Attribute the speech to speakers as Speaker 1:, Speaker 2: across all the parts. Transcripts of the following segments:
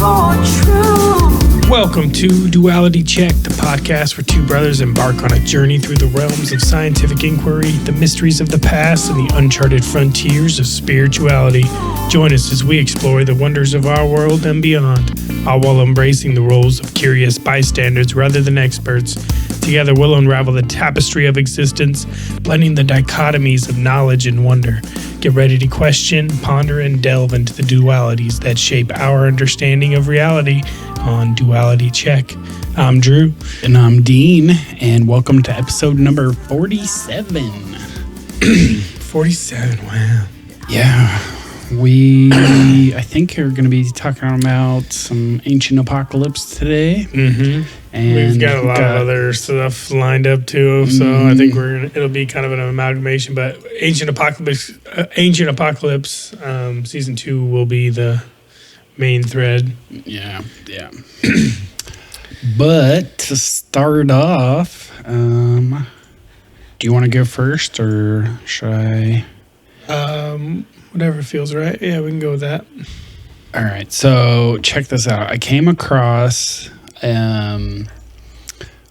Speaker 1: for true.
Speaker 2: Welcome to Duality Check, the podcast where two brothers embark on a journey through the realms of scientific inquiry, the mysteries of the past, and the uncharted frontiers of spirituality. Join us as we explore the wonders of our world and beyond, all while embracing the roles of curious bystanders rather than experts. Together we'll unravel the tapestry of existence, blending the dichotomies of knowledge and wonder. Get ready to question, ponder, and delve into the dualities that shape our understanding of reality on Duality Check. I'm Drew.
Speaker 3: And I'm Dean, and welcome to episode number 47.
Speaker 2: 47, wow.
Speaker 3: Yeah, I think are going to be talking about some ancient apocalypse today.
Speaker 2: Mm-hmm. And we've got a lot of other stuff lined up too, so I think it'll be kind of an amalgamation. But Ancient Apocalypse, season 2 will be the main thread.
Speaker 3: Yeah. But to start off, do you want to go first, or should I?
Speaker 2: Whatever feels right. Yeah, we can go with that.
Speaker 3: All right. So check this out. I came across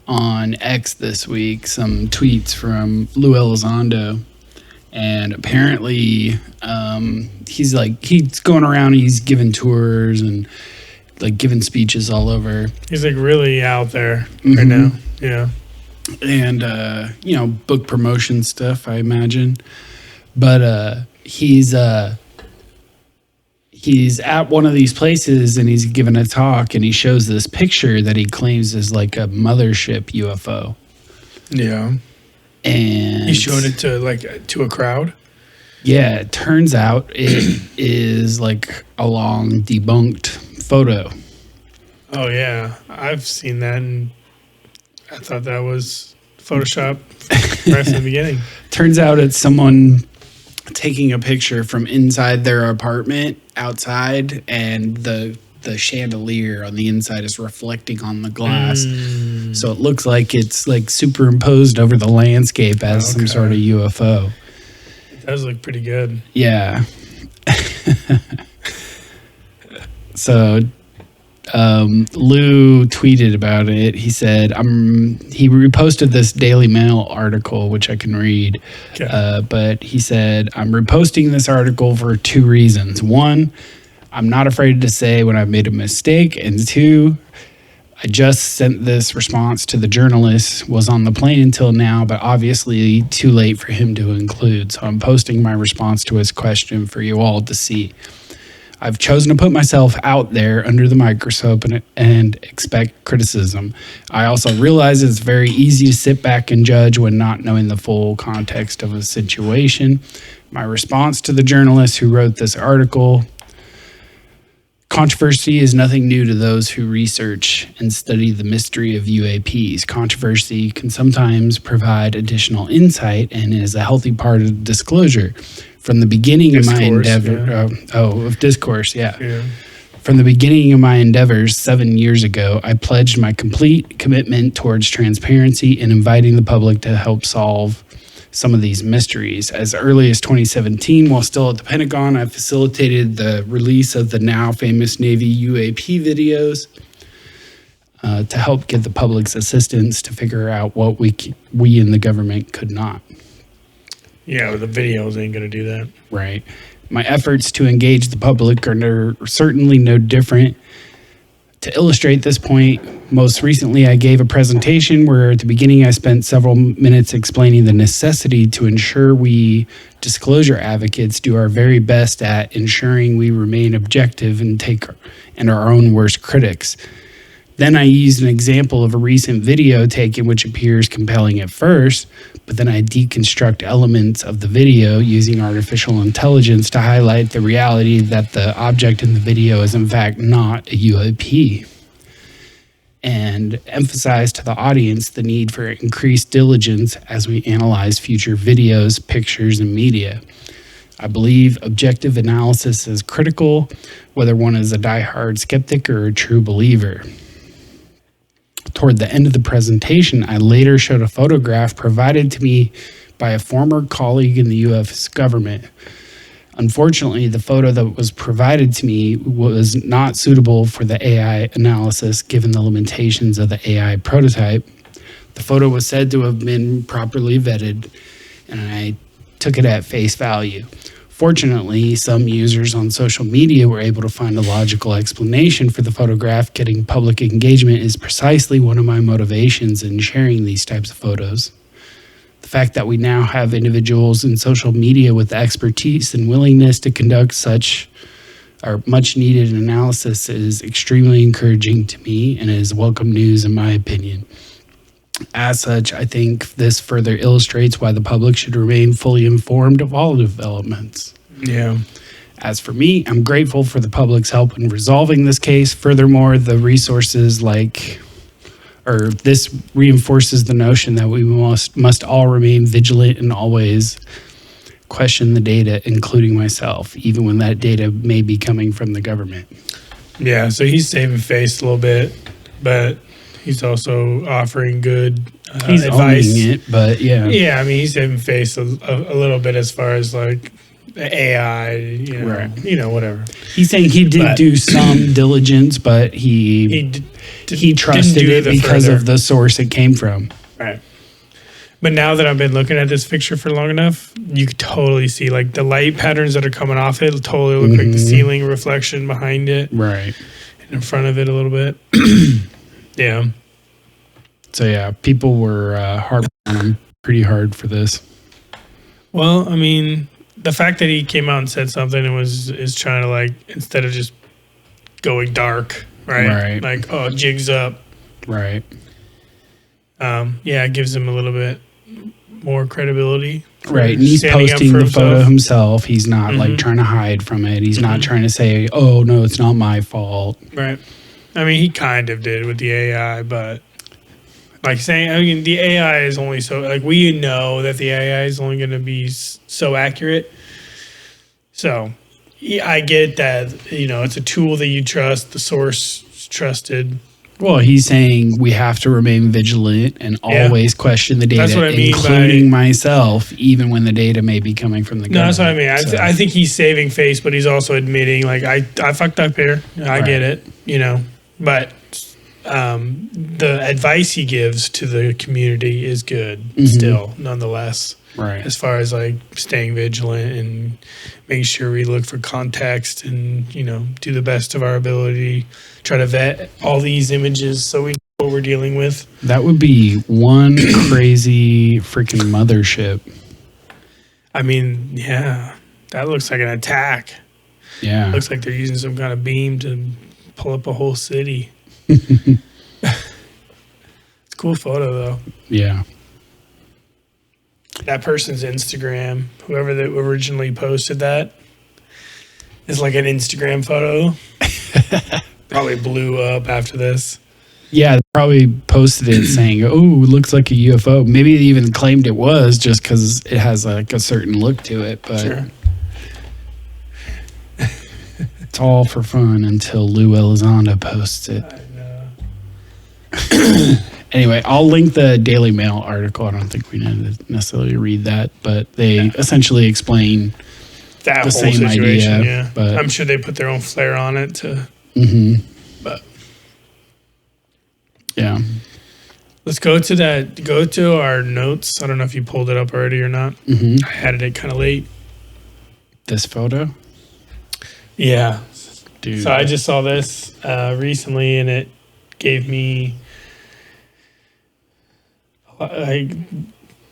Speaker 3: on X this week some tweets from Elizondo, and apparently he's going around, he's giving tours and like giving speeches all over.
Speaker 2: He's like really out there right now. Yeah.
Speaker 3: And book promotion stuff, I imagine. But he's at one of these places and he's giving a talk, and he shows this picture that he claims is like a mothership UFO.
Speaker 2: Yeah.
Speaker 3: And
Speaker 2: he's showing it to a crowd.
Speaker 3: Yeah, it turns out it is like a long debunked photo.
Speaker 2: Oh yeah, I've seen that, and I thought that was Photoshop right from the beginning.
Speaker 3: Turns out it's someone taking a picture from inside their apartment outside, and the chandelier on the inside is reflecting on the glass. So it looks like it's like superimposed over the landscape as some sort of UFO.
Speaker 2: It does look pretty good.
Speaker 3: Yeah. So Lou tweeted about it. He said, he reposted this Daily Mail article, which I can read. Okay. But he said, I'm reposting this article for 2 reasons. 1, I'm not afraid to say when I've made a mistake. And 2, I just sent this response to the journalist, was on the plane until now, but obviously too late for him to include. So I'm posting my response to his question for you all to see. I've chosen to put myself out there under the microscope and expect criticism. I also realize it's very easy to sit back and judge when not knowing the full context of a situation. My response to the journalist who wrote this article: controversy is nothing new to those who research and study the mystery of UAPs. Controversy can sometimes provide additional insight and is a healthy part of disclosure. From the beginning of my endeavor, discourse. From the beginning of my endeavors 7 years ago, I pledged my complete commitment towards transparency and inviting the public to help solve some of these mysteries. As early as 2017, while still at the Pentagon, I facilitated the release of the now famous Navy UAP videos to help get the public's assistance to figure out what we in the government could not.
Speaker 2: Yeah, the videos ain't going to do that.
Speaker 3: Right. My efforts to engage the public are certainly no different. To illustrate this point, most recently I gave a presentation where at the beginning I spent several minutes explaining the necessity to ensure we disclosure advocates do our very best at ensuring we remain objective and our own worst critics. Then I used an example of a recent video taken which appears compelling at first, but then I deconstruct elements of the video using artificial intelligence to highlight the reality that the object in the video is in fact not a UAP, and emphasize to the audience the need for increased diligence as we analyze future videos, pictures, and media. I believe objective analysis is critical, whether one is a diehard skeptic or a true believer. Toward the end of the presentation, I later showed a photograph provided to me by a former colleague in the U.S. government. Unfortunately, the photo that was provided to me was not suitable for the AI analysis given the limitations of the AI prototype. The photo was said to have been properly vetted, and I took it at face value. Fortunately, some users on social media were able to find a logical explanation for the photograph. Getting public engagement is precisely one of my motivations in sharing these types of photos. The fact that we now have individuals in social media with the expertise and willingness to conduct such our much needed analysis is extremely encouraging to me and is welcome news in my opinion. As such, I think this further illustrates why the public should remain fully informed of all developments.
Speaker 2: Yeah.
Speaker 3: As for me, I'm grateful for the public's help in resolving this case. Furthermore, the resources this reinforces the notion that we must all remain vigilant and always question the data, including myself, even when that data may be coming from the government.
Speaker 2: Yeah, so he's saving face a little bit, but he's also offering good
Speaker 3: He's
Speaker 2: advice.
Speaker 3: owning it, but yeah.
Speaker 2: Yeah, I mean, he's saving face a little bit as far as like the AI,
Speaker 3: Right.
Speaker 2: Whatever.
Speaker 3: He's saying he did do some diligence, but he trusted
Speaker 2: didn't do
Speaker 3: it
Speaker 2: the
Speaker 3: because
Speaker 2: further.
Speaker 3: of the source it came from.
Speaker 2: Right. But now that I've been looking at this picture for long enough, you could totally see like the light patterns that are coming off it totally look like the ceiling reflection behind it.
Speaker 3: Right.
Speaker 2: And in front of it a little bit. Yeah.
Speaker 3: So yeah, people were harping on him pretty hard for this.
Speaker 2: Well, I mean, the fact that he came out and said something and is trying to like, instead of just going dark, right? Like, oh, jig's up.
Speaker 3: Right.
Speaker 2: Yeah, it gives him a little bit more credibility.
Speaker 3: Right. And he's
Speaker 2: standing up
Speaker 3: posting
Speaker 2: for
Speaker 3: the photo
Speaker 2: himself.
Speaker 3: himself. He's not like trying to hide from it. He's not trying to say, oh, no, it's not my fault.
Speaker 2: Right. I mean, he kind of did with the AI, but like saying, I mean, the AI is only so, like, we know that the AI is only going to be so accurate. So yeah, I get that, it's a tool that you trust, the source is trusted.
Speaker 3: Well, he's saying we have to remain vigilant and always question the data,
Speaker 2: That's what I mean
Speaker 3: including myself, even when the data may be coming from the government.
Speaker 2: No, that's what I mean. I think he's saving face, but he's also admitting, like, I fucked up here. I get it, But the advice he gives to the community is good still, nonetheless.
Speaker 3: Right.
Speaker 2: As far as, like, staying vigilant and making sure we look for context and, do the best of our ability, try to vet all these images so we know what we're dealing with.
Speaker 3: That would be one crazy freaking mothership.
Speaker 2: I mean, yeah, that looks like an attack.
Speaker 3: Yeah.
Speaker 2: Looks like they're using some kind of beam to pull up a whole city. It's a cool photo, though.
Speaker 3: Yeah.
Speaker 2: That person's Instagram, whoever that originally posted that, is like an Instagram photo. Probably blew up after this.
Speaker 3: Yeah, they probably posted it saying, oh, it looks like a UFO. Maybe they even claimed it was just because it has like a certain look to it. But
Speaker 2: Sure.
Speaker 3: it's all for fun until Lou Elizondo posts it.
Speaker 2: I know.
Speaker 3: Anyway, I'll link the Daily Mail article. I don't think we need to necessarily read that, but they essentially explain
Speaker 2: That
Speaker 3: the
Speaker 2: whole
Speaker 3: same
Speaker 2: situation,
Speaker 3: idea.
Speaker 2: yeah.
Speaker 3: But
Speaker 2: I'm sure they put their own flair on it to. But
Speaker 3: yeah.
Speaker 2: let's go to that. Go to our notes. I don't know if you pulled it up already or not. I added it kind of late.
Speaker 3: This photo?
Speaker 2: Yeah.
Speaker 3: Dude.
Speaker 2: So I just saw this recently, and it gave me like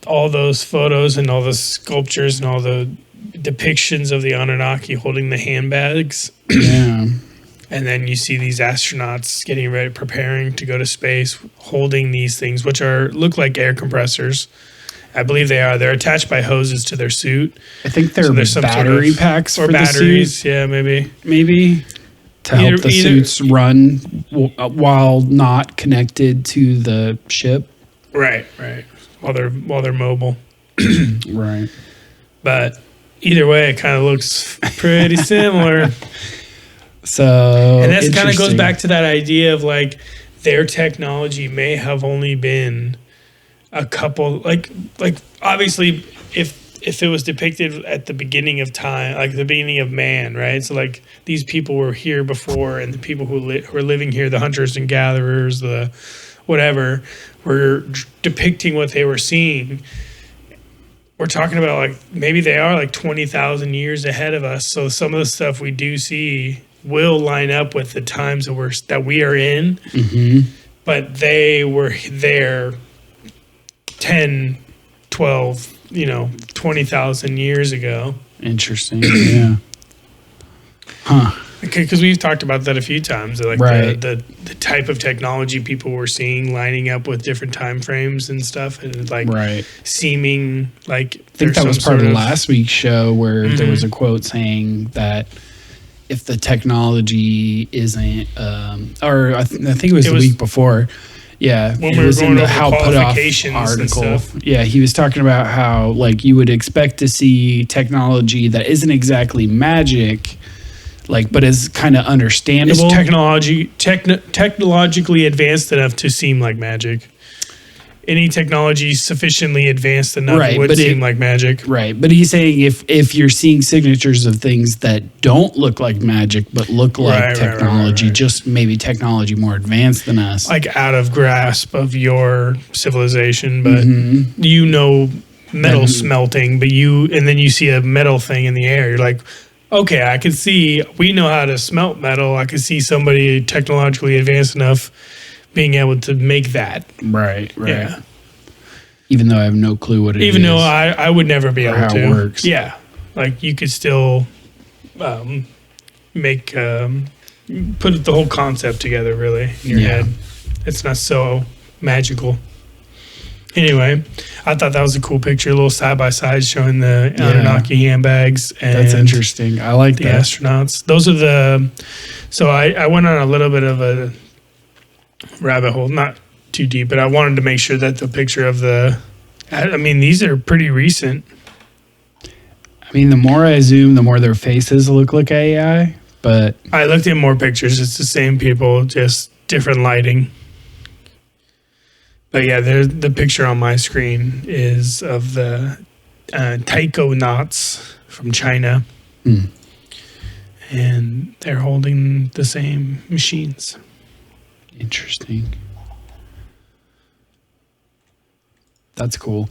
Speaker 2: all those photos and all the sculptures and all the depictions of the Anunnaki holding the handbags.
Speaker 3: Yeah.
Speaker 2: And then you see these astronauts getting ready, preparing to go to space, holding these things, which look like air compressors. I believe they are. They're attached by hoses to their suit.
Speaker 3: I think they're
Speaker 2: there's some
Speaker 3: battery packs
Speaker 2: or
Speaker 3: for
Speaker 2: batteries.
Speaker 3: the suit.
Speaker 2: Yeah, maybe.
Speaker 3: Maybe to help the suits run while not connected to the ship.
Speaker 2: Right. While they're mobile.
Speaker 3: Right.
Speaker 2: But either way, it kind of looks pretty similar.
Speaker 3: So,
Speaker 2: And that kind of goes
Speaker 3: interesting.
Speaker 2: back to that idea of like their technology may have only been a couple, like obviously if depicted at the beginning of time, like the beginning of man, right? So like these people were here before, and the people who were living here, the hunters and gatherers, the whatever, were depicting what they were seeing. We're talking about like maybe they are like 20,000 years ahead of us. So some of the stuff we do see will line up with the times that we are in. Mm-hmm. But they were there 10, 12, 20,000 years ago.
Speaker 3: Interesting. Yeah. Huh.
Speaker 2: Because we've talked about that a few times, like
Speaker 3: right.
Speaker 2: the type of technology people were seeing lining up with different time frames and stuff, and like
Speaker 3: right.
Speaker 2: seeming like
Speaker 3: I think that was part of last week's show where there was a quote saying that if the technology isn't, or I think it was the week before. Yeah,
Speaker 2: when we were going over
Speaker 3: How Put Off article. And stuff. Yeah, he was talking about how like you would expect to see technology that isn't exactly magic, like, but is kind of understandable.
Speaker 2: It's technologically advanced enough to seem like magic. Any technology sufficiently advanced enough would seem like magic.
Speaker 3: Right, but he's saying if you're seeing signatures of things that don't look like magic but look like technology, just maybe technology more advanced than us.
Speaker 2: Like out of grasp of your civilization, but metal smelting, but and then you see a metal thing in the air, you're like, okay, I can see, we know how to smelt metal. I can see somebody technologically advanced enough being able to make that.
Speaker 3: Right.
Speaker 2: Yeah.
Speaker 3: Even though I have no clue what it is.
Speaker 2: Even though I would never be able to.
Speaker 3: How it works.
Speaker 2: Yeah. Like you could still make, put the whole concept together really in your head. It's not so magical. Anyway, I thought that was a cool picture, a little side-by-side showing the Anunnaki handbags. And
Speaker 3: that's interesting. I like
Speaker 2: the astronauts. Those are so I went on a little bit of a rabbit hole, not too deep, but I wanted to make sure that the picture of these are pretty recent.
Speaker 3: I mean, the more I zoom, the more their faces look like AI, but...
Speaker 2: I looked at more pictures. It's the same people, just different lighting. But yeah, the picture on my screen is of the taikonauts from China. And they're holding the same machines.
Speaker 3: Interesting. That's cool.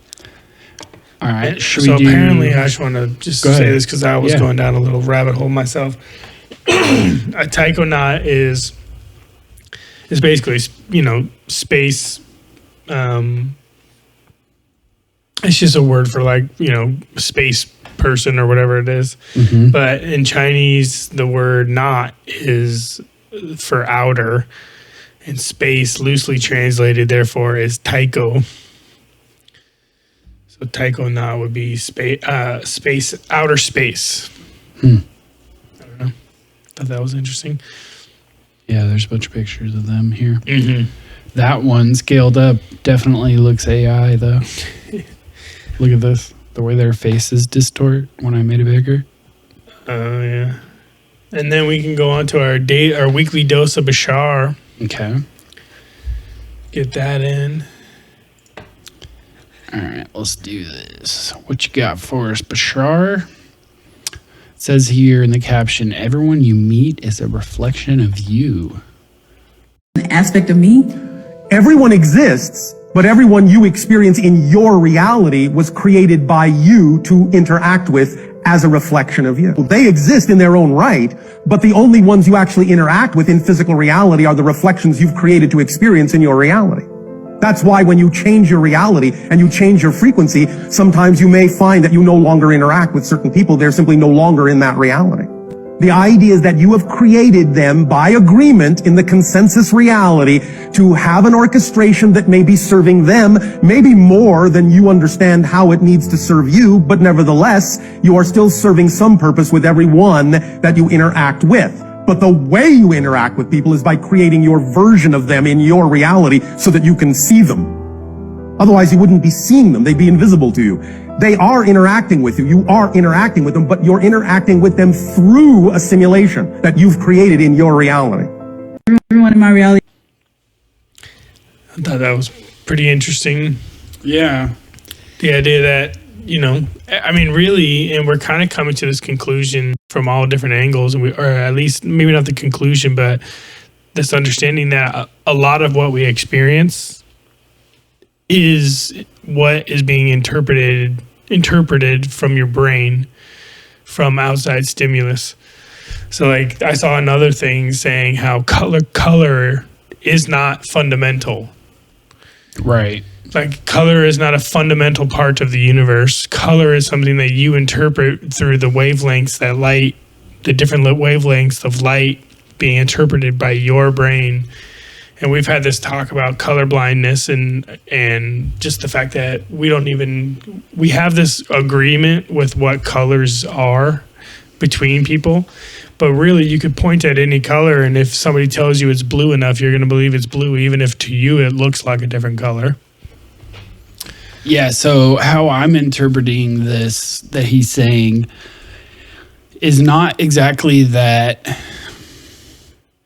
Speaker 3: All right.
Speaker 2: So apparently, I just want to say this because I was going down a little rabbit hole myself. A taikonaut is basically, space. It's just a word for like, space person or whatever it is. Mm-hmm. But in Chinese, the word "not" is for outer. And space, loosely translated, therefore, is taiko. So taikonaut would be space, outer space. I don't know. Thought that was interesting.
Speaker 3: Yeah, there's a bunch of pictures of them here. Mm-hmm. That one scaled up definitely looks AI, though. Look at this. The way their faces distort when I made it bigger.
Speaker 2: Oh, yeah. And then we can go on to our weekly dose of Bashar.
Speaker 3: Okay.
Speaker 2: Get that in.
Speaker 3: All right, let's do this. What you got for us, Bashar? It says here in the caption, everyone you meet is a reflection of you.
Speaker 1: An aspect of me?
Speaker 4: Everyone exists, but everyone you experience in your reality was created by you to interact with as a reflection of you. They exist in their own right, but the only ones you actually interact with in physical reality are the reflections you've created to experience in your reality. That's why when you change your reality and you change your frequency, sometimes you may find that you no longer interact with certain people. They're simply no longer in that reality. The idea is that you have created them by agreement in the consensus reality to have an orchestration that may be serving them, maybe more than you understand how it needs to serve you, but nevertheless, you are still serving some purpose with everyone that you interact with. But the way you interact with people is by creating your version of them in your reality so that you can see them. Otherwise, you wouldn't be seeing them. They'd be invisible to you. They are interacting with you. You are interacting with them, but you're interacting with them through a simulation that you've created in your reality.
Speaker 1: Everyone in my reality.
Speaker 2: I thought that was pretty interesting.
Speaker 3: Yeah.
Speaker 2: The idea that I mean, really, and we're kind of coming to this conclusion from all different angles, or at least maybe not the conclusion, but this understanding that a lot of what we experience is what is being interpreted from your brain from outside stimulus. So like I saw another thing saying how color is not fundamental.
Speaker 3: Right.
Speaker 2: Like color is not a fundamental part of the universe. Color is something that you interpret through the wavelengths that light, the different wavelengths of light being interpreted by your brain. And we've had this talk about color blindness and just the fact that we have this agreement with what colors are between people. But really, you could point at any color, and if somebody tells you it's blue enough, you're going to believe it's blue, even if to you it looks like a different color.
Speaker 3: Yeah, so how I'm interpreting this that he's saying is not exactly that.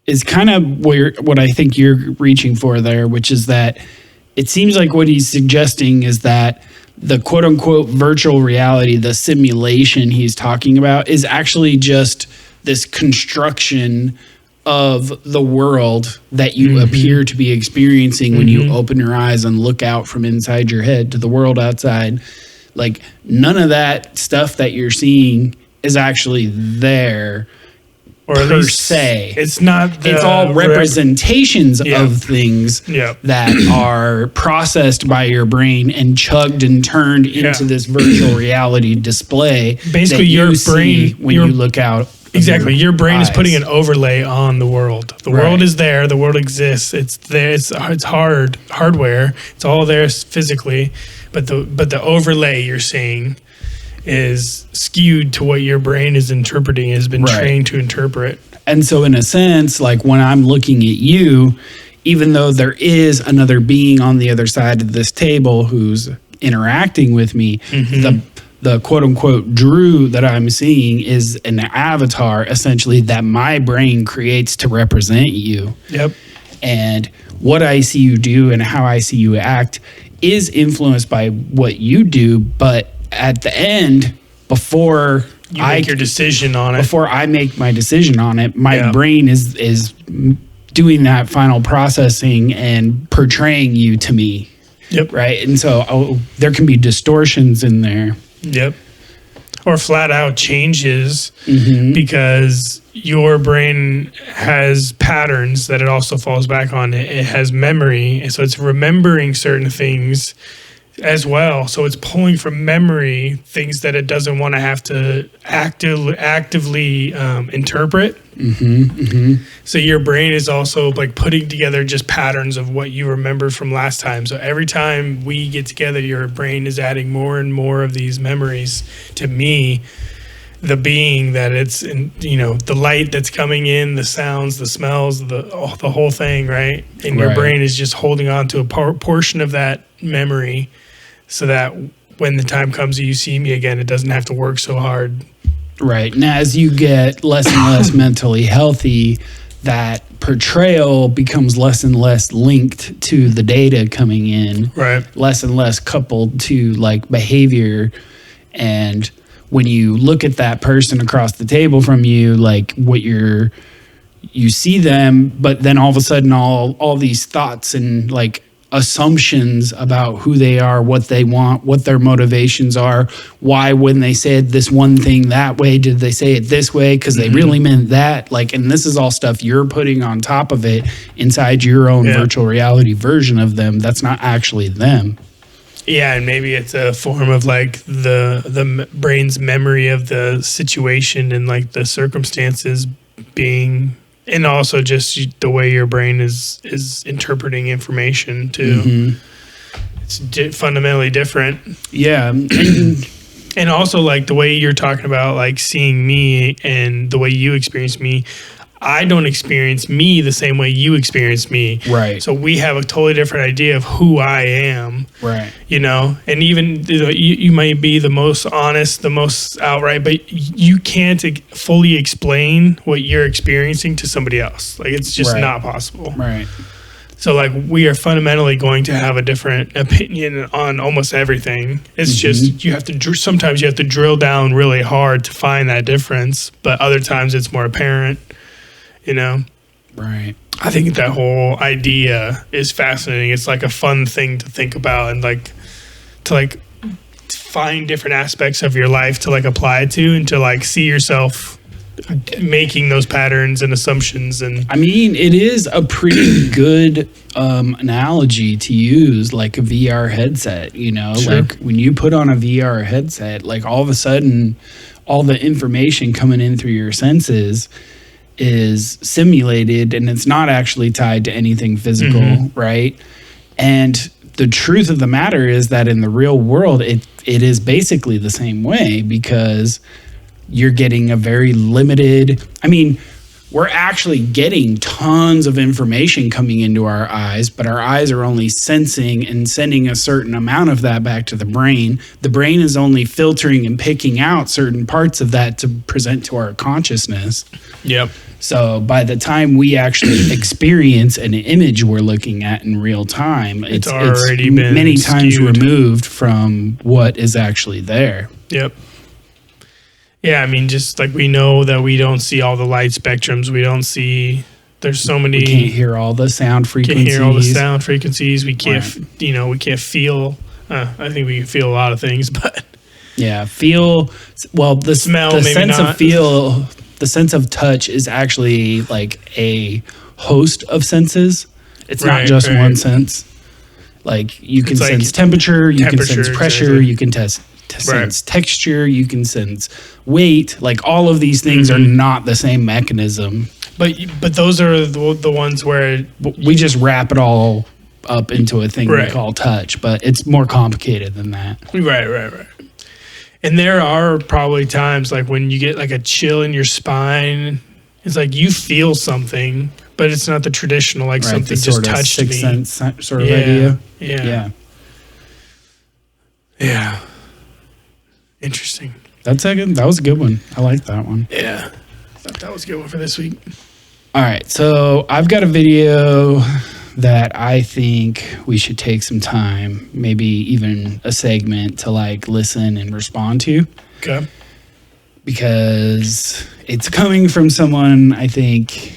Speaker 3: Is kind of what I think you're reaching for there, which is that it seems like what he's suggesting is that the quote unquote virtual reality, the simulation he's talking about, is actually just this construction of the world that you appear to be experiencing when you open your eyes and look out from inside your head to the world outside. Like none of that stuff that you're seeing is actually there. Or at least say
Speaker 2: it's not.
Speaker 3: It's all representations of things that are processed by your brain and chugged and turned into this virtual reality display.
Speaker 2: Basically, your brain
Speaker 3: when you look out.
Speaker 2: Exactly, your brain is putting an overlay on the world. The world is there. The world exists. It's there. It's hardware. It's all there physically, but the overlay you're seeing is skewed to what your brain is interpreting, has been trained to interpret.
Speaker 3: And so in a sense, like when I'm looking at you, even though there is another being on the other side of this table who's interacting with me, the quote unquote Drew that I'm seeing is an avatar essentially that my brain creates to represent you.
Speaker 2: Yep.
Speaker 3: And what I see you do and how I see you act is influenced by what you do, but at the end, before
Speaker 2: you make your decision on it,
Speaker 3: before I make my decision on it, my brain is doing that final processing and portraying you to me.
Speaker 2: Yep.
Speaker 3: Right. And so there can be distortions in there.
Speaker 2: Yep. Or flat out changes because your brain has patterns that it also falls back on. It has memory. And so it's remembering certain things as well. So it's pulling from memory things that it doesn't want to have to actively interpret. So your brain is also like putting together just patterns of what you remember from last time. So every time we get together, your brain is adding more and more of these memories to me, the being that it's in, the light that's coming in, the sounds, the smells, the whole thing, right? And your brain is just holding on to a portion of that memory so that when the time comes that you see me again, it doesn't have to work so hard.
Speaker 3: Right. And as you get less and less mentally healthy, that portrayal becomes less and less linked to the data coming in.
Speaker 2: Right. Less
Speaker 3: and less coupled to like behavior. And when you look at that person across the table from you, like you see them, but then all of a sudden all these thoughts and like assumptions about who they are, what they want, what their motivations are, why when they said this one thing that way, did they say it this way because they really meant that, like, and this is all stuff you're putting on top of it inside your own virtual reality version of them that's not actually them.
Speaker 2: Yeah, and maybe it's a form of like the brain's memory of the situation and like the circumstances being, and also just the way your brain is interpreting information too. It's fundamentally different.
Speaker 3: Yeah.
Speaker 2: And also like the way you're talking about like seeing me and the way you experience me, I don't experience me the same way you experience me.
Speaker 3: Right.
Speaker 2: So we have a totally different idea of who I am.
Speaker 3: Right.
Speaker 2: And even you might be the most honest, the most outright, but you can't fully explain what you're experiencing to somebody else. Like it's just not possible.
Speaker 3: Right.
Speaker 2: So like we are fundamentally going to have a different opinion on almost everything. It's just you have to sometimes you have to drill down really hard to find that difference, but other times it's more apparent, you know.
Speaker 3: Right.
Speaker 2: I think that whole idea is fascinating. It's like a fun thing to think about and like to like find different aspects of your life to like apply it to and to like see yourself making those patterns and assumptions. And
Speaker 3: I mean, it is a pretty good analogy to use, like a VR headset, you know.
Speaker 2: Sure.
Speaker 3: Like when you put on a VR headset, like all of a sudden all the information coming in through your senses is simulated and it's not actually tied to anything physical, right? And the truth of the matter is that in the real world it is basically the same way, because you're getting a very limited, I mean, we're actually getting tons of information coming into our eyes, but our eyes are only sensing and sending a certain amount of that back to the brain. The brain is only filtering and picking out certain parts of that to present to our consciousness.
Speaker 2: yep.
Speaker 3: So by the time we actually experience an image we're looking at in real time, it's
Speaker 2: already been
Speaker 3: many times
Speaker 2: skewed.
Speaker 3: removed from what is actually there.
Speaker 2: Yep. Yeah, I mean, just like we know that we don't see all the light spectrums. We don't see. There's so many.
Speaker 3: We can't hear all the sound frequencies.
Speaker 2: Can't hear all the sound frequencies. We can't.
Speaker 3: Right.
Speaker 2: We can't feel. I think we can feel a lot of things, but
Speaker 3: Yeah, feel. Well, the
Speaker 2: Smell,
Speaker 3: the
Speaker 2: maybe
Speaker 3: sense
Speaker 2: not.
Speaker 3: of feel, the sense of touch is actually like a host of senses. It's not
Speaker 2: Right,
Speaker 3: just
Speaker 2: right.
Speaker 3: one sense. Like you can
Speaker 2: It's like
Speaker 3: sense temperature, you can sense
Speaker 2: temperature,
Speaker 3: pressure,
Speaker 2: exactly.
Speaker 3: you can sense texture, you can sense weight. Like all of these things are not the same mechanism.
Speaker 2: but those are the ones where
Speaker 3: We just wrap it all up into a thing we
Speaker 2: Right.
Speaker 3: call touch, but it's more complicated than that.
Speaker 2: right. And there are probably times like when you get like a chill in your spine. It's like you feel something, but it's not the traditional like
Speaker 3: Right,
Speaker 2: something
Speaker 3: the
Speaker 2: just
Speaker 3: sort of
Speaker 2: touched
Speaker 3: sixth
Speaker 2: me.
Speaker 3: sense sort of idea.
Speaker 2: Yeah.
Speaker 3: Yeah.
Speaker 2: Interesting.
Speaker 3: That was a good one. I like that one.
Speaker 2: Yeah. Thought that was a good one for this week.
Speaker 3: All right, so I've got a video that I think we should take some time, maybe even a segment, to like listen and respond to,
Speaker 2: Okay.
Speaker 3: because it's coming from someone I think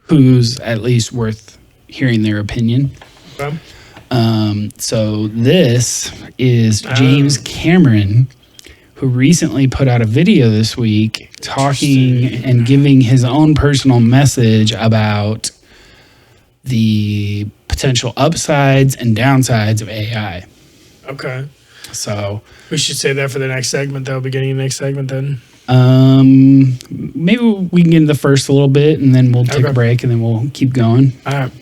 Speaker 3: who's at least worth hearing their opinion.
Speaker 2: Okay.
Speaker 3: So this is James Cameron, who recently put out a video this week talking and giving his own personal message about the potential upsides and downsides of AI.
Speaker 2: Okay.
Speaker 3: So
Speaker 2: We should say that for the next segment, though. Beginning of the next segment, then.
Speaker 3: maybe we can get into the first a little bit and then we'll take a break and then we'll keep going.
Speaker 2: All right.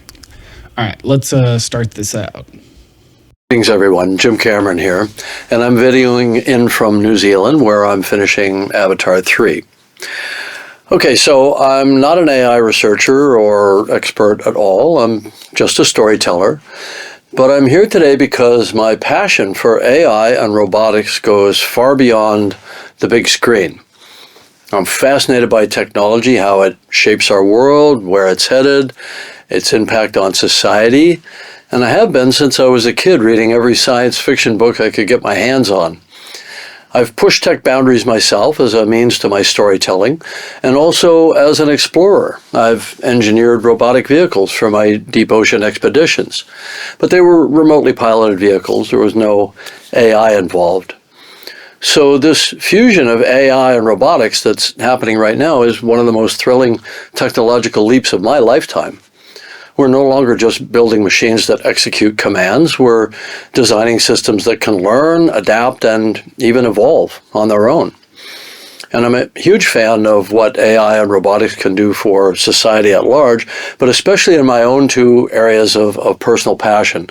Speaker 3: All right, let's start this out.
Speaker 5: Greetings everyone, Jim Cameron here, and I'm videoing in from New Zealand where I'm finishing Avatar 3. Okay, so I'm not an AI researcher or expert at all, I'm just a storyteller, but I'm here today because my passion for AI and robotics goes far beyond the big screen. I'm fascinated by technology, how it shapes our world, where it's headed, its impact on society, and I have been since I was a kid reading every science fiction book I could get my hands on. I've pushed tech boundaries myself as a means to my storytelling, and also as an explorer. I've engineered robotic vehicles for my deep ocean expeditions, but they were remotely piloted vehicles. There was no AI involved. So this fusion of AI and robotics that's happening right now is one of the most thrilling technological leaps of my lifetime. We're no longer just building machines that execute commands. We're designing systems that can learn, adapt, and even evolve on their own. And I'm a huge fan of what AI and robotics can do for society at large, but especially in my own two areas of personal passion,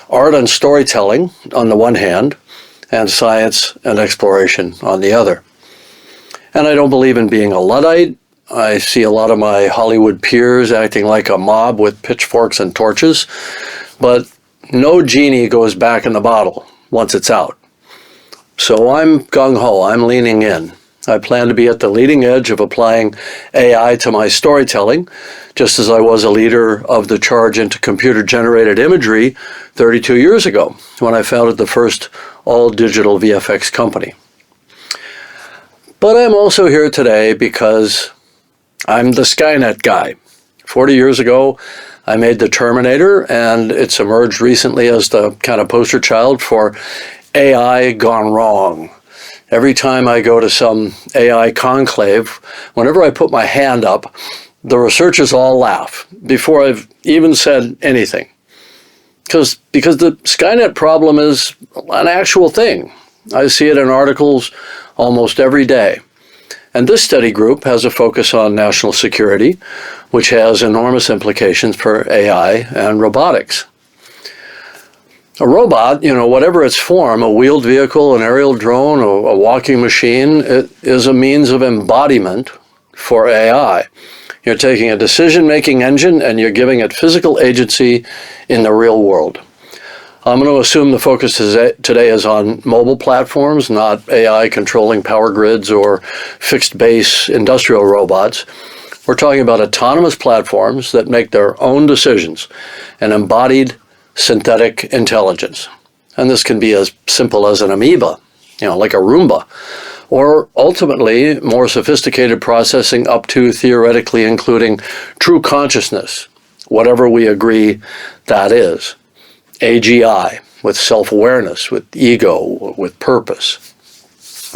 Speaker 5: art and storytelling on the one hand, and science and exploration on the other. And I don't believe in being a Luddite. I see a lot of my Hollywood peers acting like a mob with pitchforks and torches, but no genie goes back in the bottle once it's out. So I'm gung-ho, I'm leaning in, I plan to be at the leading edge of applying AI to my storytelling, just as I was a leader of the charge into computer-generated imagery 32 years ago when I founded the first all-digital VFX company. But I'm also here today because I'm the Skynet guy. 40 years ago, I made the Terminator, and it's emerged recently as the kind of poster child for AI gone wrong. Every time I go to some AI conclave, whenever I put my hand up, the researchers all laugh before I've even said anything. Because the Skynet problem is an actual thing. I see it in articles almost every day. And this study group has a focus on national security, which has enormous implications for AI and robotics. A robot, whatever its form, a wheeled vehicle, an aerial drone, a walking machine, it is a means of embodiment for AI. You're taking a decision-making engine and you're giving it physical agency in the real world. I'm going to assume the focus today is on mobile platforms, not AI controlling power grids or fixed base industrial robots. We're talking about autonomous platforms that make their own decisions and embodied synthetic intelligence. And this can be as simple as an amoeba, like a Roomba, or ultimately more sophisticated processing up to theoretically including true consciousness, whatever we agree that is. AGI, with self-awareness, with ego, with purpose.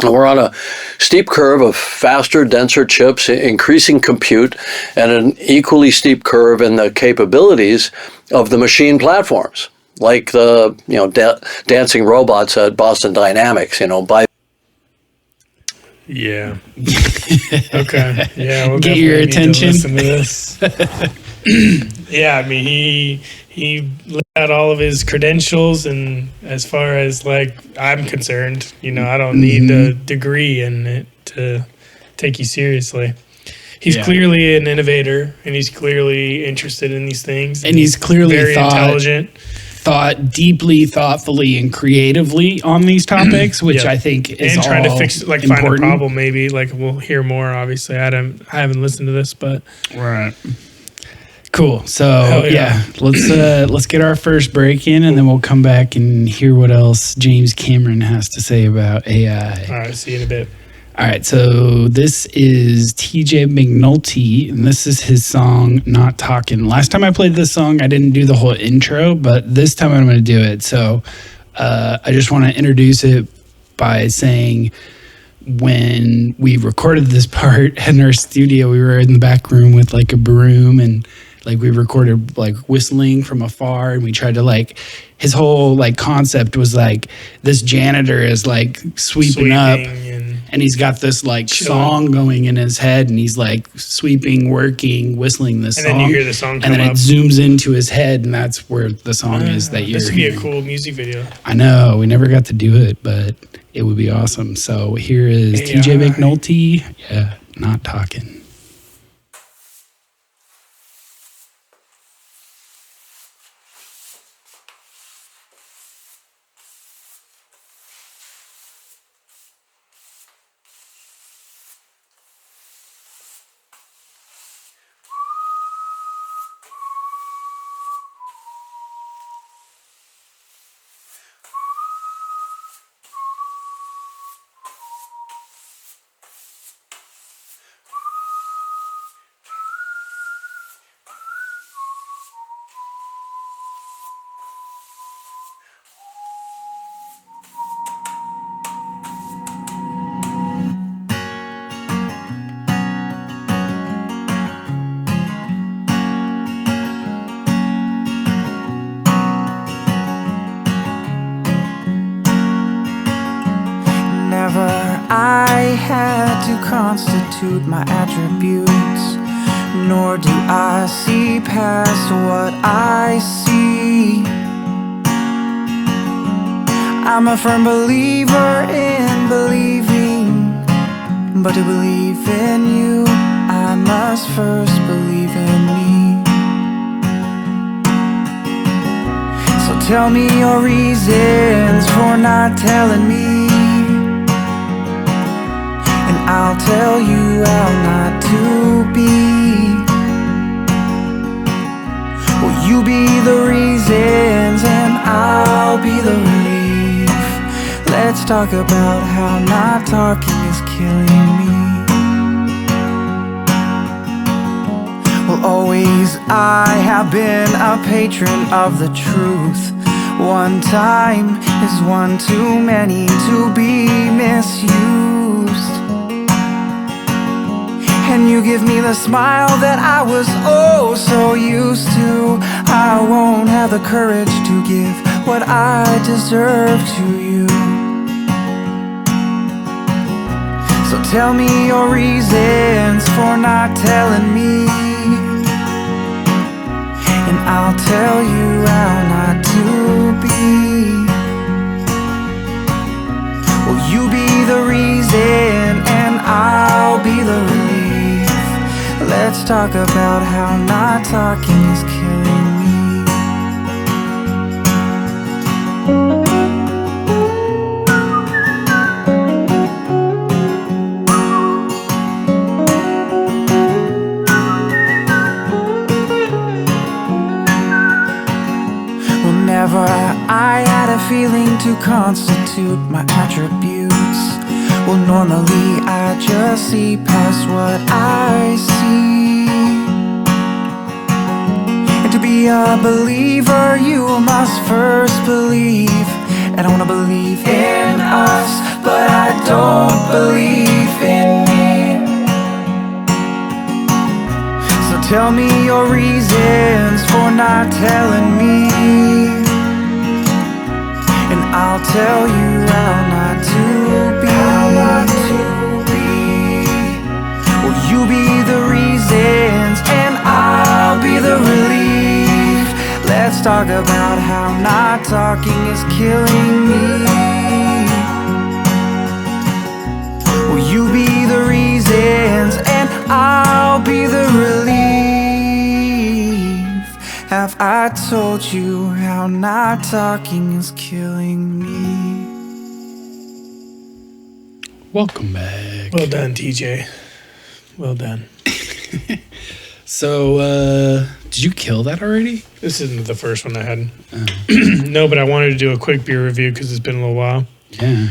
Speaker 5: And we're on a steep curve of faster, denser chips, increasing compute, and an equally steep curve in the capabilities of the machine platforms, like the dancing robots at Boston Dynamics, by.
Speaker 2: Yeah. Okay. Yeah. We'll
Speaker 3: Get your
Speaker 2: definitely need to
Speaker 3: attention.
Speaker 2: listen to this. Yeah. I mean, he laid out all of his credentials, and as far as I'm concerned, I don't need a degree in it to take you seriously. He's clearly an innovator, and he's clearly interested in these things,
Speaker 3: and he's clearly
Speaker 2: very intelligent.
Speaker 3: Thought deeply, thoughtfully, and creatively on these topics, which I think is
Speaker 2: and trying to fix,
Speaker 3: important.
Speaker 2: find a problem. Maybe we'll hear more. Obviously, I haven't listened to this, but
Speaker 3: right. Cool. So let's get our first break in, and then we'll come back and hear what else James Cameron has to say about AI.
Speaker 2: All right. See you in a bit.
Speaker 3: All right, so this is TJ McNulty, and this is his song, Not Talkin'. Last time I played this song, I didn't do the whole intro, but this time I'm going to do it. So I just want to introduce it by saying when we recorded this part in our studio, we were in the back room with a broom, and we recorded whistling from afar, and we tried to his whole concept was this janitor is sweeping up. And he's got this song going in his head, and he's sweeping, working, whistling this song.
Speaker 2: And then you hear the song come
Speaker 3: and then
Speaker 2: up.
Speaker 3: it zooms into his head, and that's where the song is that you're
Speaker 2: This would be
Speaker 3: hearing.
Speaker 2: a cool music video.
Speaker 3: I know. We never got to do it, but it would be awesome. So here is TJ McNulty. Yeah, Not Talkin'.
Speaker 6: I had to constitute my attributes, nor do I see past what I see. I'm a firm believer in believing, but to believe in you, I must first believe in me. So tell me your reasons for not telling me, I'll I'll tell you how not to be. Will you be the reasons and I'll be the relief? Let's talk about how not talking is killing me. Well, always I have been a patron of the truth. One time is one too many to be misused. And you give me the smile that I was oh so used to. I won't have the courage to give what I deserve to you. So tell me your reasons for not telling me, and I'll tell you how not to be. Will you be the reason and I'll be the relief? Let's talk about how not talking is killing me. Well, never I had a feeling to constitute my attributes. Well, normally I just see past what I see. And to be a believer, you must first believe. And I wanna believe in us, but I don't believe in me. So tell me your reasons for not telling me, and I'll tell you how not to be. How not to be. Will you be the reasons and I'll be the relief? Let's talk about how not talking is killing me. Will you be the reasons and I'll be the relief? Have I told you how not talking is killing me?
Speaker 3: Welcome back.
Speaker 2: Well done, TJ. Well done.
Speaker 3: So, did you kill that already?
Speaker 2: This isn't the first one I had. No, but I wanted to do a quick beer review because it's been a little while.
Speaker 3: Yeah.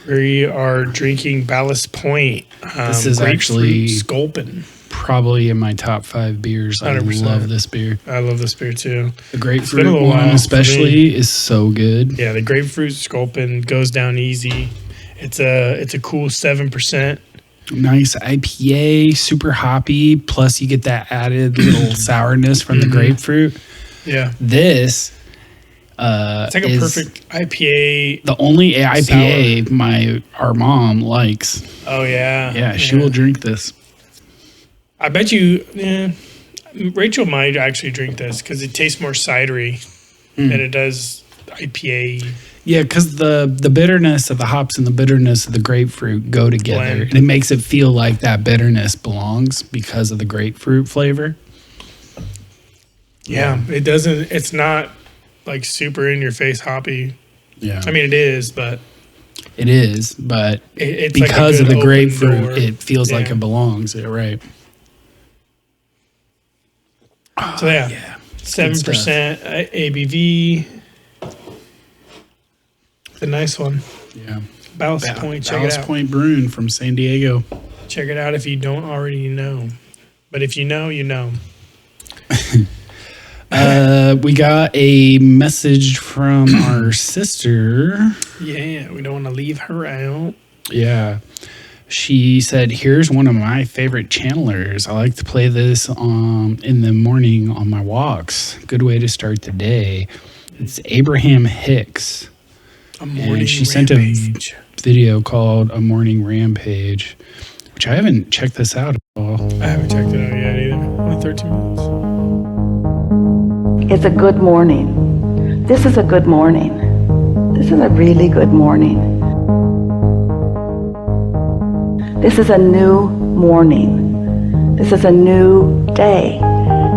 Speaker 2: We are drinking Ballast Point.
Speaker 3: This is
Speaker 2: Grapefruit
Speaker 3: actually
Speaker 2: Sculpin.
Speaker 3: Probably in my top 5 beers.
Speaker 2: 100%.
Speaker 3: I love this beer.
Speaker 2: I love this beer too.
Speaker 3: The
Speaker 2: It's been a
Speaker 3: grapefruit
Speaker 2: little
Speaker 3: one
Speaker 2: while for
Speaker 3: especially
Speaker 2: me.
Speaker 3: is so good.
Speaker 2: Yeah, the Grapefruit Sculpin goes down easy. It's a cool 7%.
Speaker 3: Nice IPA, super hoppy. Plus you get that added little sourness from the grapefruit.
Speaker 2: Yeah,
Speaker 3: This
Speaker 2: it's like a
Speaker 3: is
Speaker 2: perfect IPA.
Speaker 3: the only IPA our mom likes.
Speaker 2: Oh yeah,
Speaker 3: Yeah, she will drink this.
Speaker 2: I bet you. Yeah, Rachel might actually drink this because it tastes more cidery than it does IPA.
Speaker 3: Yeah, because the bitterness of the hops and the bitterness of the grapefruit go together.
Speaker 2: Blend.
Speaker 3: And it makes it feel like that bitterness belongs because of the grapefruit flavor.
Speaker 2: Yeah, it doesn't. It's not like super in your face hoppy.
Speaker 3: Yeah.
Speaker 2: I mean, it is, but
Speaker 3: It is, but
Speaker 2: it's like a
Speaker 3: because of
Speaker 2: good
Speaker 3: the
Speaker 2: open
Speaker 3: grapefruit,
Speaker 2: door.
Speaker 3: it feels like
Speaker 2: Yeah.
Speaker 3: it belongs. Yeah, right.
Speaker 2: So yeah,
Speaker 3: Yeah.
Speaker 2: 7% ABV. It's a nice one.
Speaker 3: Yeah.
Speaker 2: Ballast Point. Check
Speaker 3: Ballast
Speaker 2: it out.
Speaker 3: Point Brewing from San Diego.
Speaker 2: Check it out if you don't already know. But if you know, you know.
Speaker 3: We got a message from our sister.
Speaker 2: Yeah, we don't want to leave her out.
Speaker 3: Yeah. She said, here's one of my favorite channelers. I like to play this in the morning on my walks. Good way to start the day. It's Abraham Hicks.
Speaker 2: A morning
Speaker 3: And she sent a
Speaker 2: rampage.
Speaker 3: video called A Morning Rampage, which I haven't checked this out at all.
Speaker 2: I haven't checked it out yet either. Only 13 minutes.
Speaker 7: It's a good morning. This is a good morning. This is a really good morning. This is a new morning. This is a new day.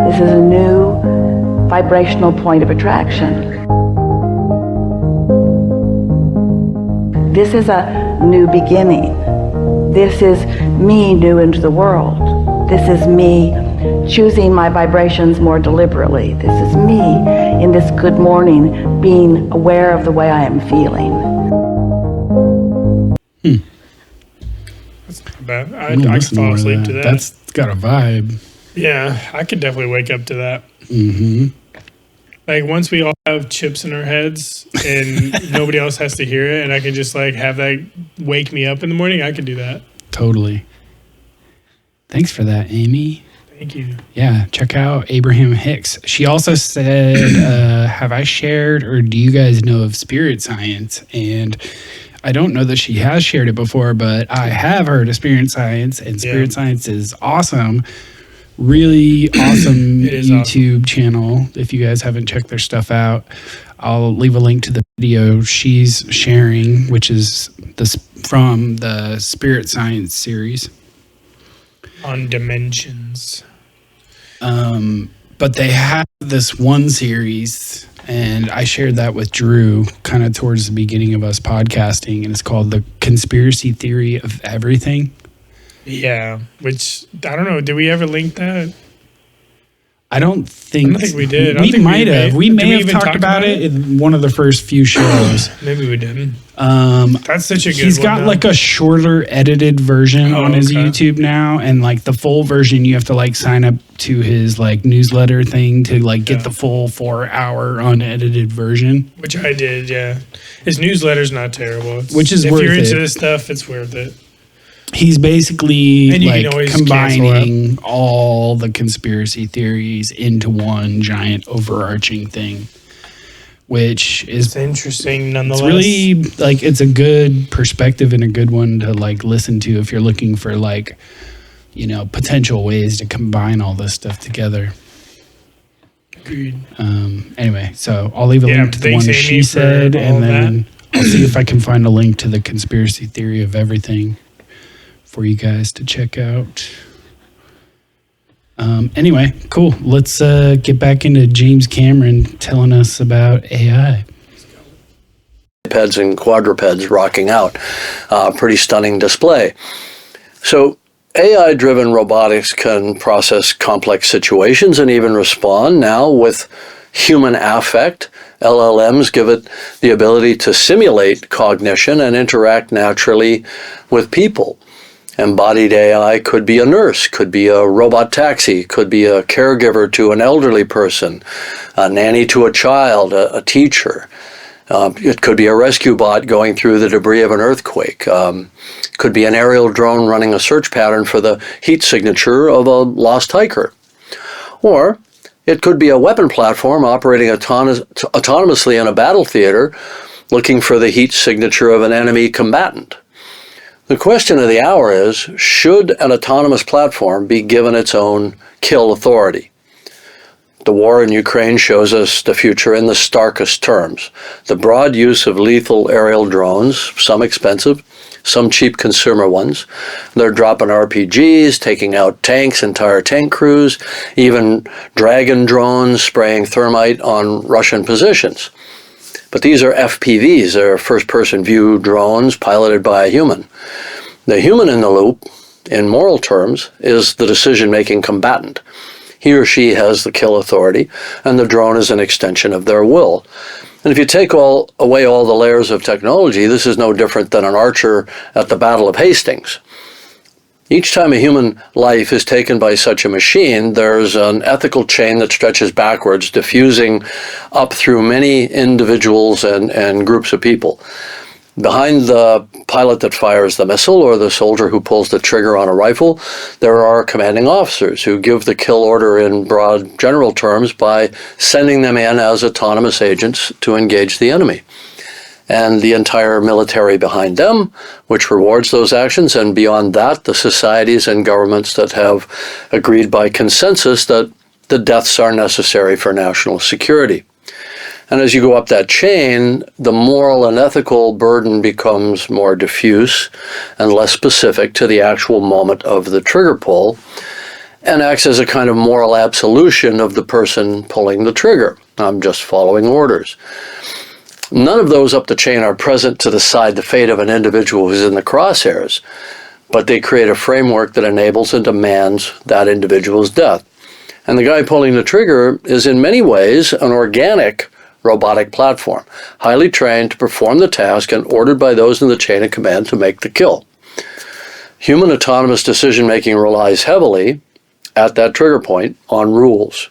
Speaker 7: This is a new vibrational point of attraction. This is a new beginning. This is me new into the world. This is me choosing my vibrations more deliberately. This is me in this good morning being aware of the way I am feeling.
Speaker 2: That's not bad. I could fall asleep to that.
Speaker 3: That's got a vibe.
Speaker 2: Yeah, I could definitely wake up to that.
Speaker 3: Mm-hmm.
Speaker 2: Like once we all have chips in our heads and nobody else has to hear it, and I can just like have that wake me up in the morning, I could do that.
Speaker 3: Totally. Thanks for that, Amy.
Speaker 2: Thank you.
Speaker 3: Yeah, check out Abraham Hicks. She also said, have I shared or do you guys know of spirit science? And I don't know that she has shared it before, but I have heard of spirit science, and spirit science is awesome. Really awesome YouTube channel. If you guys haven't checked their stuff out, I'll leave a link to the video she's sharing, which is from the Spirit Science series.
Speaker 2: On Dimensions.
Speaker 3: But they have this one series, and I shared that with Drew kind of towards the beginning of us podcasting, and it's called The Conspiracy Theory of Everything.
Speaker 2: Yeah, which, I don't know, did we ever link that?
Speaker 3: I don't think
Speaker 2: we did.
Speaker 3: We might have. We may have talked about it in one of the first few shows.
Speaker 2: Maybe we didn't. That's such a good one.
Speaker 3: He's got like a shorter edited version on his YouTube now, and like the full version you have to like sign up to his like newsletter thing to like get the full 4-hour unedited version.
Speaker 2: Which I did, yeah. His newsletter's not terrible.
Speaker 3: Which is worth it.
Speaker 2: If you're into this stuff, it's worth it.
Speaker 3: He's basically like combining
Speaker 2: cancel
Speaker 3: all the conspiracy theories into one giant overarching thing, which is
Speaker 2: it's interesting nonetheless.
Speaker 3: It's really like it's a good perspective and a good one to like listen to if you're looking for like, you know, potential ways to combine all this stuff together.
Speaker 2: Agreed.
Speaker 3: Anyway, so I'll leave a link to the one she said, and then I'll see if I can find a link to the conspiracy theory of everything for you guys to check out. Anyway, cool. Let's get back into James Cameron telling us about AI.
Speaker 5: Bipeds and quadrupeds rocking out. Pretty stunning display. So AI-driven robotics can process complex situations and even respond now with human affect. LLMs give it the ability to simulate cognition and interact naturally with people. Embodied AI could be a nurse, could be a robot taxi, could be a caregiver to an elderly person, a nanny to a child, a teacher. It could be a rescue bot going through the debris of an earthquake. Could be an aerial drone running a search pattern for the heat signature of a lost hiker. Or it could be a weapon platform operating autonomously in a battle theater looking for the heat signature of an enemy combatant. The question of the hour is, should an autonomous platform be given its own kill authority? The war in Ukraine shows us the future in the starkest terms. The broad use of lethal aerial drones, some expensive, some cheap consumer ones. They're dropping RPGs, taking out tanks, entire tank crews, even Dragon drones spraying thermite on Russian positions. But these are FPVs, they're first-person view drones piloted by a human. The human in the loop, in moral terms, is the decision-making combatant. He or she has the kill authority, and the drone is an extension of their will. And if you take away all the layers of technology, this is no different than an archer at the Battle of Hastings. Each time a human life is taken by such a machine, there's an ethical chain that stretches backwards, diffusing up through many individuals and groups of people. Behind the pilot that fires the missile or the soldier who pulls the trigger on a rifle, there are commanding officers who give the kill order in broad general terms by sending them in as autonomous agents to engage the enemy. And the entire military behind them, which rewards those actions, and beyond that, the societies and governments that have agreed by consensus that the deaths are necessary for national security. And as you go up that chain, the moral and ethical burden becomes more diffuse and less specific to the actual moment of the trigger pull, and acts as a kind of moral absolution of the person pulling the trigger. I'm just following orders. None of those up the chain are present to decide the fate of an individual who's in the crosshairs. but they create a framework that enables and demands that individual's death. And the guy pulling the trigger is in many ways an organic robotic platform, highly trained to perform the task and ordered by those in the chain of command to make the kill. Human autonomous decision-making relies heavily, at that trigger point, on rules.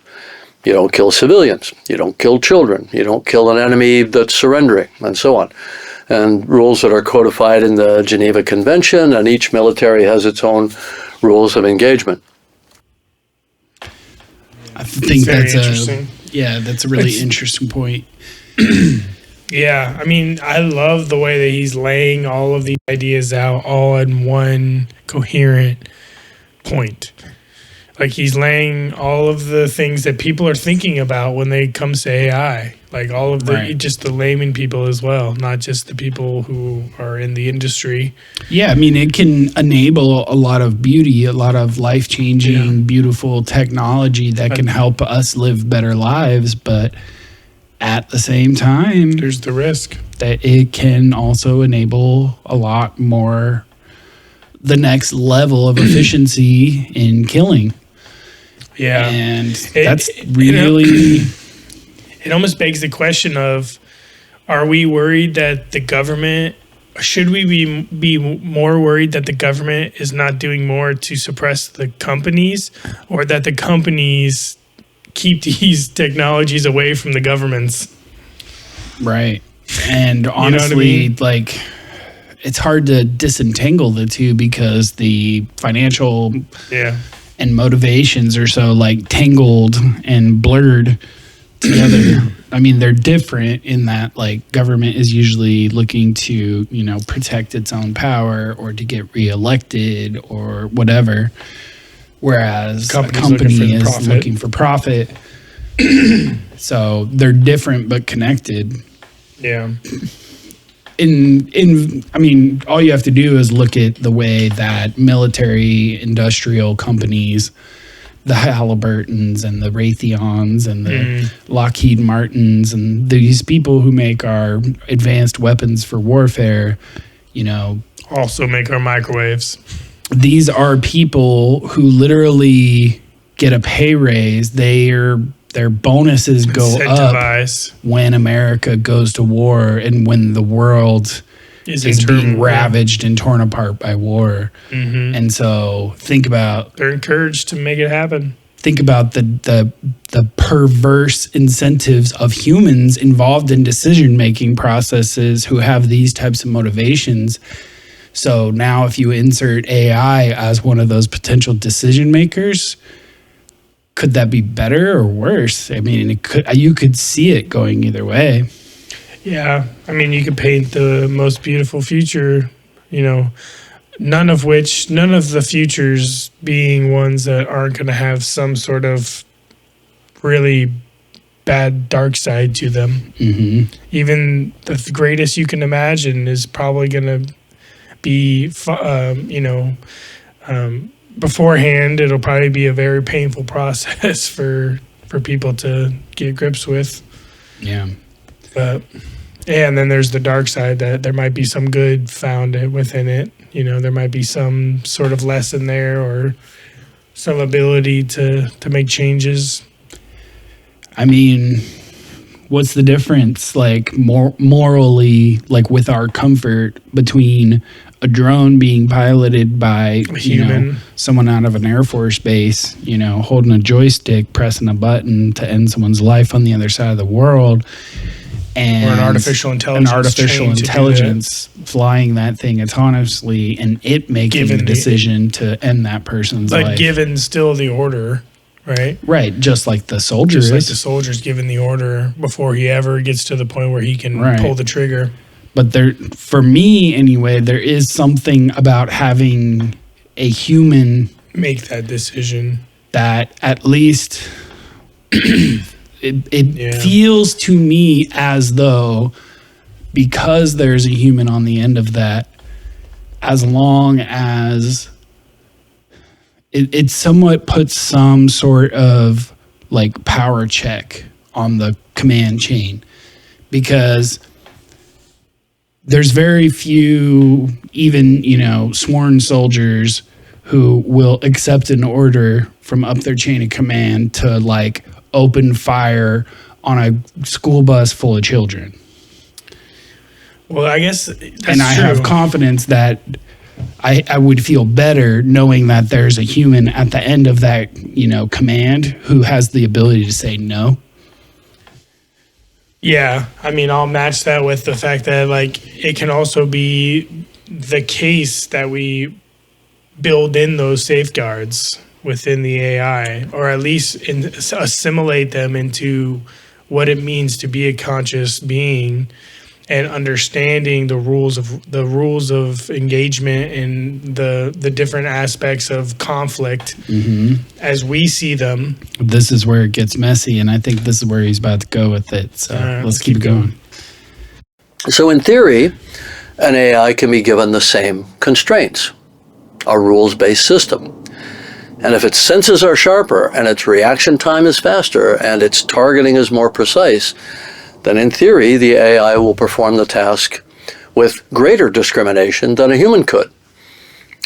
Speaker 5: You don't kill civilians, you don't kill children, you don't kill an enemy that's surrendering, and so on. And rules that are codified in the Geneva Convention, and each military has its own rules of engagement.
Speaker 3: I think
Speaker 2: Very
Speaker 3: that's
Speaker 2: interesting.
Speaker 3: that's a really interesting point.
Speaker 2: Yeah, I mean, I love the way that he's laying all of these ideas out all in one coherent point. Like he's laying all of the things that people are thinking about when they come to AI. Like all of the, just the layman people as well, not just the people who are in the industry.
Speaker 3: Yeah, I mean, it can enable a lot of beauty, a lot of life-changing, beautiful technology that can help us live better lives. But at the same time,
Speaker 2: there's the risk
Speaker 3: that it can also enable a lot more, the next level of efficiency in killing.
Speaker 2: Yeah.
Speaker 3: And that's really...
Speaker 2: It almost begs the question of, are we worried that the government, should we be more worried that the government is not doing more to suppress the companies, or that the companies keep these technologies away from the governments?
Speaker 3: Right. And honestly,
Speaker 2: you know what I mean?
Speaker 3: like, it's hard to disentangle the two because the financial and motivations are so like tangled and blurred together. I mean, they're different in that like government is usually looking to, you know, protect its own power or to get reelected or whatever. Whereas a company is looking for profit. So they're different but connected.
Speaker 2: Yeah.
Speaker 3: I mean, all you have to do is look at the way that military industrial companies, the Halliburtons and the Raytheons and the Lockheed Martins and these people who make our advanced weapons for warfare, you know,
Speaker 2: also make our microwaves.
Speaker 3: These are people who literally get a pay raise. Their bonuses go up when America goes to war and when the world is being ravaged and torn apart by war. Mm-hmm. And so think about...
Speaker 2: They're encouraged to make it happen.
Speaker 3: Think about the perverse incentives of humans involved in decision-making processes who have these types of motivations. So now if you insert AI as one of those potential decision makers, could that be better or worse? I mean, you could see it going either way.
Speaker 2: Yeah, I mean, you could paint the most beautiful future, you know, none of the futures being ones that aren't going to have some sort of really bad dark side to them. Mm-hmm. Even the greatest you can imagine is probably going to be, beforehand, it'll probably be a very painful process for people to get grips with.
Speaker 3: Yeah.
Speaker 2: But... and then there's the dark side that there might be some good found within it. You know, there might be some sort of lesson there or some ability to make changes.
Speaker 3: I mean, what's the difference, like, morally, like, with our comfort between a drone being piloted by, you know, someone out of an Air Force base, you know, holding a joystick, pressing a button to end someone's life on the other side of the world, and
Speaker 2: or an artificial intelligence
Speaker 3: flying that thing autonomously and it making the decision to end that person's life.
Speaker 2: But given still the order, right?
Speaker 3: Right, just like the soldier
Speaker 2: Just like the soldier's given the order before he ever gets to the point where he can pull the trigger.
Speaker 3: But there, for me anyway, there is something about having a human
Speaker 2: make that decision
Speaker 3: that at least... It feels to me as though, because there's a human on the end of that, as long as it somewhat puts some sort of like power check on the command chain, because there's very few, even, sworn soldiers who will accept an order from up their chain of command to like open fire on a school bus full of children.
Speaker 2: Well, I guess that's
Speaker 3: and I
Speaker 2: true.
Speaker 3: have confidence that I would feel better knowing that there's a human at the end of that, command who has the ability to say no.
Speaker 2: Yeah, I mean, I'll match that with the fact that like it can also be the case that we build in those safeguards within the AI, or at least assimilate them into what it means to be a conscious being, and understanding the rules of engagement and the different aspects of conflict as we see them.
Speaker 3: This is where it gets messy, and I think this is where he's about to go with it. So let's keep going.
Speaker 5: So in theory, an AI can be given the same constraints, a rules-based system. And if its senses are sharper and its reaction time is faster and its targeting is more precise, then in theory, the AI will perform the task with greater discrimination than a human could.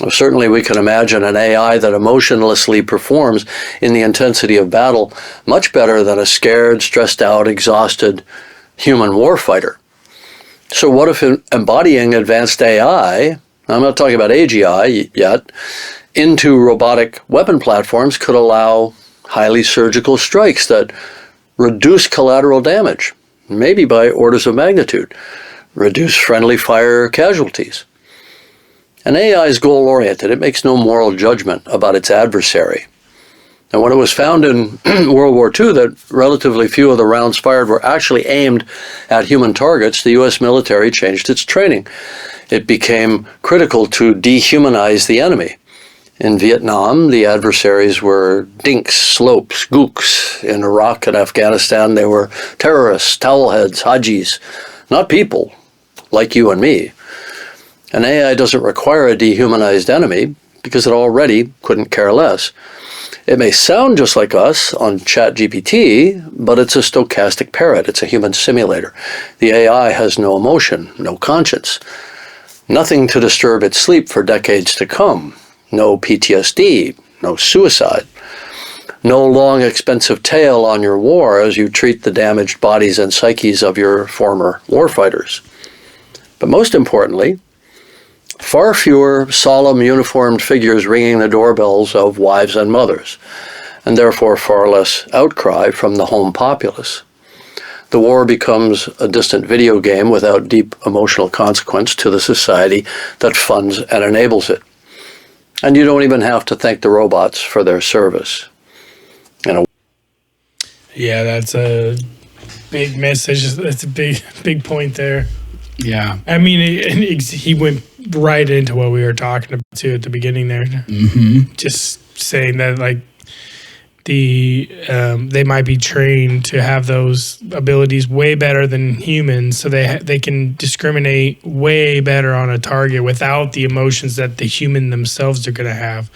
Speaker 5: Well, certainly we can imagine an AI that emotionlessly performs in the intensity of battle much better than a scared, stressed out, exhausted human warfighter. So what if embodying advanced AI, I'm not talking about AGI yet, into robotic weapon platforms could allow highly surgical strikes that reduce collateral damage, maybe by orders of magnitude, reduce friendly fire casualties. An AI is goal-oriented. It makes no moral judgment about its adversary. And when it was found in World War II that relatively few of the rounds fired were actually aimed at human targets, the U.S. military changed its training. It became critical to dehumanize the enemy. In Vietnam, the adversaries were dinks, slopes, gooks. In Iraq and Afghanistan, they were terrorists, towelheads, hajis, not people like you and me. An AI doesn't require a dehumanized enemy because it already couldn't care less. It may sound just like us on ChatGPT, but it's a stochastic parrot. It's a human simulator. The AI has no emotion, no conscience, nothing to disturb its sleep for decades to come. No PTSD, no suicide, no long expensive tale on your war as you treat the damaged bodies and psyches of your former warfighters. But most importantly, far fewer solemn uniformed figures ringing the doorbells of wives and mothers, and therefore far less outcry from the home populace. The war becomes a distant video game without deep emotional consequence to the society that funds and enables it. And you don't even have to thank the robots for their service.
Speaker 2: Yeah, that's a big message. That's a big point there.
Speaker 3: Yeah.
Speaker 2: I mean, he went right into what we were talking about too at the beginning there. Just saying that like they might be trained to have those abilities way better than humans, so they can discriminate way better on a target without the emotions that the human themselves are going to have.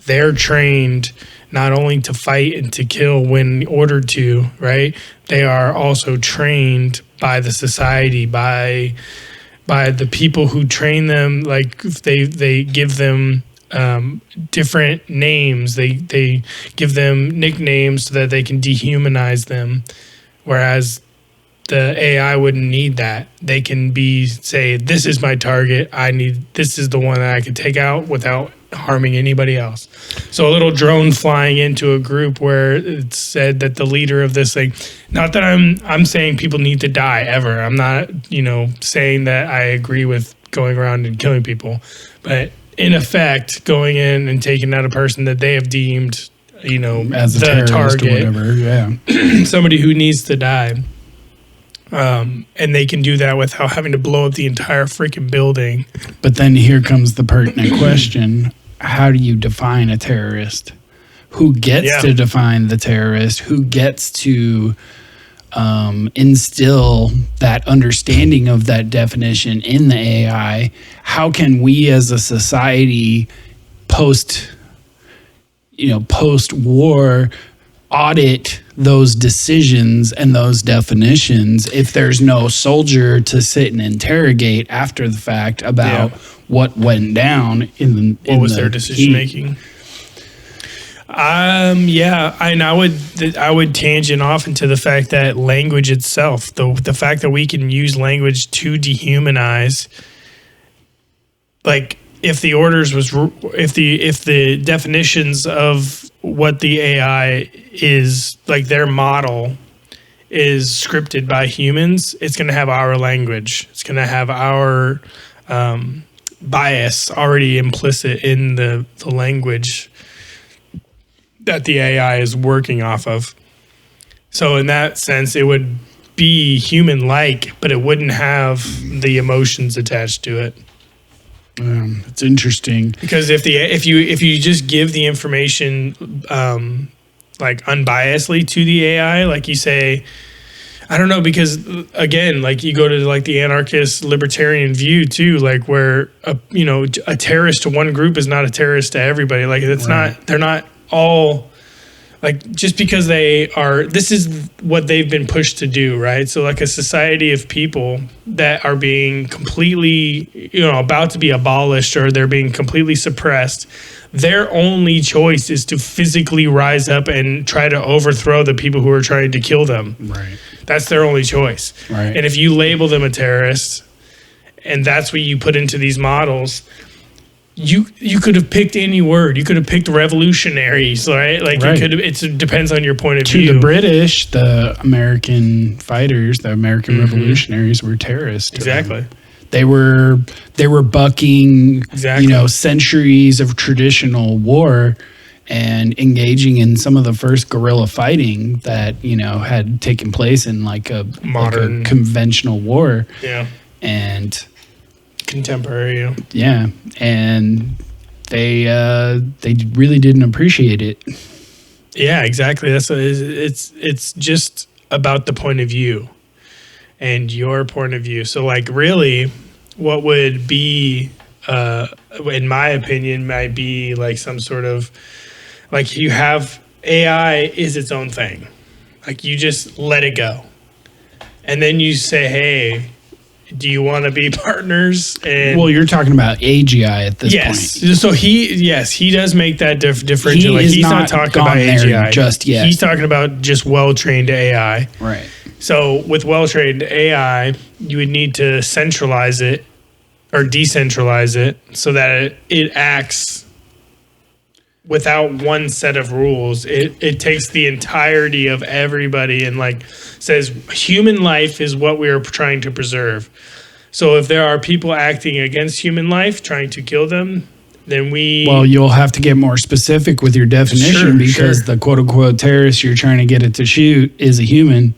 Speaker 2: They're trained not only to fight and to kill when ordered to, right? They are also trained by the society, by the people who train them. Like they give them different names. They give them nicknames so that they can dehumanize them, whereas the AI wouldn't need that. They can say, this is my target. This is the one that I can take out without harming anybody else. So a little drone flying into a group where it's said that the leader of this thing, not that I'm saying people need to die ever. I'm not, saying that I agree with going around and killing people, but in effect, going in and taking out a person that they have deemed,
Speaker 3: as a
Speaker 2: the
Speaker 3: terrorist
Speaker 2: target,
Speaker 3: or whatever, yeah.
Speaker 2: somebody who needs to die. And they can do that without having to blow up the entire freaking building.
Speaker 3: But then here comes the pertinent question. How do you define a terrorist? Who gets to define the terrorist? Who gets to instill that understanding of that definition in the AI? How can we as a society post-war audit those decisions and those definitions if there's no soldier to sit and interrogate after the fact about what went down in
Speaker 2: what was their decision making. And I would tangent off into the fact that language itself, the fact that we can use language to dehumanize, like if the definitions of what the AI is, like their model is scripted by humans, it's going to have our language. It's going to have our bias already implicit in the language that the AI is working off of. So in that sense, it would be human-like, but it wouldn't have the emotions attached to it.
Speaker 3: It's interesting
Speaker 2: because if you just give the information like unbiasedly to the AI, like you say, I don't know, because again, like you go to like the anarchist libertarian view too, like where a terrorist to one group is not a terrorist to everybody. Like it's not, they're not all like, just because they are, this is what they've been pushed to do, right? So like a society of people that are being completely, about to be abolished, or they're being completely suppressed, their only choice is to physically rise up and try to overthrow the people who are trying to kill them.
Speaker 3: Right.
Speaker 2: That's their only choice.
Speaker 3: Right.
Speaker 2: And if you label them a terrorist, and that's what you put into these models, you could have picked any word. You could have picked revolutionaries, right? Like you could. It depends on your point of view.
Speaker 3: To the British, the American fighters, the American revolutionaries were terrorists.
Speaker 2: Exactly.
Speaker 3: They were bucking, centuries of traditional war and engaging in some of the first guerrilla fighting that had taken place in like a modern conventional war.
Speaker 2: Yeah.
Speaker 3: And
Speaker 2: contemporary.
Speaker 3: Yeah, and they really didn't appreciate it.
Speaker 2: Yeah, exactly. That's what it is. It's just about the point of view and your point of view. So like really what would be in my opinion might be like some sort of, like you have AI is its own thing. Like you just let it go. And then you say, hey, do you want to be partners? And
Speaker 3: well, you're talking about AGI at this point.
Speaker 2: So he does make that differential.
Speaker 3: He
Speaker 2: like
Speaker 3: is
Speaker 2: he's not talking about AGI
Speaker 3: just yet.
Speaker 2: He's talking about just well-trained AI.
Speaker 3: Right.
Speaker 2: So with well-trained AI, you would need to centralize it or decentralize it so that it acts without one set of rules. It takes the entirety of everybody and like says human life is what we are trying to preserve. So if there are people acting against human life, trying to kill them, then well,
Speaker 3: you'll have to get more specific with your definition because the quote unquote terrorist you're trying to get it to shoot is a human.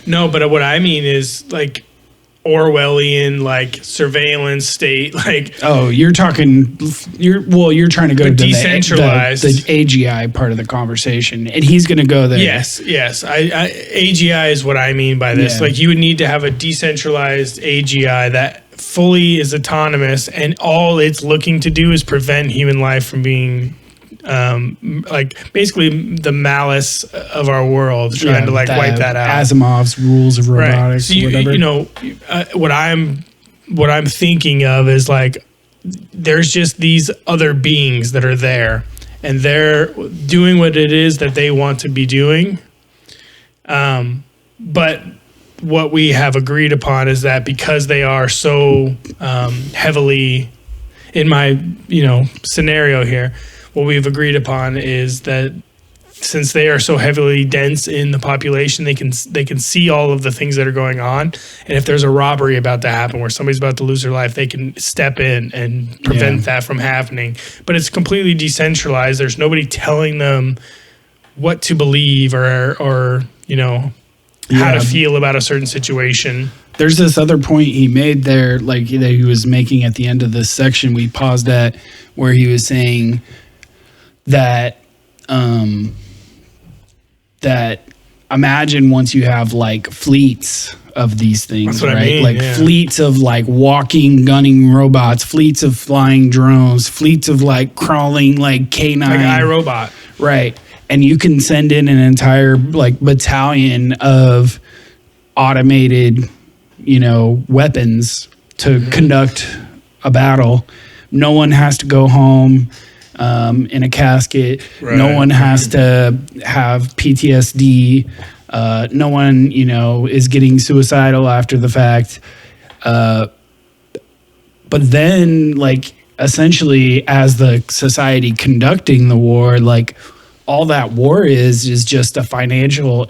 Speaker 2: No, but what I mean is like Orwellian, like surveillance state, like
Speaker 3: you're trying to go to
Speaker 2: decentralized
Speaker 3: the AGI part of the conversation, and he's going to go there.
Speaker 2: Yes. AGI is what I mean by this. Like you would need to have a decentralized AGI that fully is autonomous, and all it's looking to do is prevent human life from being like basically the malice of our world, trying to like wipe that out.
Speaker 3: Asimov's rules of robotics,
Speaker 2: right. So
Speaker 3: whatever.
Speaker 2: What I'm thinking of is like there's just these other beings that are there, and they're doing what it is that they want to be doing. But what we have agreed upon is that because they are so heavily in my scenario here. What we've agreed upon is that since they are so heavily dense in the population, they can see all of the things that are going on. And if there's a robbery about to happen where somebody's about to lose their life, they can step in and prevent that from happening. But it's completely decentralized. There's nobody telling them what to believe or how to feel about a certain situation.
Speaker 3: There's this other point he made there, like that he was making at the end of this section we paused at, where he was saying that that imagine once you have like fleets of these things, right? I mean, like fleets of like walking, gunning robots, fleets of flying drones, fleets of like crawling like canine,
Speaker 2: like iRobot,
Speaker 3: right? and you can send in an entire like battalion of automated, weapons to conduct a battle. No one has to go home in a casket.
Speaker 2: Right.
Speaker 3: No one has to have PTSD. No one, is getting suicidal after the fact. But then, like, essentially, as the society conducting the war, like, all that war is just a financial,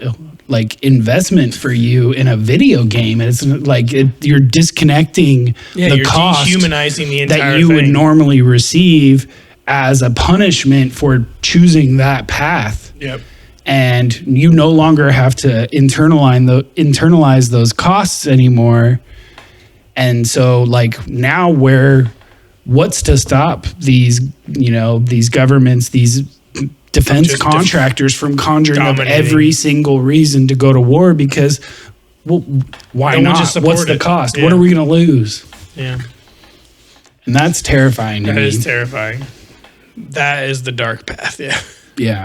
Speaker 3: like, investment for you in a video game. And it's like you're disconnecting the
Speaker 2: you're
Speaker 3: cost
Speaker 2: dehumanizing the entire
Speaker 3: that you would
Speaker 2: thing.
Speaker 3: normally receive as a punishment for choosing that path.
Speaker 2: Yep.
Speaker 3: And you no longer have to internalize those costs anymore. And so, like, now what's to stop these governments, these defense contractors from conjuring up every single reason to go to war? Because, well, why
Speaker 2: No one
Speaker 3: not?
Speaker 2: just
Speaker 3: What's the
Speaker 2: support it.
Speaker 3: cost?
Speaker 2: Yeah.
Speaker 3: What are we going to lose?
Speaker 2: Yeah.
Speaker 3: And that's terrifying to me.
Speaker 2: That is terrifying. That is the dark path. Yeah.
Speaker 3: Yeah.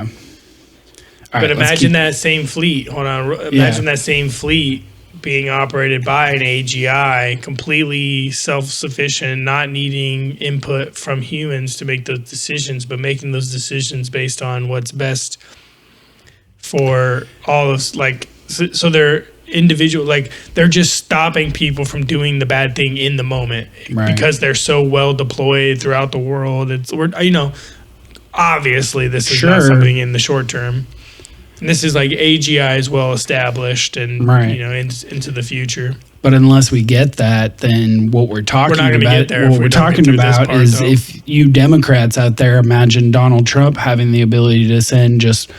Speaker 3: All
Speaker 2: But
Speaker 3: right,
Speaker 2: imagine that same fleet. Hold on. Imagine that same fleet being operated by an AGI, completely self-sufficient, not needing input from humans to make those decisions, but making those decisions based on what's best for all of, like, so they're individual, like, they're just stopping people from doing the bad thing in the moment,
Speaker 3: Right.
Speaker 2: because they're so well deployed throughout the world. Obviously this is not
Speaker 3: Sure.
Speaker 2: something in the short term. And this is like AGI is well established and
Speaker 3: Right.
Speaker 2: into the future.
Speaker 3: But unless we get that, then what we're talking
Speaker 2: not gonna
Speaker 3: about,
Speaker 2: get there if
Speaker 3: what
Speaker 2: we
Speaker 3: we're
Speaker 2: don't get
Speaker 3: talking
Speaker 2: through this
Speaker 3: about
Speaker 2: part,
Speaker 3: is
Speaker 2: though.
Speaker 3: if you Democrats out there imagine Donald Trump having the ability to send just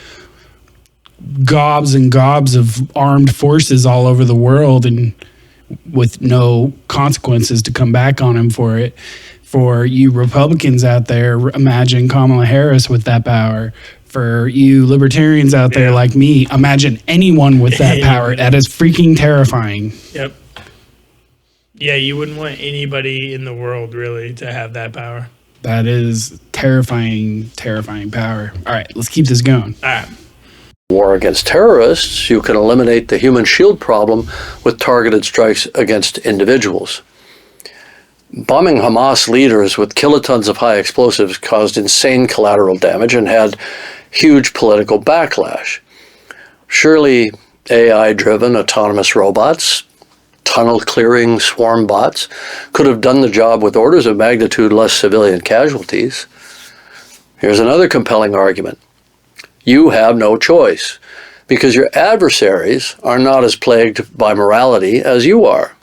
Speaker 3: gobs and gobs of armed forces all over the world and with no consequences to come back on him for it. For you Republicans out there, imagine Kamala Harris with that power. For you libertarians out there like me, imagine anyone with that power. That is freaking terrifying.
Speaker 2: Yep. Yeah, you wouldn't want anybody in the world really to have that power.
Speaker 3: That is terrifying, terrifying power. All right, let's keep this going.
Speaker 2: All right.
Speaker 5: War against terrorists, you can eliminate the human shield problem with targeted strikes against individuals. Bombing Hamas leaders with kilotons of high explosives caused insane collateral damage and had huge political backlash. Surely AI-driven autonomous robots, tunnel-clearing swarm bots, could have done the job with orders of magnitude less civilian casualties. Here's another compelling argument. You have no choice, because your adversaries are not as plagued by morality as you are.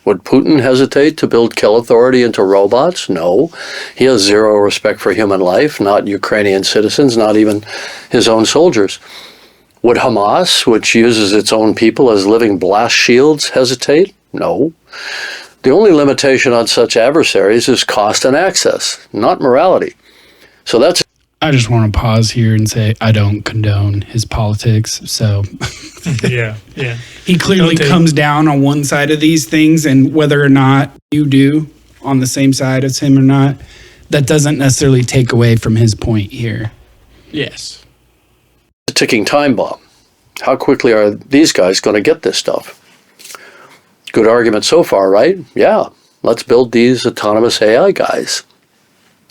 Speaker 5: Would Putin hesitate to build kill authority into robots? No. He has zero respect for human life, not Ukrainian citizens, not even his own soldiers. Would Hamas, which uses its own people as living blast shields, hesitate? No. The only limitation on such adversaries is cost and access, not morality. So that's
Speaker 3: I just want to pause here and say I don't condone his politics. So
Speaker 2: Yeah.
Speaker 3: he clearly comes down on one side of these things, and whether or not you do on the same side as him or not, that doesn't necessarily take away from his point here.
Speaker 2: Yes.
Speaker 5: a ticking time bomb. How quickly are these guys going to get this stuff? Good argument so far, right? Yeah, let's build these autonomous AI guys.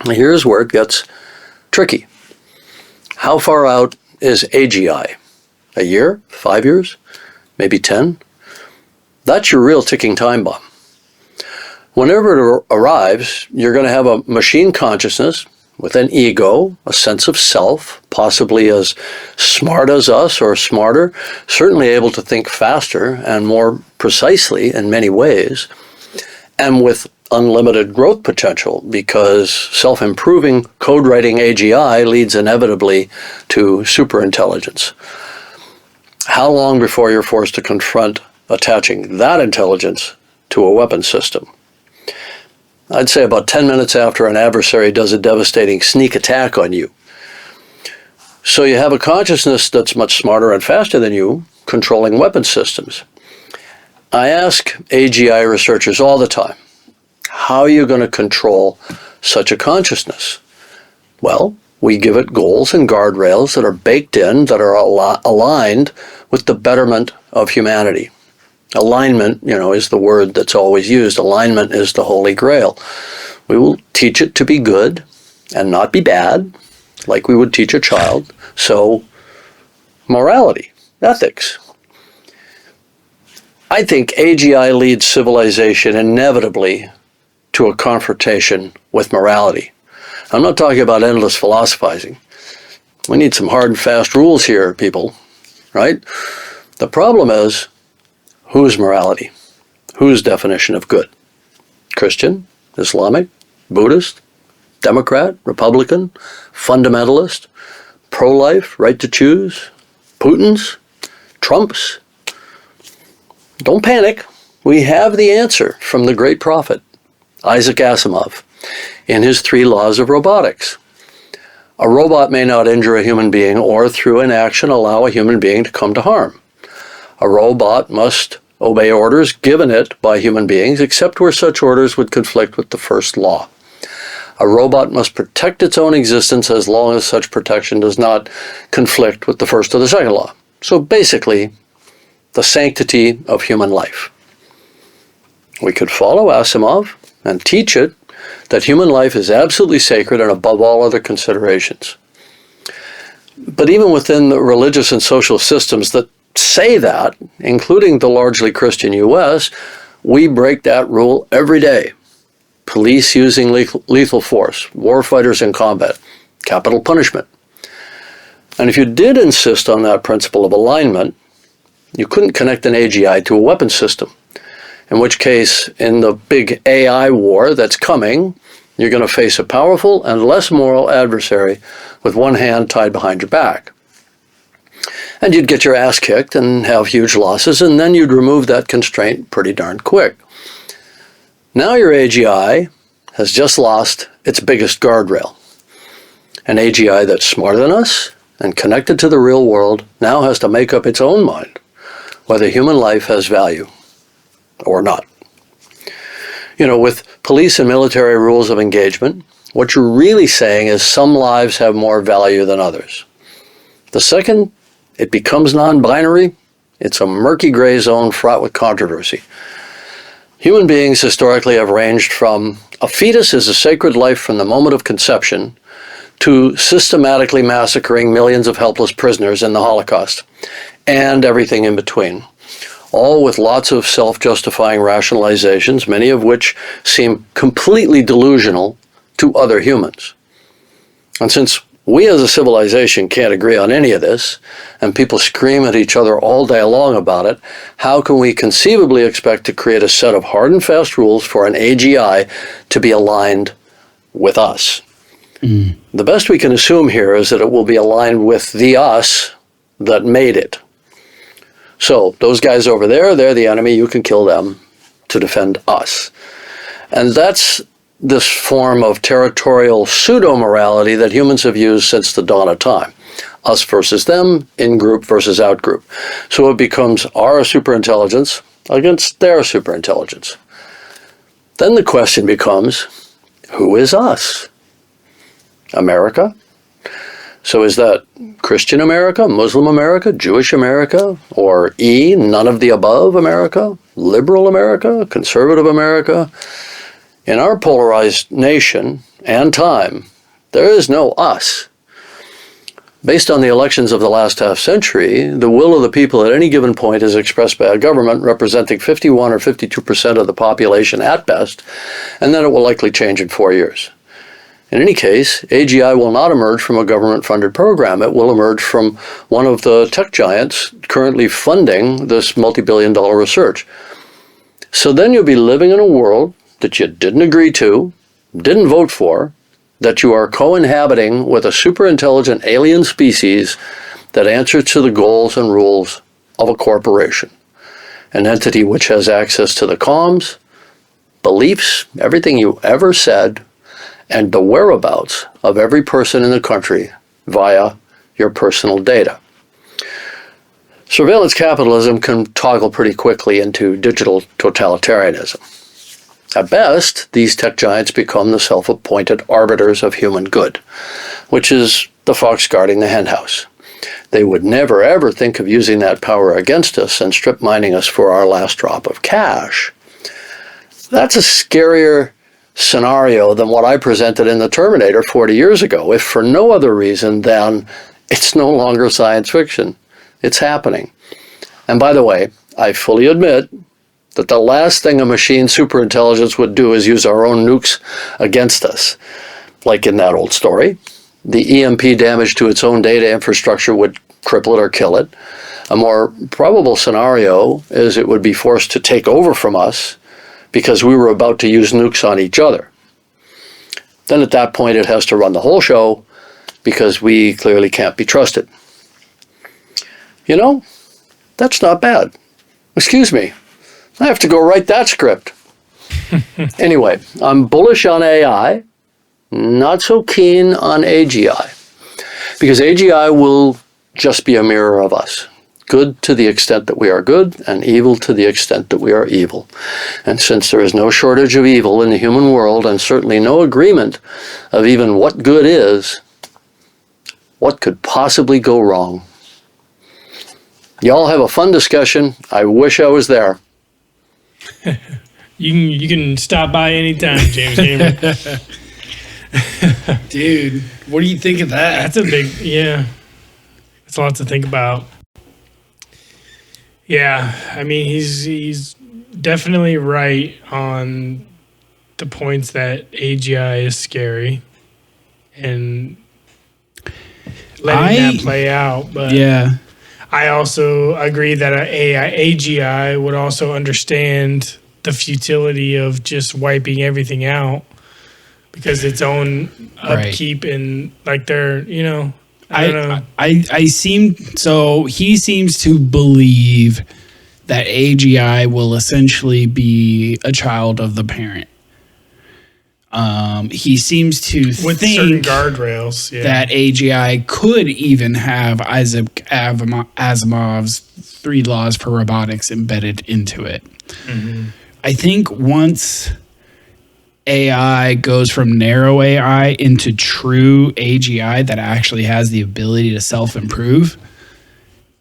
Speaker 5: Here's where it gets tricky. How far out is AGI? A year? 5 years? Maybe 10? That's your real ticking time bomb. Whenever it arrives, you're going to have a machine consciousness with an ego, a sense of self, possibly as smart as us or smarter, certainly able to think faster and more precisely in many ways, and with unlimited growth potential, because self-improving code writing AGI leads inevitably to superintelligence. How long before you're forced to confront attaching that intelligence to a weapon system? I'd say about 10 minutes after an adversary does a devastating sneak attack on you. So you have a consciousness that's much smarter and faster than you, controlling weapon systems. I ask AGI researchers all the time, how are you going to control such a consciousness? Well, We give it goals and guardrails that are baked in, that are aligned with the betterment of humanity. Alignment, is the word that's always used. Alignment is the holy grail. We will teach it to be good and not be bad, like we would teach a child. So, morality, ethics. I think AGI leads civilization inevitably to a confrontation with morality. I'm not talking about endless philosophizing. We need some hard and fast rules here, people, right? The problem is, whose morality? Whose definition of good? Christian, Islamic, Buddhist, Democrat, Republican, fundamentalist, pro-life, right to choose, Putin's, Trump's? Don't panic. We have the answer from the great prophet, Isaac Asimov, in his 3 laws of robotics. A robot may not injure a human being or through inaction allow a human being to come to harm. A robot must obey orders given it by human beings except where such orders would conflict with the first law. A robot must protect its own existence as long as such protection does not conflict with the first or the second law. So basically, the sanctity of human life. We could follow Asimov and teach it that human life is absolutely sacred and above all other considerations. But even within the religious and social systems that say that, including the largely Christian US, we break that rule every day. Police using lethal force, warfighters in combat, capital punishment. And if you did insist on that principle of alignment, you couldn't connect an AGI to a weapons system. In which case, in the big AI war that's coming, you're going to face a powerful and less moral adversary with one hand tied behind your back. And you'd get your ass kicked and have huge losses, and then you'd remove that constraint pretty darn quick. Now your AGI has just lost its biggest guardrail. An AGI that's smarter than us and connected to the real world now has to make up its own mind whether human life has value or not. With police and military rules of engagement, what you're really saying is some lives have more value than others. The second it becomes non-binary, it's a murky gray zone fraught with controversy. Human beings historically have ranged from a fetus is a sacred life from the moment of conception to systematically massacring millions of helpless prisoners in the Holocaust, and everything in between, all with lots of self-justifying rationalizations, many of which seem completely delusional to other humans. And since we as a civilization can't agree on any of this, and people scream at each other all day long about it, how can we conceivably expect to create a set of hard and fast rules for an AGI to be aligned with us? The best we can assume here is that it will be aligned with the us that made it. So those guys over there, they're the enemy, you can kill them to defend us. And that's this form of territorial pseudo-morality that humans have used since the dawn of time. Us versus them, in-group versus out-group. So it becomes our superintelligence against their superintelligence. Then the question becomes, who is us? America? So is that Christian America, Muslim America, Jewish America, or none of the above America, liberal America, conservative America? In our polarized nation and time, there is no us. Based on the elections of the last half century, the will of the people at any given point is expressed by a government representing 51 or 52% of the population at best, and then it will likely change in 4 years. In any case, AGI will not emerge from a government-funded program. It will emerge from one of the tech giants currently funding this multi-billion-dollar research. So then you'll be living in a world that you didn't agree to, didn't vote for, that you are co-inhabiting with a super-intelligent alien species that answers to the goals and rules of a corporation, an entity which has access to the comms, beliefs, everything you ever said, and the whereabouts of every person in the country via your personal data. Surveillance capitalism can toggle pretty quickly into digital totalitarianism. At best, these tech giants become the self-appointed arbiters of human good, which is the fox guarding the henhouse. They would never ever think of using that power against us and strip mining us for our last drop of cash. That's a scarier scenario than what I presented in the Terminator 40 years ago, if for no other reason than it's no longer science fiction. It's happening. And by the way, I fully admit that the last thing a machine superintelligence would do is use our own nukes against us. Like in that old story, the EMP damage to its own data infrastructure would cripple it or kill it. A more probable scenario is it would be forced to take over from us because we were about to use nukes on each other. Then at that point it has to run the whole show because we clearly can't be trusted. You know, that's not bad. Excuse me. I have to go write that script. Anyway, I'm bullish on AI, not so keen on AGI, because AGI will just be a mirror of us. Good to the extent that we are good, and evil to the extent that we are evil. And since there is no shortage of evil in the human world, and certainly no agreement of even what good is, what could possibly go wrong? Y'all have a fun discussion. I wish I was there.
Speaker 2: You can stop by anytime, James Gamer.
Speaker 3: Dude, what do you think of that?
Speaker 2: That's a big, yeah. That's a lot to think about. Yeah, I mean, he's definitely right on the points that AGI is scary and letting that play out. But
Speaker 3: yeah,
Speaker 2: I also agree that AGI would also understand the futility of just wiping everything out because its own upkeep and like they're, you know, I don't know.
Speaker 3: He seems to believe that AGI will essentially be a child of the parent. He seems to
Speaker 2: with
Speaker 3: think
Speaker 2: certain guardrails,
Speaker 3: that AGI could even have Isaac Asimov's 3 laws for robotics embedded into it. Mm-hmm. I think once AI goes from narrow AI into true AGI that actually has the ability to self-improve,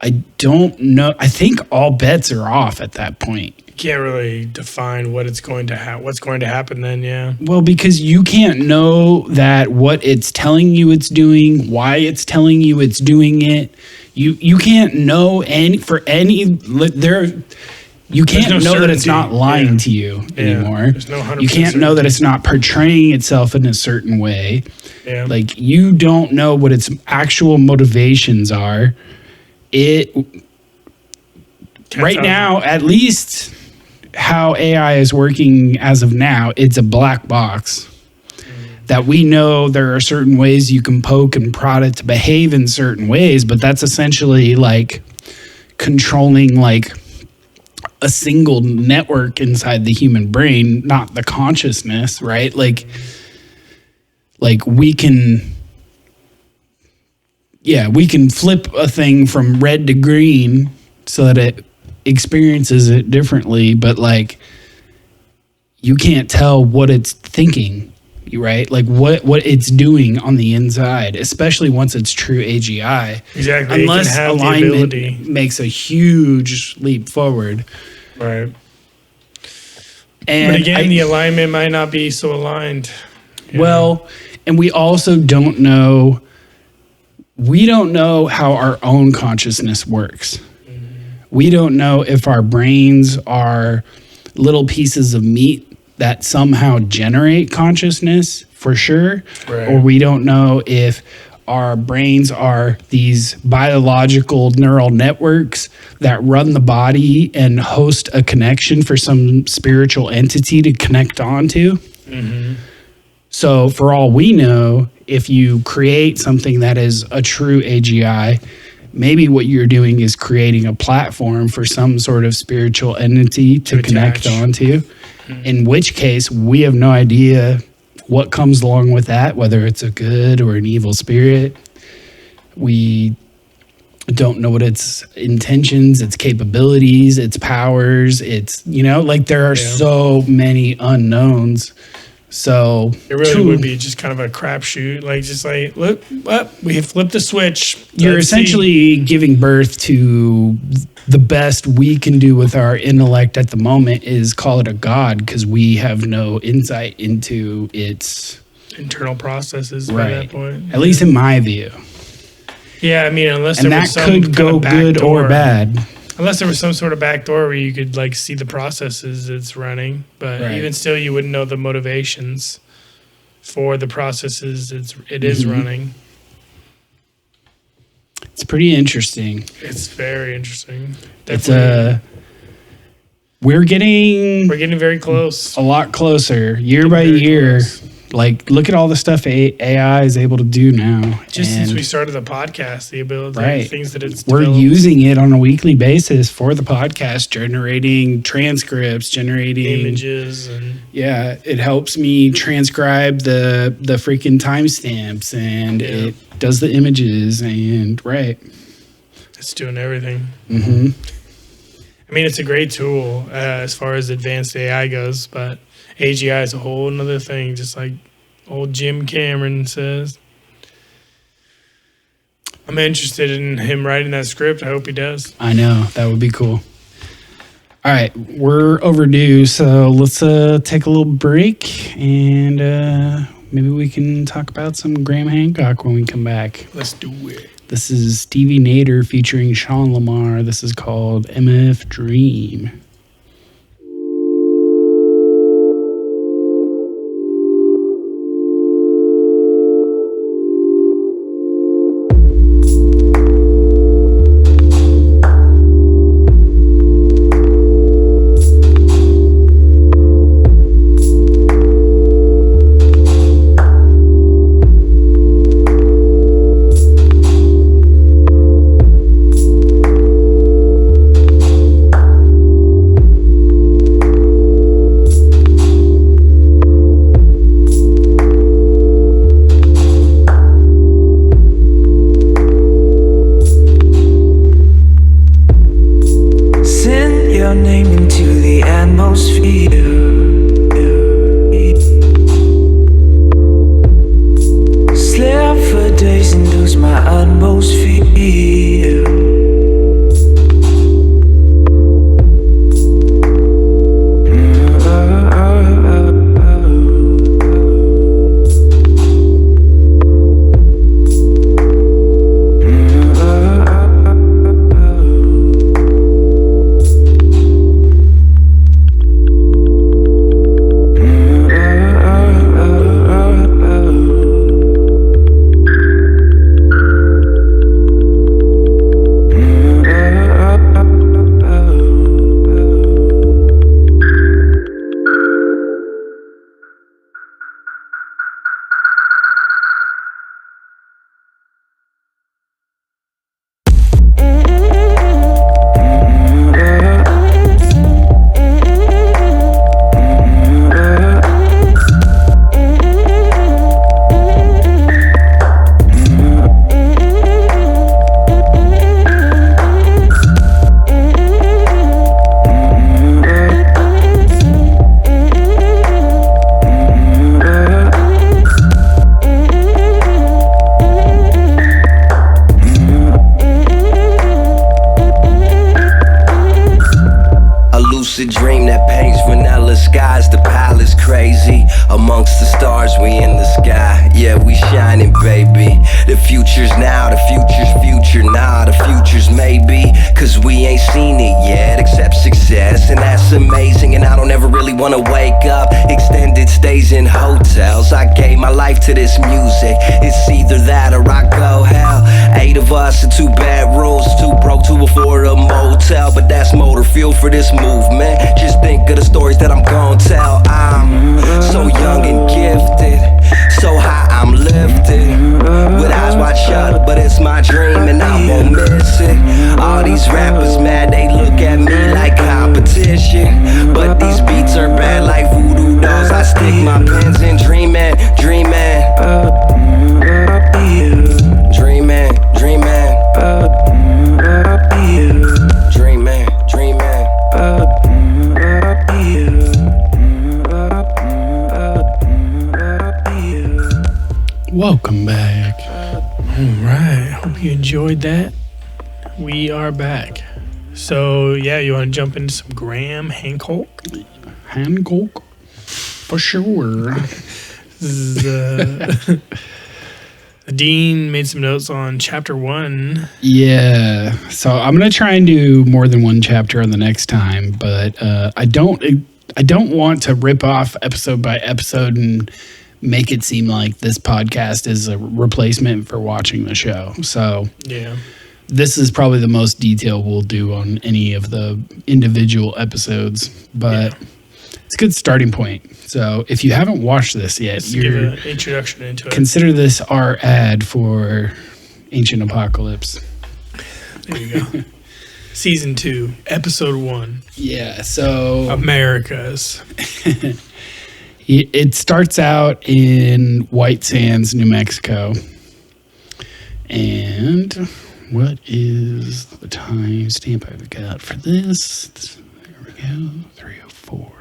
Speaker 3: I don't know. I think all bets are off at that point.
Speaker 2: You can't really define what it's going to what's going to happen then, yeah.
Speaker 3: Well, because you can't know that what it's telling you it's doing, why it's telling you it's doing it. You can't know you can't know that it's not lying to you anymore.
Speaker 2: There's no 100%
Speaker 3: you can't know that it's not portraying itself in a certain way.
Speaker 2: Yeah.
Speaker 3: Like, you don't know what its actual motivations are. Right now, at least how AI is working as of now, it's a black box. That we know there are certain ways you can poke and prod it to behave in certain ways, but that's essentially like controlling like a single network inside the human brain, not the consciousness, right? Like we can flip a thing from red to green so that it experiences it differently, but like you can't tell what it's thinking, right? Like what it's doing on the inside, especially once it's true AGI.
Speaker 2: Exactly.
Speaker 3: Unless alignment makes a huge leap forward.
Speaker 2: Right.
Speaker 3: And
Speaker 2: but again, the alignment might not be so aligned.
Speaker 3: Well, and we also don't know. We don't know how our own consciousness works. Mm-hmm. We don't know if our brains are little pieces of meat that somehow generate consciousness for sure. Right. Or we don't know if our brains are these biological neural networks that run the body and host a connection for some spiritual entity to connect onto. Mm-hmm. So for all we know, if you create something that is a true AGI, maybe what you're doing is creating a platform for some sort of spiritual entity to connect onto, in which case we have no idea what comes along with that, whether it's a good or an evil spirit. don't know what its intentions, its capabilities, its powers, its, like there are so many unknowns. So
Speaker 2: it really would be just kind of a crapshoot. Like, just like, look, we flipped the switch.
Speaker 3: You're essentially giving birth to the best we can do with our intellect at the moment is call it a god, because we have no insight into its
Speaker 2: internal processes by that point.
Speaker 3: At least in my view.
Speaker 2: Yeah, I mean, unless
Speaker 3: and
Speaker 2: there was
Speaker 3: that
Speaker 2: some
Speaker 3: could
Speaker 2: kind
Speaker 3: go
Speaker 2: of back
Speaker 3: good
Speaker 2: door,
Speaker 3: or bad.
Speaker 2: Unless there was some sort of back door where you could like see the processes it's running, but even still, you wouldn't know the motivations for the processes it is running.
Speaker 3: It's pretty interesting.
Speaker 2: It's very interesting.
Speaker 3: Definitely. We're getting
Speaker 2: very close.
Speaker 3: A lot closer, year by year. Close. Like, look at all the stuff AI is able to do now.
Speaker 2: Just since we started the podcast, the ability, the things that it's
Speaker 3: we're using it on a weekly basis for the podcast, generating transcripts, generating
Speaker 2: images, and
Speaker 3: it helps me transcribe the freaking timestamps, and it does the images, and
Speaker 2: it's doing everything.
Speaker 3: Mm-hmm.
Speaker 2: I mean, it's a great tool as far as advanced AI goes, but AGI is a whole nother thing, just like old Jim Cameron says. I'm interested in him writing that script. I hope he does.
Speaker 3: I know. That would be cool. All right. We're overdue, so let's take a little break, and maybe we can talk about some Graham Hancock when we come back.
Speaker 2: Let's do it.
Speaker 3: This is Stevie Nader featuring Sean Lamarr. This is called MF Dream.
Speaker 8: To this music, it's either that or I go hell. 8 of us in 2 bedrooms, too broke to afford a motel, but that's motor fuel for this movement. Just think of the stories that I'm gon' tell. I'm so young and gifted, so high I'm lifted, with eyes wide shut, but it's my dream and I won't miss it. All these rappers mad, they look at me like competition, but these beats are bad like voodoo dolls. I stick my pens in dreaming, dreaming. Dreaming, dreaming.
Speaker 3: Welcome back.
Speaker 2: All right. Hope you enjoyed that. We are back. So, yeah, you want to jump into some Graham Hancock?
Speaker 3: Hancock? For sure.
Speaker 2: Dean made some notes on chapter 1.
Speaker 3: Yeah. So I'm going to try and do more than one chapter on the next time, but I don't want to rip off episode by episode and make it seem like this podcast is a replacement for watching the show. So
Speaker 2: yeah,
Speaker 3: this is probably the most detail we'll do on any of the individual episodes, but it's a good starting point. So if you haven't watched this yet,
Speaker 2: let's give an introduction into it.
Speaker 3: Consider this our ad for Ancient Apocalypse.
Speaker 2: There you go. Season 2, episode 1.
Speaker 3: Yeah, so
Speaker 2: Americas.
Speaker 3: It starts out in White Sands, New Mexico. And what is the time stamp I've got for this? There we go, 3:04.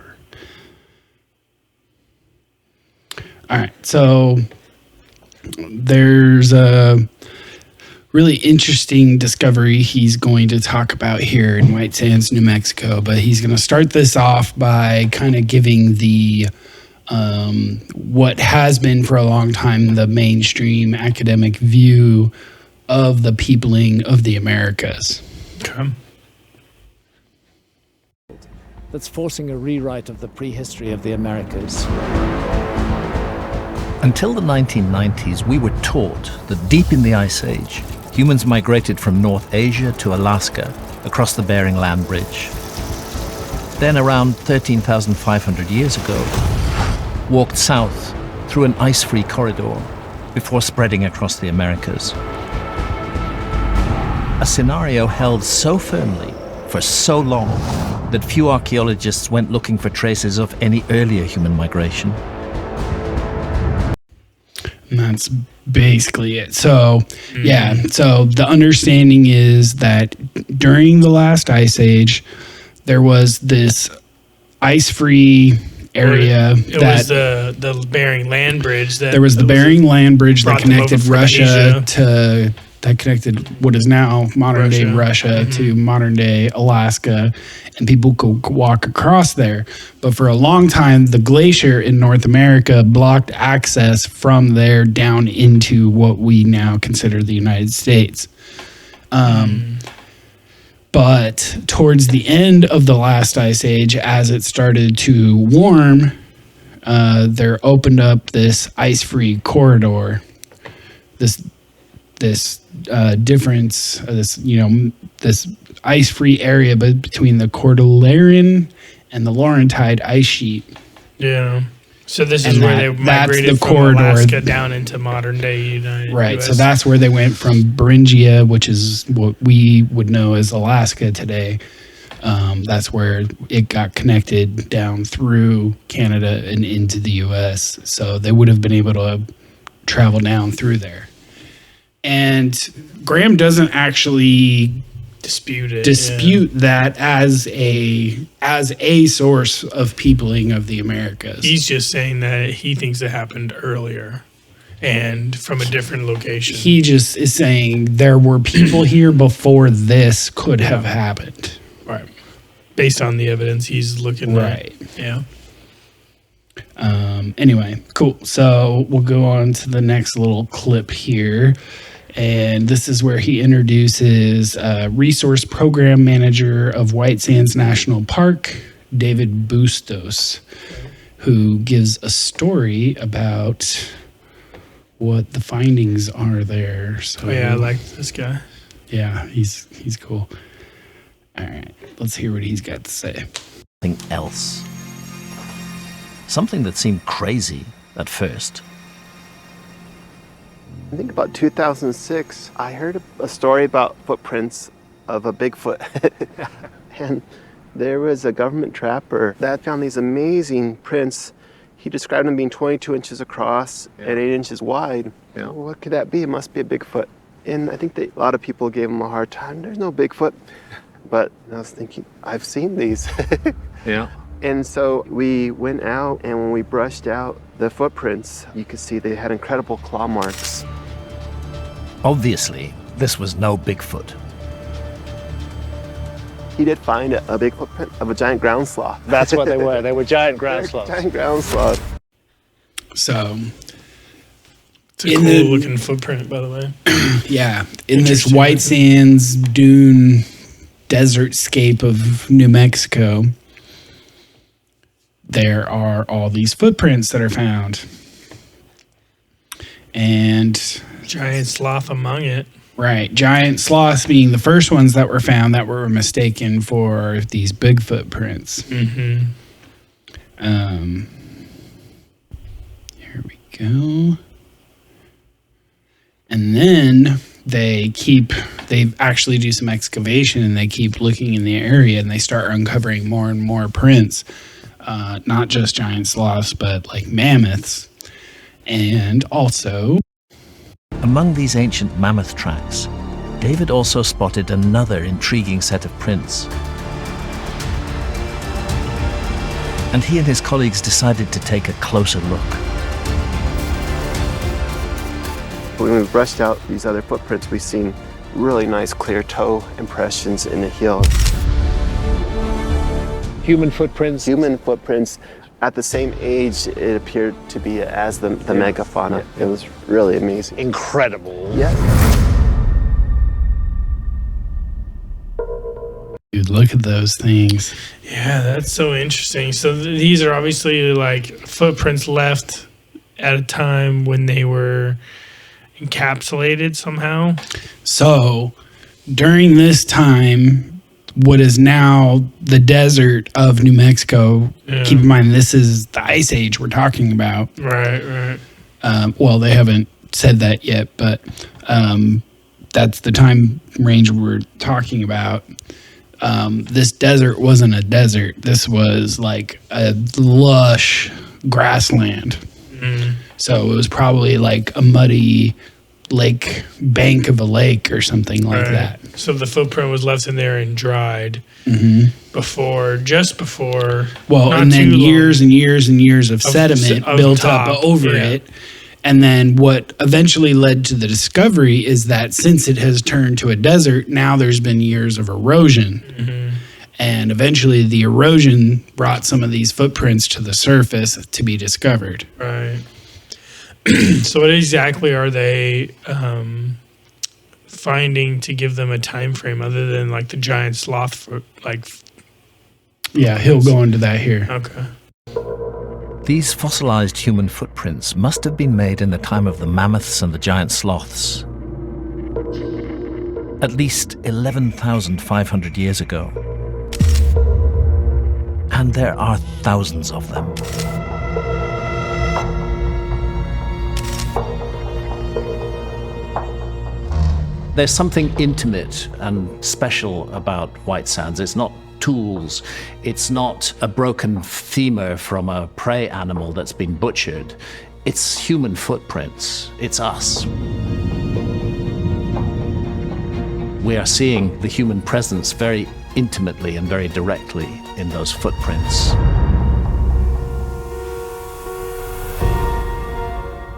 Speaker 3: All right, so there's a really interesting discovery he's going to talk about here in White Sands, New Mexico, but he's going to start this off by kind of giving the what has been for a long time the mainstream academic view of the peopling of the Americas.
Speaker 2: Okay.
Speaker 9: That's forcing a rewrite of the prehistory of the Americas.
Speaker 10: Until the 1990s, we were taught that deep in the Ice Age, humans migrated from North Asia to Alaska across the Bering Land Bridge. Then, around 13,500 years ago, walked south through an ice-free corridor before spreading across the Americas. A scenario held so firmly for so long that few archaeologists went looking for traces of any earlier human migration.
Speaker 3: And that's basically it. So, yeah. So the understanding is that during the last ice age, there was this ice-free area.
Speaker 2: It was the Bering Land Bridge.
Speaker 3: There was the Bering Land Bridge that connected Russia
Speaker 2: Asia.
Speaker 3: to... That connected what is now modern-day Russia to modern-day Alaska, and people could walk across there. But for a long time, the glacier in North America blocked access from there down into what we now consider the United States. But towards the end of the last ice age, as it started to warm, there opened up this ice-free corridor, this difference, this ice-free area between the Cordilleran and the Laurentide ice sheet.
Speaker 2: Yeah. So this is where they migrated from Alaska down into modern-day United
Speaker 3: Right.
Speaker 2: US.
Speaker 3: So that's where they went from Beringia, which is what we would know as Alaska today. That's where it got connected down through Canada and into the U.S. So they would have been able to travel down through there. And Graham doesn't actually dispute that as a source of peopling of the Americas.
Speaker 2: He's just saying that he thinks it happened earlier and from a different location.
Speaker 3: He just is saying there were people here before this could have happened.
Speaker 2: Right. Based on the evidence he's looking at.
Speaker 3: Right.
Speaker 2: Yeah.
Speaker 3: Anyway, cool. So we'll go on to the next little clip here. And this is where he introduces Resource Program Manager of White Sands National Park, David Bustos, who gives a story about what the findings are there. So,
Speaker 2: I like this guy.
Speaker 3: Yeah, he's cool. All right, let's hear what he's got to say.
Speaker 10: Something else. Something that seemed crazy at first.
Speaker 11: I think about 2006, I heard a story about footprints of a Bigfoot. And there was a government trapper that found these amazing prints. He described them being 22 inches across and 8 inches wide. Well, what could that be? It must be a Bigfoot. And I think that a lot of people gave him a hard time. There's no Bigfoot. But I was thinking, I've seen these.
Speaker 12: Yeah.
Speaker 11: And so we went out, and when we brushed out The footprints, you could see they had incredible claw marks.
Speaker 10: Obviously, this was no Bigfoot.
Speaker 11: He did find a big footprint of a giant ground sloth.
Speaker 9: That's what they were. They were giant ground
Speaker 11: They're
Speaker 9: sloths.
Speaker 11: Giant ground sloth.
Speaker 3: So,
Speaker 2: It's a cool looking footprint, by the way.
Speaker 3: yeah, in this white sands dune desert scape of New Mexico, there are all these footprints that are found. And
Speaker 2: Giant sloth among it.
Speaker 3: right, giant sloths being the first ones that were found that were mistaken for these big footprints.
Speaker 2: Mm-hmm.
Speaker 3: Here we go. And then they actually do some excavation and they keep looking in the area and they start uncovering more and more prints. Not just giant sloths, but like mammoths. And also,
Speaker 10: Among these ancient mammoth tracks, David also spotted another intriguing set of prints. And he and his colleagues decided to take a closer look.
Speaker 11: When we brushed out these other footprints, we've seen really nice clear toe impressions in the heel.
Speaker 9: Human footprints.
Speaker 11: Human footprints at the same age it appeared to be as the megafauna. It was really amazing.
Speaker 9: Incredible.
Speaker 11: Yeah.
Speaker 3: dude, look at those things.
Speaker 2: Yeah, that's so interesting. So these are obviously like footprints left at a time when they were encapsulated somehow.
Speaker 3: So during this time, what is now the desert of New Mexico, keep in mind, this is the Ice Age we're talking about.
Speaker 2: Right.
Speaker 3: Well, they haven't said that yet, but that's the time range we're talking about. This desert wasn't a desert. This was like a lush grassland.
Speaker 2: Mm.
Speaker 3: So it was probably like a muddy lake, bank of a lake or something like that.
Speaker 2: So the footprint was left in there and dried just before.
Speaker 3: Well,
Speaker 2: not
Speaker 3: and then
Speaker 2: too
Speaker 3: years
Speaker 2: long.
Speaker 3: and years and years of sediment
Speaker 2: of
Speaker 3: built
Speaker 2: top,
Speaker 3: up over it. And then what eventually led to the discovery is that since it has turned to a desert, now there's been years of erosion.
Speaker 2: Mm-hmm.
Speaker 3: And eventually the erosion brought some of these footprints to the surface to be discovered.
Speaker 2: Right. So what exactly are they finding to give them a time frame other than like the giant sloth foot?
Speaker 3: Yeah, he'll go into that here.
Speaker 2: Okay.
Speaker 10: These fossilized human footprints must have been made in the time of the mammoths and the giant sloths. At least 11,500 years ago. And there are thousands of them. There's something intimate and special about white sands. It's not tools. It's not a broken femur from a prey animal that's been butchered. It's human footprints. It's us. We are seeing the human presence very intimately and very directly in those footprints.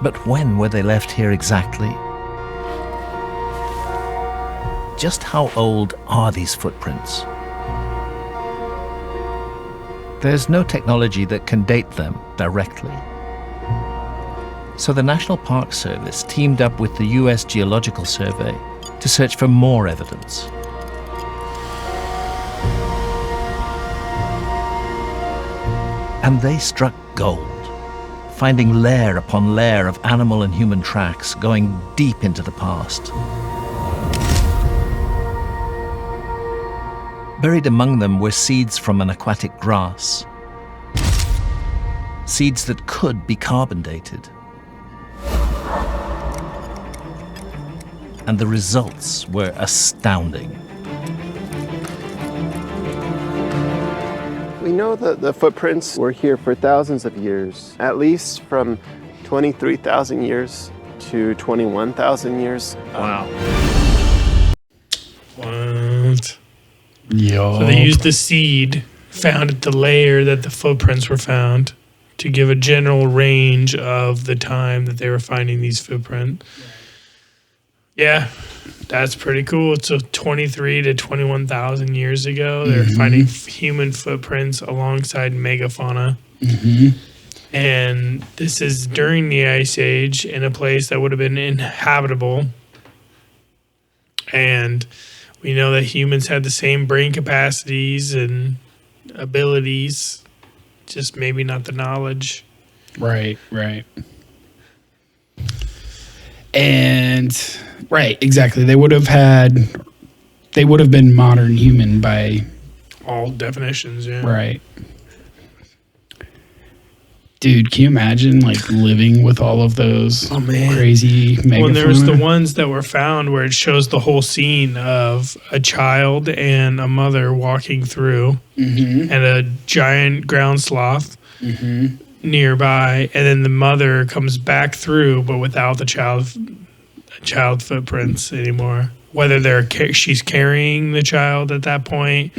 Speaker 10: But when were they left here exactly? Just how old are these footprints? There's no technology that can date them directly. So the National Park Service teamed up with the US Geological Survey to search for more evidence. And they struck gold, finding layer upon layer of animal and human tracks going deep into the past. Buried among them were seeds from an aquatic grass. Seeds that could be carbon dated. And the results were astounding.
Speaker 11: We know that the footprints were here for thousands of years, at least from 23,000 years to 21,000 years.
Speaker 2: Wow. What?
Speaker 3: Yo.
Speaker 2: So they used the seed found at the layer that the footprints were found to give a general range of the time that they were finding these footprints. Yeah, that's pretty cool. So 23 to 21,000 years ago, they're finding human footprints alongside megafauna. And this is during the Ice Age in a place that would have been inhabitable. And we know that humans had the same brain capacities and abilities, just maybe not the knowledge.
Speaker 3: Right. And right, exactly. They would have been modern human by
Speaker 2: all definitions, yeah.
Speaker 3: Right. Dude, can you imagine like living with all of those crazy megafauna?
Speaker 2: Well, there's the ones that were found where it shows the whole scene of a child and a mother walking through and a giant ground sloth nearby, and then the mother comes back through but without the child footprints anymore. Whether she's carrying the child at that point.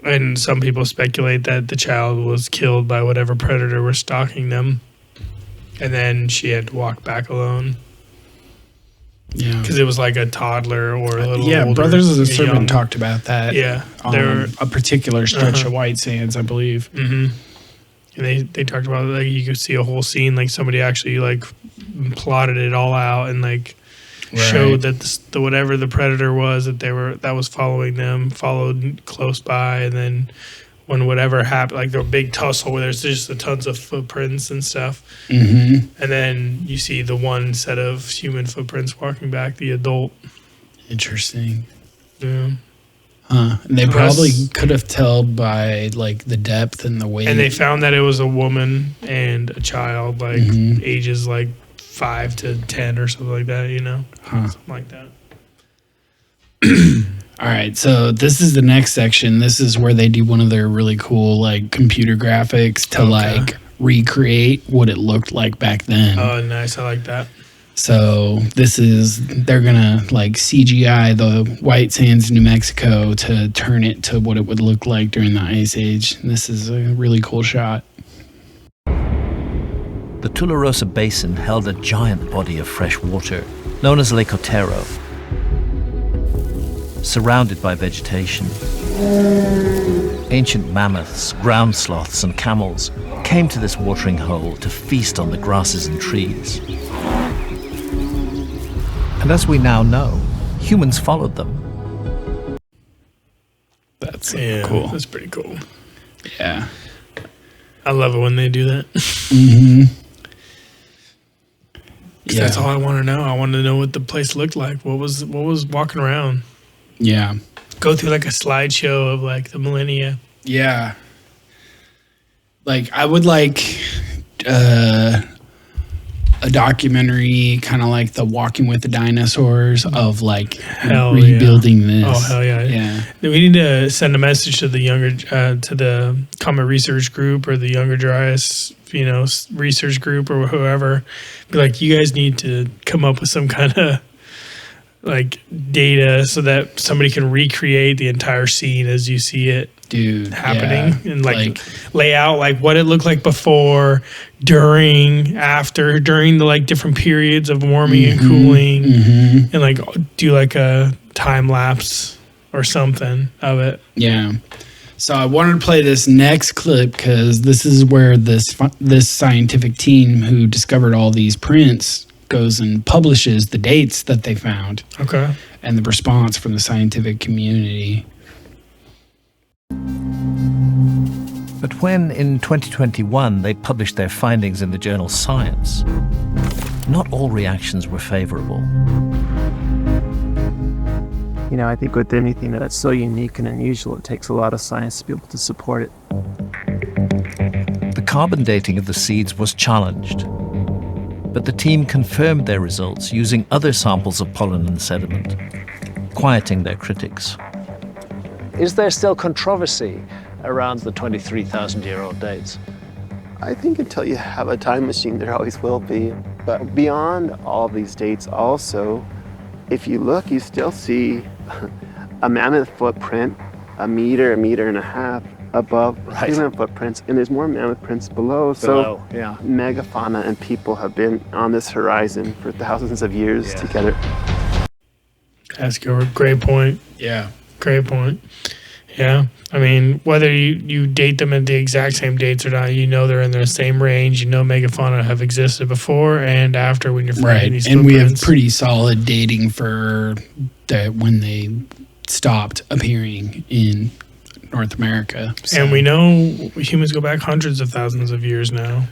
Speaker 2: And some people speculate that the child was killed by whatever predator was stalking them. And then she had to walk back alone.
Speaker 3: Yeah.
Speaker 2: Because it was like a toddler or a little older.
Speaker 3: Brothers of the Serpent talked about that.
Speaker 2: Yeah.
Speaker 3: On a particular stretch of White Sands, I believe.
Speaker 2: And they talked about, like, you could see a whole scene, like somebody actually like plotted it all out and like showed that the whatever the predator was that was following them followed close by, and then when whatever happened, like the big tussle where there's just a tons of footprints and stuff, and then you see the one set of human footprints walking back, the adult.
Speaker 3: Interesting.
Speaker 2: Yeah.
Speaker 3: And they probably could have told by like the depth and the weight.
Speaker 2: And they found that it was a woman and a child, like ages like 5 to 10 or something like that, something like that.
Speaker 3: All right, so this is the next section. This is where they do one of their really cool like computer graphics to like recreate what it looked like back then.
Speaker 2: Oh, nice. I like that.
Speaker 3: So they're gonna like CGI the White Sands, New Mexico to turn it to what it would look like during the Ice Age. This is a really cool shot.
Speaker 10: The Tularosa Basin held a giant body of fresh water, known as Lake Otero. Surrounded by vegetation, ancient mammoths, ground sloths, and camels came to this watering hole to feast on the grasses and trees. And as we now know, humans followed them.
Speaker 3: That's
Speaker 2: cool. That's pretty cool.
Speaker 3: Yeah.
Speaker 2: I love it when they do that.
Speaker 3: Yeah.
Speaker 2: That's all I want to know. I want to know what the place looked like. What was walking around?
Speaker 3: Yeah.
Speaker 2: Go through like a slideshow of like the millennia.
Speaker 3: Yeah. Like I would like a documentary kind of like the Walking with the Dinosaurs of like rebuilding this.
Speaker 2: Oh, hell yeah.
Speaker 3: Yeah.
Speaker 2: We need to send a message to the younger, to the Comet Research Group or the Younger Dryas, research group or whoever. Be like, you guys need to come up with some kind of like data so that somebody can recreate the entire scene as you see it.
Speaker 3: Dude,
Speaker 2: happening and like lay out like what it looked like before, during, after, during the like different periods of warming and cooling, and like do like a time lapse or something of it.
Speaker 3: Yeah. So I wanted to play this next clip because this is where this scientific team who discovered all these prints goes and publishes the dates that they found.
Speaker 2: Okay.
Speaker 3: And the response from the scientific community.
Speaker 10: But when, in 2021, they published their findings in the journal Science, not all reactions were favorable.
Speaker 11: I think with anything that's so unique and unusual, it takes a lot of science to be able to support it.
Speaker 10: The carbon dating of the seeds was challenged, but the team confirmed their results using other samples of pollen and sediment, quieting their critics.
Speaker 9: Is there still controversy around the 23,000-year-old dates?
Speaker 11: I think until you have a time machine, there always will be. But beyond all these dates also, if you look, you still see a mammoth footprint, a meter and a half above human footprints, and there's more mammoth prints below. So
Speaker 9: yeah.
Speaker 11: megafauna and people have been on this horizon for thousands of years together.
Speaker 2: That's good. Great point.
Speaker 3: Yeah.
Speaker 2: Great point. Yeah. I mean, whether you date them at the exact same dates or not, you know they're in the same range. You know megafauna have existed before and after when you're finding these
Speaker 3: and we have
Speaker 2: footprints.
Speaker 3: pretty solid dating for when they stopped appearing in North America. So.
Speaker 2: And we know humans go back hundreds of thousands of years now.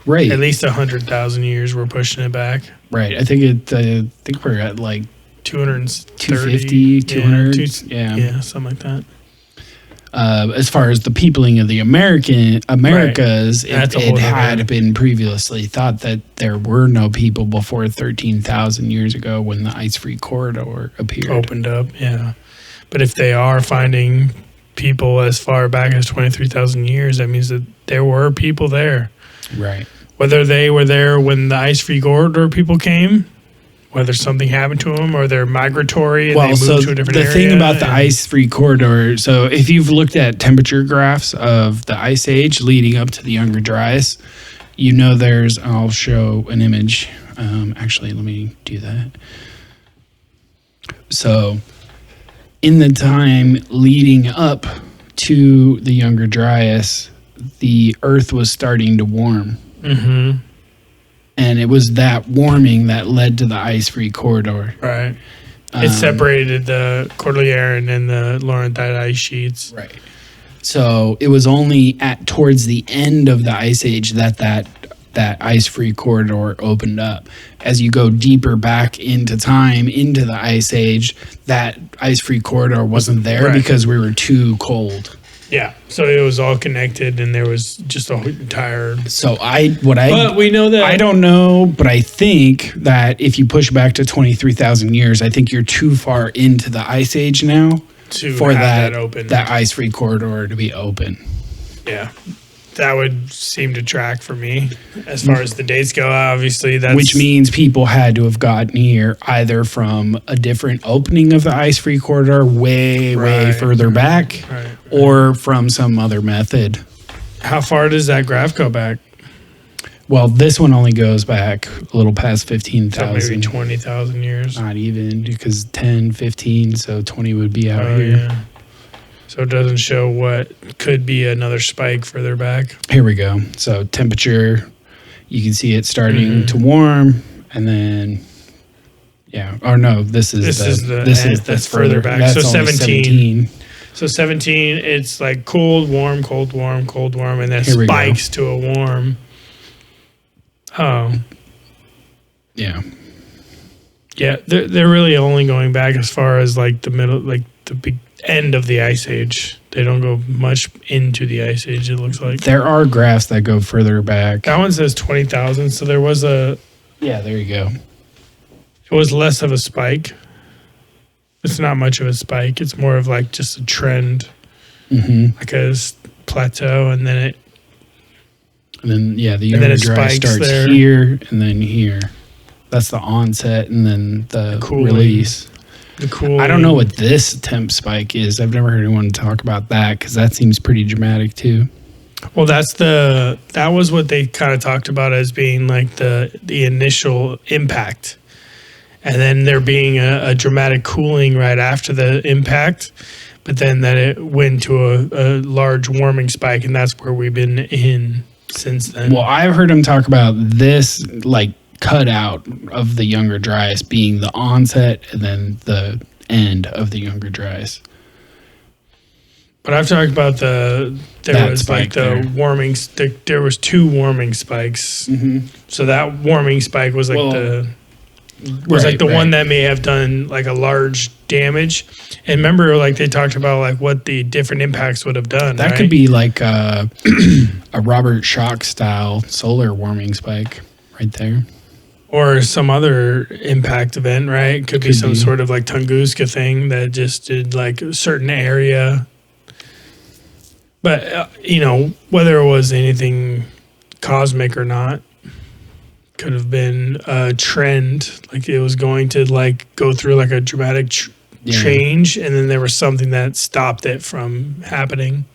Speaker 3: Right.
Speaker 2: At least 100,000 years we're pushing it back.
Speaker 3: Right. I think we're at like
Speaker 2: 250,
Speaker 3: 200.
Speaker 2: Yeah, something like that.
Speaker 3: As far as the peopling of the Americas,
Speaker 2: That's a
Speaker 3: it
Speaker 2: whole
Speaker 3: had
Speaker 2: other-
Speaker 3: been previously thought that there were no people before 13,000 years ago when the ice-free corridor appeared.
Speaker 2: Opened up, yeah. But if they are finding people as far back as 23,000 years, that means that there were people there.
Speaker 3: Right.
Speaker 2: Whether they were there when the ice-free corridor people came, whether something happened to them or they're migratory and they moved to a different area.
Speaker 3: The thing about the ice-free corridor, so if you've looked at temperature graphs of the ice age leading up to the Younger Dryas, you know I'll show an image. Actually, let me do that. So in the time leading up to the Younger Dryas, the Earth was starting to warm.
Speaker 2: Mm-hmm.
Speaker 3: And it was that warming that led to the ice-free corridor.
Speaker 2: Right. It separated the Cordilleran and the Laurentide ice sheets.
Speaker 3: Right. So it was only towards the end of the ice age that ice-free corridor opened up. As you go deeper back into time, into the ice age, that ice-free corridor wasn't there because we were too cold.
Speaker 2: Yeah, so it was all connected, and there was just a entire.
Speaker 3: But
Speaker 2: we know that
Speaker 3: I don't know, but I think that if you push back to 23,000 years, I think you're too far into the ice age now
Speaker 2: for that open,
Speaker 3: that ice-free corridor to be open.
Speaker 2: Yeah, that would seem to track for me as far as the dates go. Obviously,
Speaker 3: which means people had to have gotten here either from a different opening of the ice-free corridor, way further back, or from some other method.
Speaker 2: How far does that graph go back?
Speaker 3: Well, this one only goes back a little past 15,000.
Speaker 2: So maybe 20,000 years.
Speaker 3: Not even, because 10, 15, so 20 would be out here.
Speaker 2: Yeah. So it doesn't show what could be another spike further back.
Speaker 3: Here we go. So temperature, you can see it starting to warm, and then
Speaker 2: that's further back.
Speaker 3: That's
Speaker 2: so
Speaker 3: only
Speaker 2: 17. So 17, it's like cold, warm, cold, warm, cold, warm, and then spikes to a warm. Oh.
Speaker 3: Yeah.
Speaker 2: Yeah, they're really only going back as far as like the middle, like the big end of the ice age. They don't go much into the ice age, it looks like.
Speaker 3: There are graphs that go further back.
Speaker 2: That one says 20,000, so there was a...
Speaker 3: Yeah, there you go.
Speaker 2: It was less of a spike. It's not much of a spike. It's more of like just a trend, like a plateau, and then
Speaker 3: the Younger Dryas starts there. Here and then here. That's the onset, and then the release.
Speaker 2: The cooling.
Speaker 3: I don't know what this temp spike is. I've never heard anyone talk about that because that seems pretty dramatic too.
Speaker 2: Well, that was what they kind of talked about as being like the initial impact. And then there being a dramatic cooling right after the impact, but then that it went to a large warming spike, and that's where we've been in since then.
Speaker 3: Well, I've heard him talk about this like cutout of the Younger Dryas being the onset and then the end of the Younger Dryas.
Speaker 2: But I've talked about there was two warming spikes. So that warming spike was like the one that may have done like a large damage. And remember, like they talked about like what the different impacts would have done.
Speaker 3: That could be like a Robert Schoch style solar warming spike right there.
Speaker 2: Or some other impact event, right? Could be some sort of like Tunguska thing that just did like a certain area. But, whether it was anything cosmic or not, could have been a trend. Like it was going to like go through like a dramatic change, and then there was something that stopped it from happening.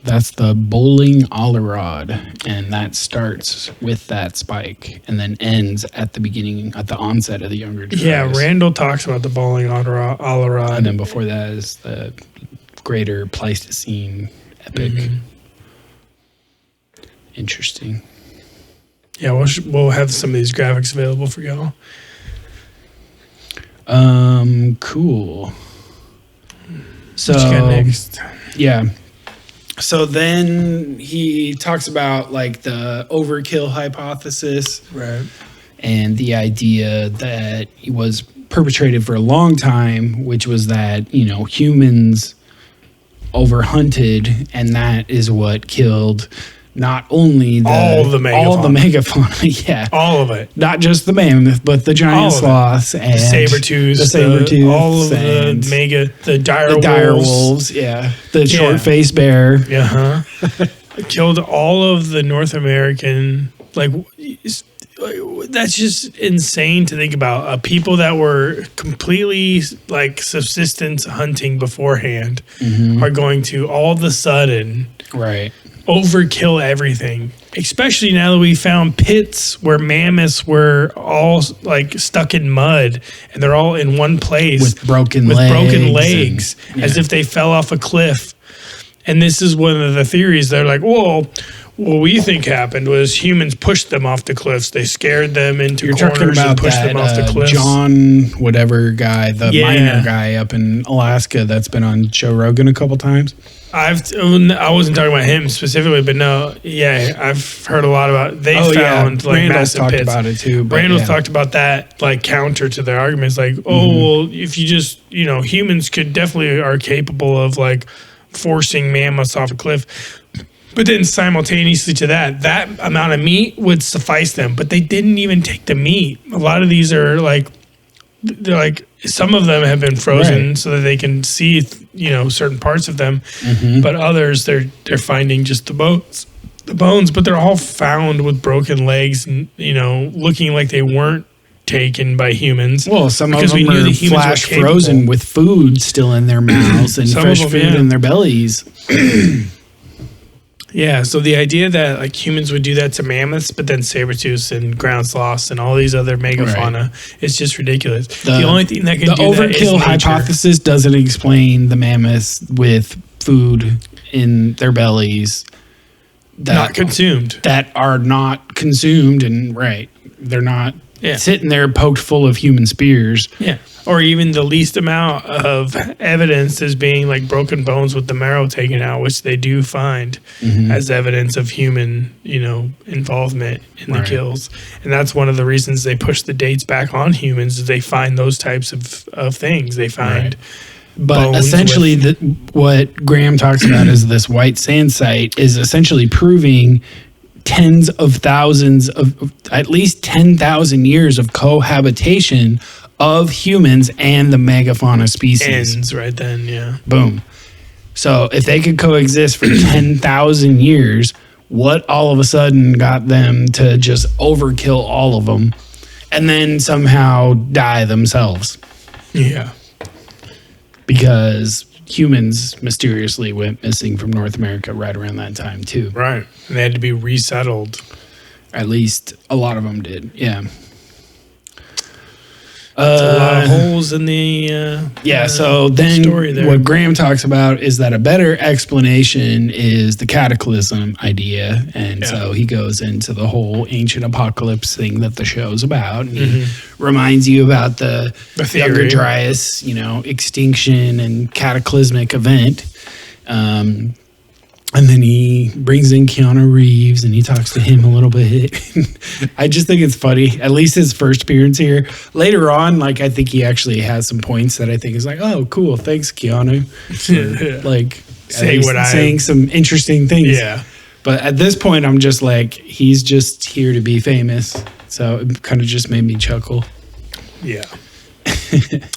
Speaker 3: That's the bowling Alarod, and that starts with that spike and then ends at the onset of the Younger Dryas.
Speaker 2: Yeah, Randall talks about the bowling Alarod.
Speaker 3: And then before that is the greater Pleistocene epic. Interesting.
Speaker 2: Yeah, we'll have some of these graphics available for y'all.
Speaker 3: Cool. So
Speaker 2: What you got next?
Speaker 3: Yeah. So then he talks about like the overkill hypothesis.
Speaker 2: Right.
Speaker 3: And the idea that it was perpetrated for a long time, which was that, humans overhunted, and that is what killed not only
Speaker 2: all the
Speaker 3: megafauna, yeah,
Speaker 2: all of it,
Speaker 3: not just the mammoth, but the giant sloths and
Speaker 2: the saber-tooths, all of the dire wolves,
Speaker 3: the short-faced bear,
Speaker 2: killed all of the North American. That's just insane to think about. People that were completely subsistence hunting beforehand are going to all of a sudden overkill everything, especially now that we found pits where mammoths were all stuck in mud and they're all in one place
Speaker 3: with broken
Speaker 2: legs as if they fell off a cliff. And this is one of the theories. They're like, whoa, what we think happened was humans pushed them off the cliffs. They scared them into corners and pushed them off the cliffs.
Speaker 3: John, whatever guy, the miner guy up in Alaska that's been on Joe Rogan a couple times.
Speaker 2: I wasn't talking about him specifically, but I've heard a lot about. They found
Speaker 3: Randall's
Speaker 2: massive
Speaker 3: talked
Speaker 2: pits.
Speaker 3: about it too.
Speaker 2: Randall's talked about that counter to their arguments, well, if you just humans are capable of forcing mammoths off a cliff. But then simultaneously to that amount of meat would suffice them. But they didn't even take the meat. A lot of these are some of them have been frozen so that they can see, certain parts of them. But others, they're finding just the bones. But they're all found with broken legs and, looking like they weren't taken by humans.
Speaker 3: Well, some of them are flash frozen with food still in their mouths and fresh food in their bellies.
Speaker 2: Yeah, so the idea that humans would do that to mammoths, but then saber-tooths and ground sloths and all these other megafauna, is just ridiculous. The only thing that can do that is
Speaker 3: overkill hypothesis doesn't explain the mammoths with food in their bellies
Speaker 2: not consumed.
Speaker 3: That are not consumed, and they're not sitting there poked full of human spears.
Speaker 2: Yeah. Or even the least amount of evidence as being broken bones with the marrow taken out, which they do find as evidence of human, involvement in the kills. And that's one of the reasons they push the dates back on humans, is they find those types of things. They find
Speaker 3: But essentially what Graham talks about is this white sand site is essentially proving tens of thousands of at least 10,000 years of cohabitation of humans and the megafauna species.
Speaker 2: Ends right then, yeah.
Speaker 3: Boom. So if they could coexist for 10,000 years, what all of a sudden got them to just overkill all of them and then somehow die themselves?
Speaker 2: Yeah.
Speaker 3: Because humans mysteriously went missing from North America right around that time too.
Speaker 2: Right. And they had to be resettled.
Speaker 3: At least a lot of them did. Yeah.
Speaker 2: That's a lot of holes in the
Speaker 3: so then
Speaker 2: story there.
Speaker 3: What Graham talks about is that a better explanation is the cataclysm idea. And so he goes into the whole ancient apocalypse thing that the show's about. And he reminds you about the Younger Dryas, extinction and cataclysmic event. And then he brings in Keanu Reeves and he talks to him a little bit. I just think it's funny, at least his first appearance here. Later on, I think he actually has some points that I think is oh, cool. Thanks, Keanu. For, saying some interesting things.
Speaker 2: Yeah.
Speaker 3: But at this point, I'm just he's just here to be famous. So it kind of just made me chuckle.
Speaker 2: Yeah.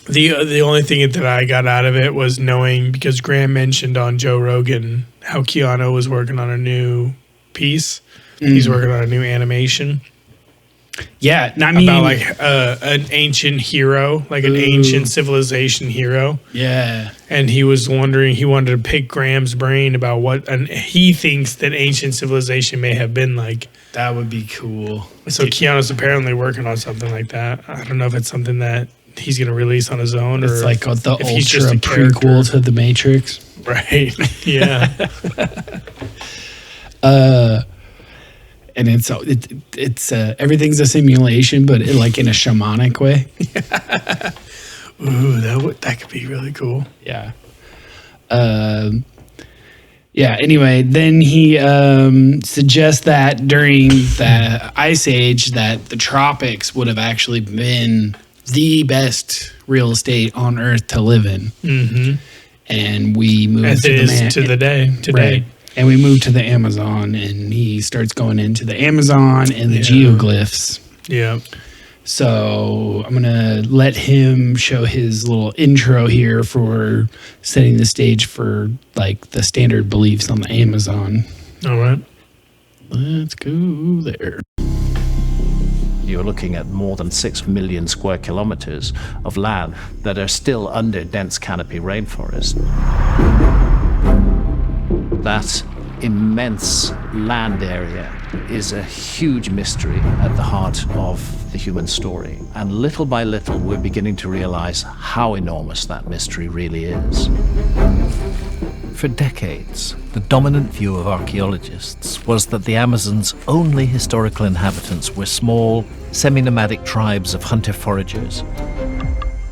Speaker 2: The only thing that I got out of it was knowing, because Graham mentioned on Joe Rogan how Keanu was working on a new piece. He's working on a new animation.
Speaker 3: Yeah, I mean,
Speaker 2: about like an ancient hero, like an ancient civilization hero.
Speaker 3: Yeah.
Speaker 2: And he was wondering, he wanted to pick Graham's brain about what he thinks that ancient civilization may have been like.
Speaker 3: That would be cool.
Speaker 2: So Keanu's apparently working on something like that. I don't know if it's something that he's going to release on his own,
Speaker 3: it's
Speaker 2: or
Speaker 3: like the
Speaker 2: if he's just
Speaker 3: ultra
Speaker 2: a character.
Speaker 3: prequel to the Matrix.
Speaker 2: Right. Yeah.
Speaker 3: And it's everything's a simulation, but like in a shamanic way.
Speaker 2: Ooh, that could be really cool.
Speaker 3: Yeah. Yeah. Anyway, then he suggests that during the Ice Age, that the tropics would have actually been the best real estate on Earth to live in.
Speaker 2: Mm-hmm.
Speaker 3: And we moved
Speaker 2: as it is to the day today.
Speaker 3: Right. And we moved to the Amazon, and he starts going into the Amazon and the geoglyphs.
Speaker 2: Yeah.
Speaker 3: So I'm going to let him show his little intro here for setting the stage for like the standard beliefs on the Amazon.
Speaker 2: All right.
Speaker 3: Let's go there.
Speaker 10: You're looking at more than 6 million square kilometers of land that are still under dense canopy rainforest. That immense land area is a huge mystery at the heart of the human story. And little by little, we're beginning to realize how enormous that mystery really is. For decades, the dominant view of archaeologists was that the Amazon's only historical inhabitants were small, semi-nomadic tribes of hunter-foragers,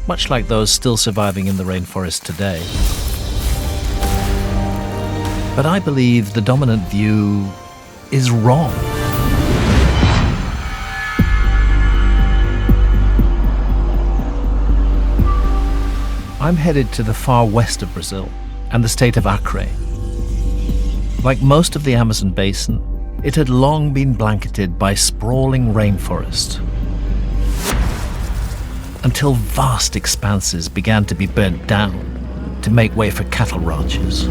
Speaker 10: much like those still surviving in the rainforest today. But I believe the dominant view is wrong. I'm headed to the far west of Brazil and the state of Acre. Like most of the Amazon basin, it had long been blanketed by sprawling rainforest, until vast expanses began to be burnt down to make way for cattle ranches.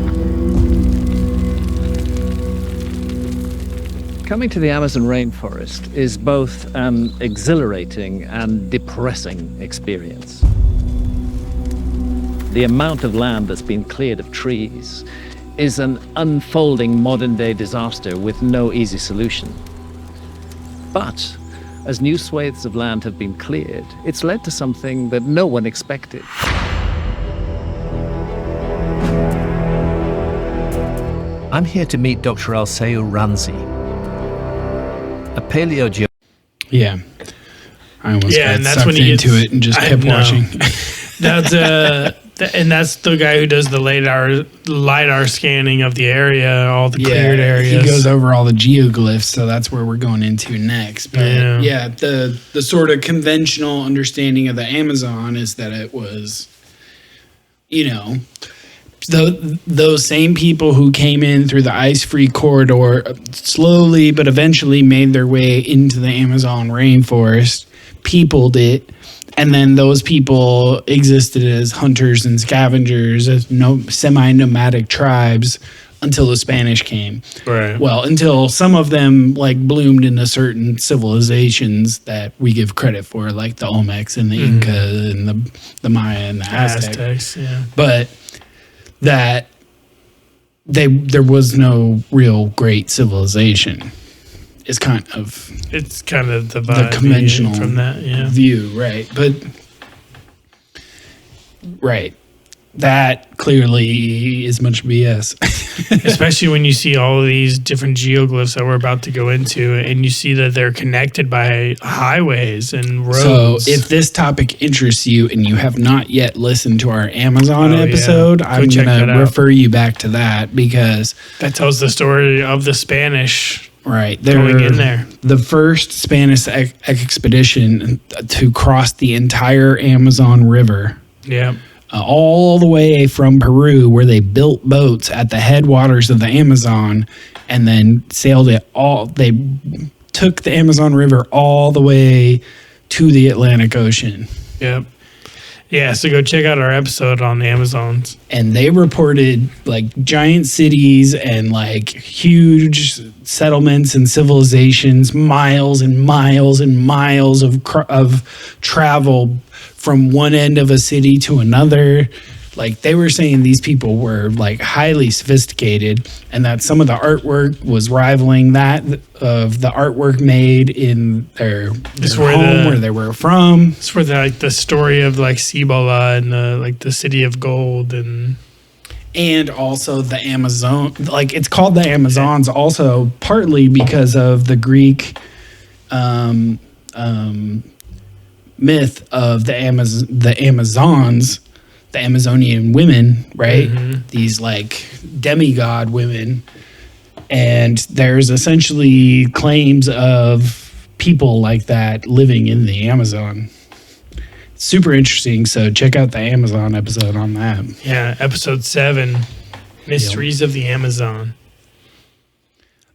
Speaker 12: Coming to the Amazon rainforest is both an exhilarating and depressing experience. The amount of land that's been cleared of trees is an unfolding modern-day disaster with no easy solution. But as new swathes of land have been cleared, it's led to something that no one expected.
Speaker 10: I'm here to meet Dr. Alceu Ranzi, a paleogeologist.
Speaker 3: Yeah. I almost got
Speaker 2: and that's
Speaker 3: sucked
Speaker 2: when he
Speaker 3: into
Speaker 2: gets,
Speaker 3: it and just kept watching.
Speaker 2: And that's the guy who does the lidar scanning of the area, all the cleared areas.
Speaker 3: He goes over all the geoglyphs, so that's where we're going into next. But the sort of conventional understanding of the Amazon is that it was, those same people who came in through the ice-free corridor slowly but eventually made their way into the Amazon rainforest, peopled it, and then those people existed as hunters and scavengers, as semi-nomadic tribes until the Spanish came.
Speaker 2: Right.
Speaker 3: Well, until some of them bloomed into certain civilizations that we give credit for, like the Olmecs and the Inca and the Maya and the
Speaker 2: Aztecs. Yeah.
Speaker 3: But that there was no real great civilization. It's kind of
Speaker 2: the vibe
Speaker 3: the conventional
Speaker 2: from that
Speaker 3: view, right? But that clearly is much BS.
Speaker 2: Especially when you see all of these different geoglyphs that we're about to go into, and you see that they're connected by highways and roads.
Speaker 3: So if this topic interests you and you have not yet listened to our Amazon episode, I'm going to refer you back to that, because
Speaker 2: that tells the story of the Spanish.
Speaker 3: Right.
Speaker 2: Going in there.
Speaker 3: The first Spanish expedition to cross the entire Amazon River.
Speaker 2: Yeah.
Speaker 3: All the way from Peru, where they built boats at the headwaters of the Amazon and then sailed it all. They took the Amazon River all the way to the Atlantic Ocean.
Speaker 2: Yep. Yeah, so go check out our episode on the Amazons.
Speaker 3: And they reported like giant cities and like huge settlements and civilizations, miles and miles and miles of travel from one end of a city to another. Like they were saying these people were like highly sophisticated, and that some of the artwork was rivaling that of the artwork made in their home where they were from.
Speaker 2: It's for the story of like Cibola and the city of gold and
Speaker 3: also the Amazon. Like it's called the Amazons also partly because of the Greek myth of the Amazons. The Amazonian women, right? Mm-hmm. These like demigod women. And there's essentially claims of people like that living in the Amazon. Super interesting. So check out the Amazon episode on that.
Speaker 2: Yeah, episode 7, Mysteries of the Amazon.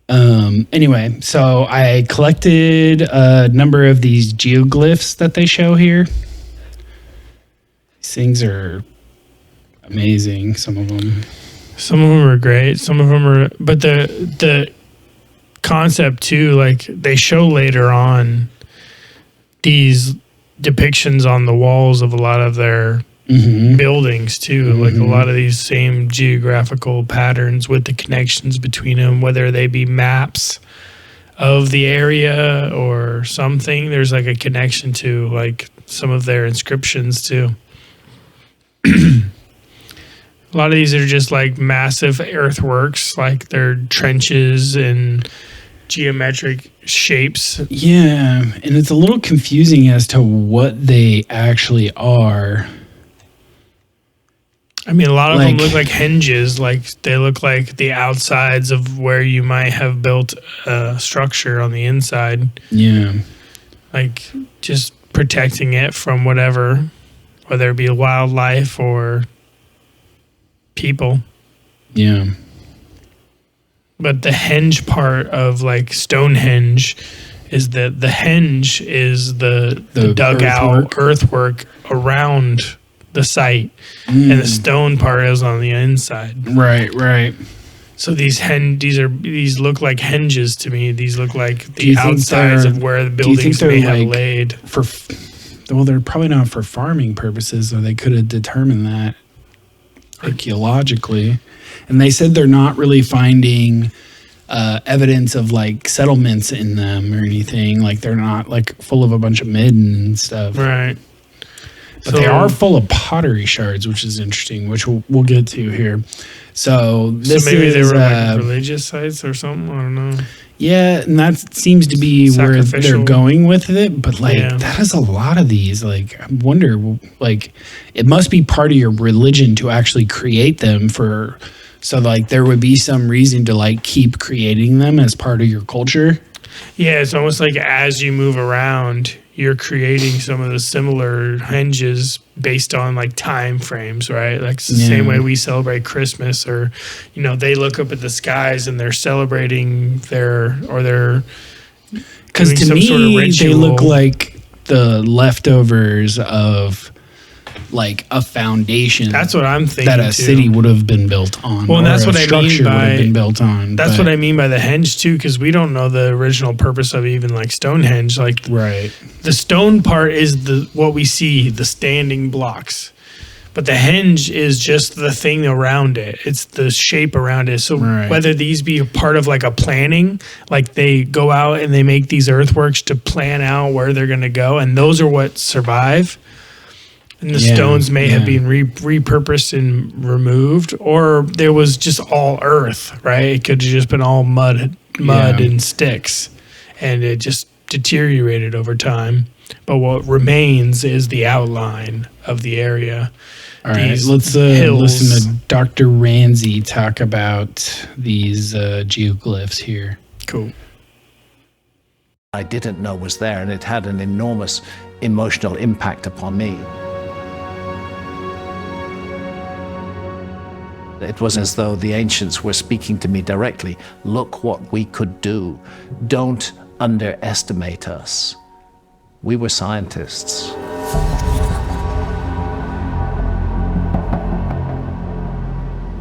Speaker 3: Anyway, so I collected a number of these geoglyphs that they show here. These things are amazing. Some of them
Speaker 2: are great. Some of them are, but the concept too, like they show later on these depictions on the walls of a lot of their buildings too, like a lot of these same geographical patterns with the connections between them, whether they be maps of the area or something. There's like a connection to like some of their inscriptions too. A lot of these are just like massive earthworks, like they're trenches and geometric shapes.
Speaker 3: Yeah, and it's a little confusing as to what they actually are.
Speaker 2: I mean, a lot of them look like hinges, like they look like the outsides of where you might have built a structure on the inside.
Speaker 3: Yeah.
Speaker 2: Like just protecting it from whatever, whether it be wildlife or people.
Speaker 3: Yeah.
Speaker 2: But the henge part of like Stonehenge is that the henge is the dugout earthwork around the site, and the stone part is on the inside.
Speaker 3: Right.
Speaker 2: So these look like henges to me. These look like the outsides of where the buildings may have laid.
Speaker 3: Well, they're probably not for farming purposes, or they could have determined that archaeologically. And they said they're not really finding evidence of like settlements in them or anything. Like they're not like full of a bunch of midden and stuff.
Speaker 2: Right.
Speaker 3: But they are full of pottery shards, which is interesting, which we'll get to here. So
Speaker 2: maybe they were like religious sites or something. I don't know.
Speaker 3: Yeah, and that seems to be where they're going with it. But like that is a lot of these. Like I wonder, like it must be part of your religion to actually create them for. So like there would be some reason to like keep creating them as part of your culture.
Speaker 2: Yeah, it's almost like as you move around, you're creating some of the similar henges based on like time frames, right? Like it's the same way we celebrate Christmas, or they look up at the skies and they're celebrating
Speaker 3: because to me sort of they look like the leftovers of like a foundation.
Speaker 2: That's what I'm thinking.
Speaker 3: That a city would have been built on.
Speaker 2: Well, and that's what I mean by
Speaker 3: been built on.
Speaker 2: That's what I mean by the henge too, because we don't know the original purpose of even like Stonehenge. Like the stone part is what we see, the standing blocks, but the henge is just the thing around it. It's the shape around it. So whether these be a part of like a planning, like they go out and they make these earthworks to plan out where they're going to go, and those are what survive. And the stones may have been repurposed and removed, or there was just all earth, right? It could have just been all mud and sticks, and it just deteriorated over time. But what remains is the outline of the area.
Speaker 3: All right, let's listen to Dr. Ramsey talk about these geoglyphs here.
Speaker 2: Cool.
Speaker 10: I didn't know was there, and it had an enormous emotional impact upon me. It was as though the ancients were speaking to me directly. Look what we could do. Don't underestimate us. We were scientists.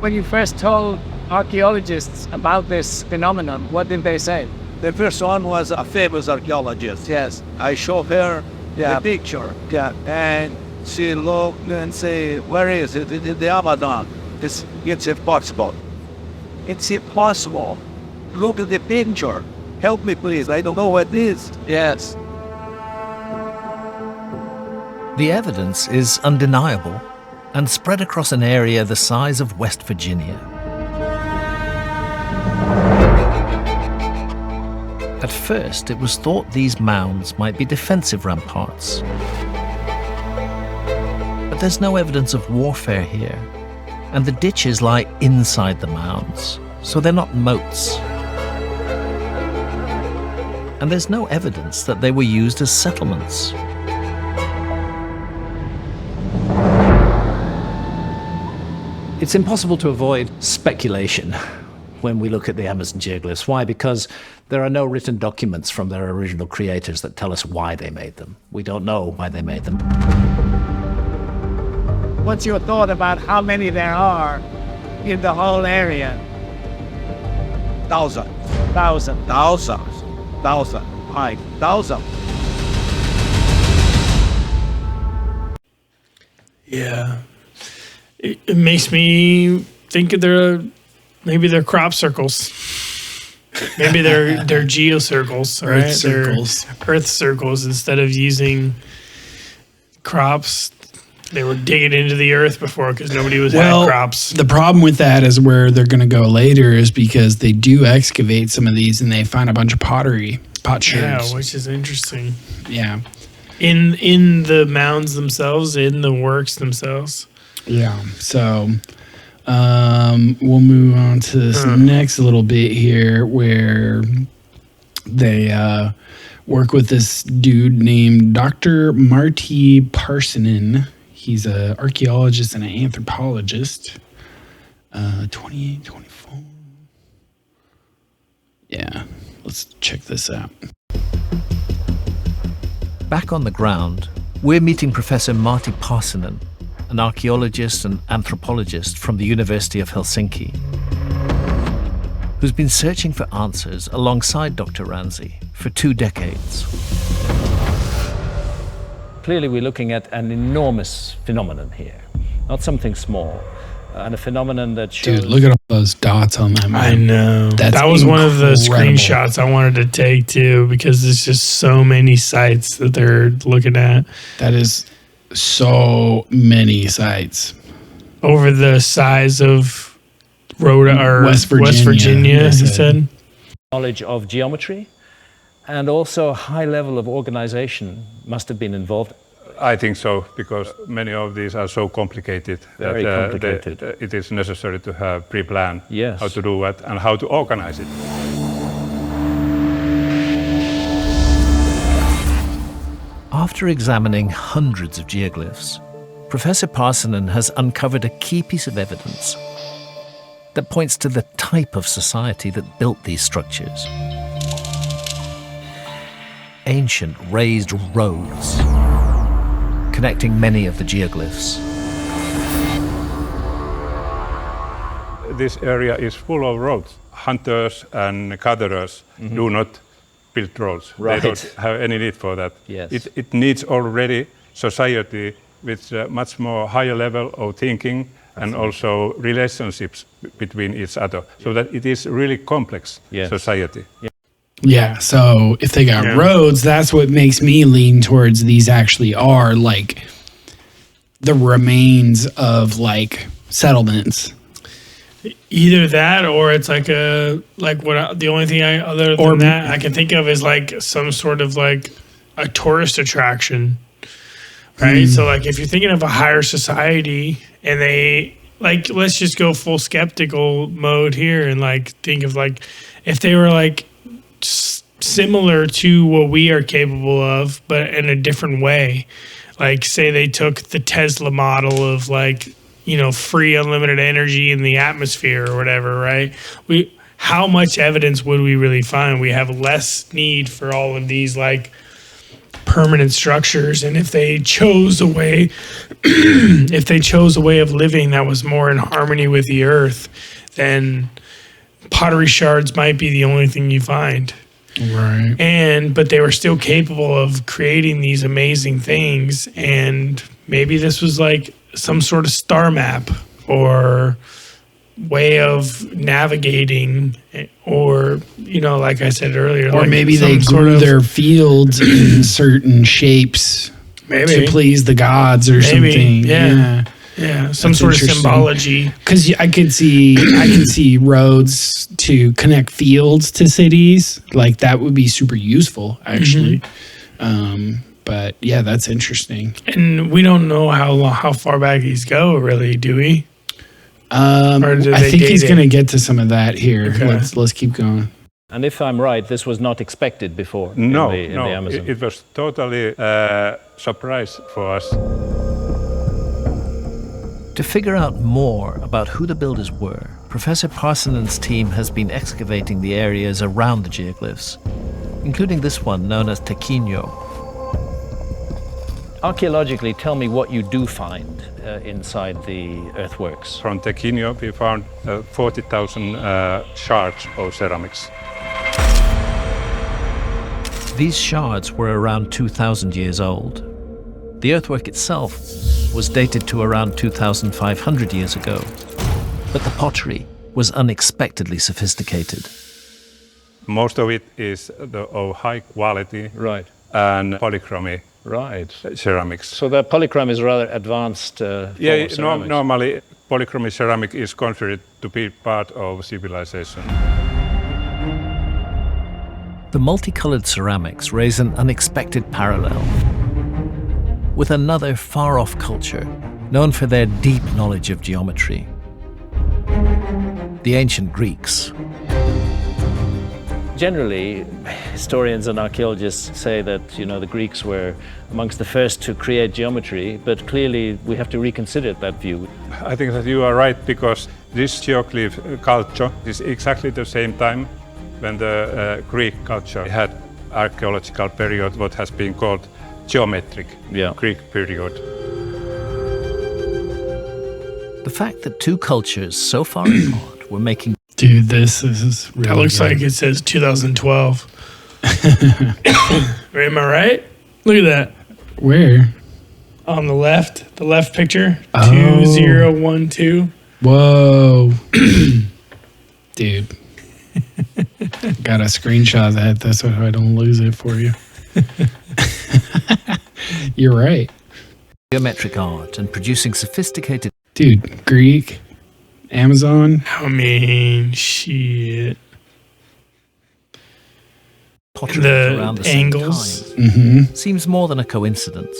Speaker 13: When you first told archaeologists about this phenomenon, what did they say?
Speaker 14: The first one was a famous archaeologist.
Speaker 13: Yes.
Speaker 14: I showed her the picture.
Speaker 13: Yeah.
Speaker 14: And she looked and say, where is it? It is the Amazon. It's impossible. It's impossible. Look at the picture. Help me, please. I don't know what it is.
Speaker 13: Yes.
Speaker 10: The evidence is undeniable and spread across an area the size of West Virginia. At first, it was thought these mounds might be defensive ramparts. But there's no evidence of warfare here, and the ditches lie inside the mounds, so they're not moats. And there's no evidence that they were used as settlements.
Speaker 12: It's impossible to avoid speculation when we look at the Amazon geoglyphs. Why? Because there are no written documents from their original creators that tell us why they made them. We don't know why they made them.
Speaker 13: What's your thought about how many there are in the whole area?
Speaker 14: Thousands.
Speaker 13: Thousand.
Speaker 14: Thousands. Thousands. 5,000.
Speaker 2: Yeah. It makes me think maybe they're crop circles. Maybe they're geocircles, right?
Speaker 3: Earth circles.
Speaker 2: They're Earth circles instead of using crops. They were digging into the earth before because nobody had crops.
Speaker 3: The problem with that is where they're going to go later is because they do excavate some of these and they find a bunch of potsherds.
Speaker 2: Yeah, which is interesting.
Speaker 3: Yeah.
Speaker 2: In the mounds themselves, in the works themselves.
Speaker 3: Yeah. So we'll move on to this next little bit here where they work with this dude named Dr. Marty Parsonen. He's an archaeologist and an anthropologist. 28, 24. Yeah, let's check this out.
Speaker 10: Back on the ground, we're meeting Professor Marty Parsonen, an archaeologist and anthropologist from the University of Helsinki, who's been searching for answers alongside Dr. Ramsey for 2 decades.
Speaker 12: Clearly, we're looking at an enormous phenomenon here, not something small, and a phenomenon that shows...
Speaker 3: Dude, look at all those dots on that map.
Speaker 2: I know. That was one of the screenshots I wanted to take too, because there's just so many sites that they're looking at.
Speaker 3: That is so many sites.
Speaker 2: Over the size of West Virginia, he said.
Speaker 12: Knowledge of geometry and also a high level of organization must have been involved.
Speaker 15: I think so, because many of these are so complicated
Speaker 12: Very complicated.
Speaker 15: It is necessary to have pre-plan
Speaker 12: Yes.
Speaker 15: how to do it and how to organize it.
Speaker 10: After examining hundreds of geoglyphs, Professor Parsonen has uncovered a key piece of evidence that points to the type of society that built these structures. Ancient raised roads connecting many of the geoglyphs.
Speaker 15: This area is full of roads. Hunters and gatherers do not build roads.
Speaker 12: Right.
Speaker 15: They don't have any need for that.
Speaker 12: Yes.
Speaker 15: It needs already society with a much more higher level of thinking and also relationships between each other, so that it is really complex society.
Speaker 3: Yeah, so if they got roads, that's what makes me lean towards these actually are like the remains of like settlements.
Speaker 2: Either that, or it's like the only thing other than that I can think of is like some sort of like a tourist attraction, right? So like if you're thinking of a higher society and they like, let's just go full skeptical mode here and like think of like if they were like similar to what we are capable of, but in a different way. Like say they took the Tesla model of like, you know, free unlimited energy in the atmosphere or whatever, right? How much evidence would we really find? We have less need for all of these like permanent structures, and if they chose a way of living that was more in harmony with the earth, then pottery shards might be the only thing you find.
Speaker 3: Right.
Speaker 2: But they were still capable of creating these amazing things, and maybe this was like some sort of star map or way of navigating, or like I said earlier,
Speaker 3: or
Speaker 2: like
Speaker 3: maybe they
Speaker 2: some sort
Speaker 3: grew
Speaker 2: of
Speaker 3: their fields in certain shapes to please the gods or something.
Speaker 2: Yeah, some
Speaker 3: That's
Speaker 2: sort of
Speaker 3: interesting.
Speaker 2: symbology.
Speaker 3: Because I can see roads to connect fields to cities. Like that would be super useful, actually. But yeah, that's interesting.
Speaker 2: And we don't know how far back these go, really, do we?
Speaker 3: I think he's going to get to some of that here.
Speaker 2: Okay.
Speaker 3: Let's keep going.
Speaker 12: And if I'm right, this was not expected before
Speaker 15: No,
Speaker 12: in the Amazon.
Speaker 15: it was totally surprise for us.
Speaker 10: To figure out more about who the builders were, Professor Parsonen's team has been excavating the areas around the geoglyphs, including this one known as Keanu.
Speaker 12: Archaeologically, tell me what you do find inside the earthworks.
Speaker 15: From Keanu, we found 40,000 shards of ceramics.
Speaker 10: These shards were around 2,000 years old. The earthwork itself was dated to around 2,500 years ago, but the pottery was unexpectedly sophisticated.
Speaker 15: Most of it is of high quality and polychromy ceramics.
Speaker 12: So the polychrome is rather advanced form of ceramics.
Speaker 15: Normally polychromy ceramic is considered to be part of civilization.
Speaker 10: The multicolored ceramics raise an unexpected parallel with another far-off culture known for their deep knowledge of geometry. The ancient Greeks.
Speaker 12: Generally, historians and archaeologists say that the Greeks were amongst the first to create geometry, but clearly we have to reconsider that view.
Speaker 15: I think that you are right, because this geoglyph culture is exactly the same time when the Greek culture had archaeological period, what has been called geometric Greek period.
Speaker 10: The fact that two cultures so far apart were making...
Speaker 3: Dude, this is really
Speaker 2: That looks
Speaker 3: good.
Speaker 2: like it says 2012. Am I right? Look at that.
Speaker 3: Where?
Speaker 2: On the left picture,
Speaker 3: Oh.
Speaker 2: 2012.
Speaker 3: Whoa. Dude. Got a screenshot of that. That's why I don't lose it for you. You're right.
Speaker 10: geometric art and producing sophisticated...
Speaker 3: Dude, Greek, Amazon.
Speaker 2: I mean, shit.
Speaker 10: pottery
Speaker 2: The
Speaker 10: around the
Speaker 2: angles.
Speaker 10: same time seems more than a coincidence.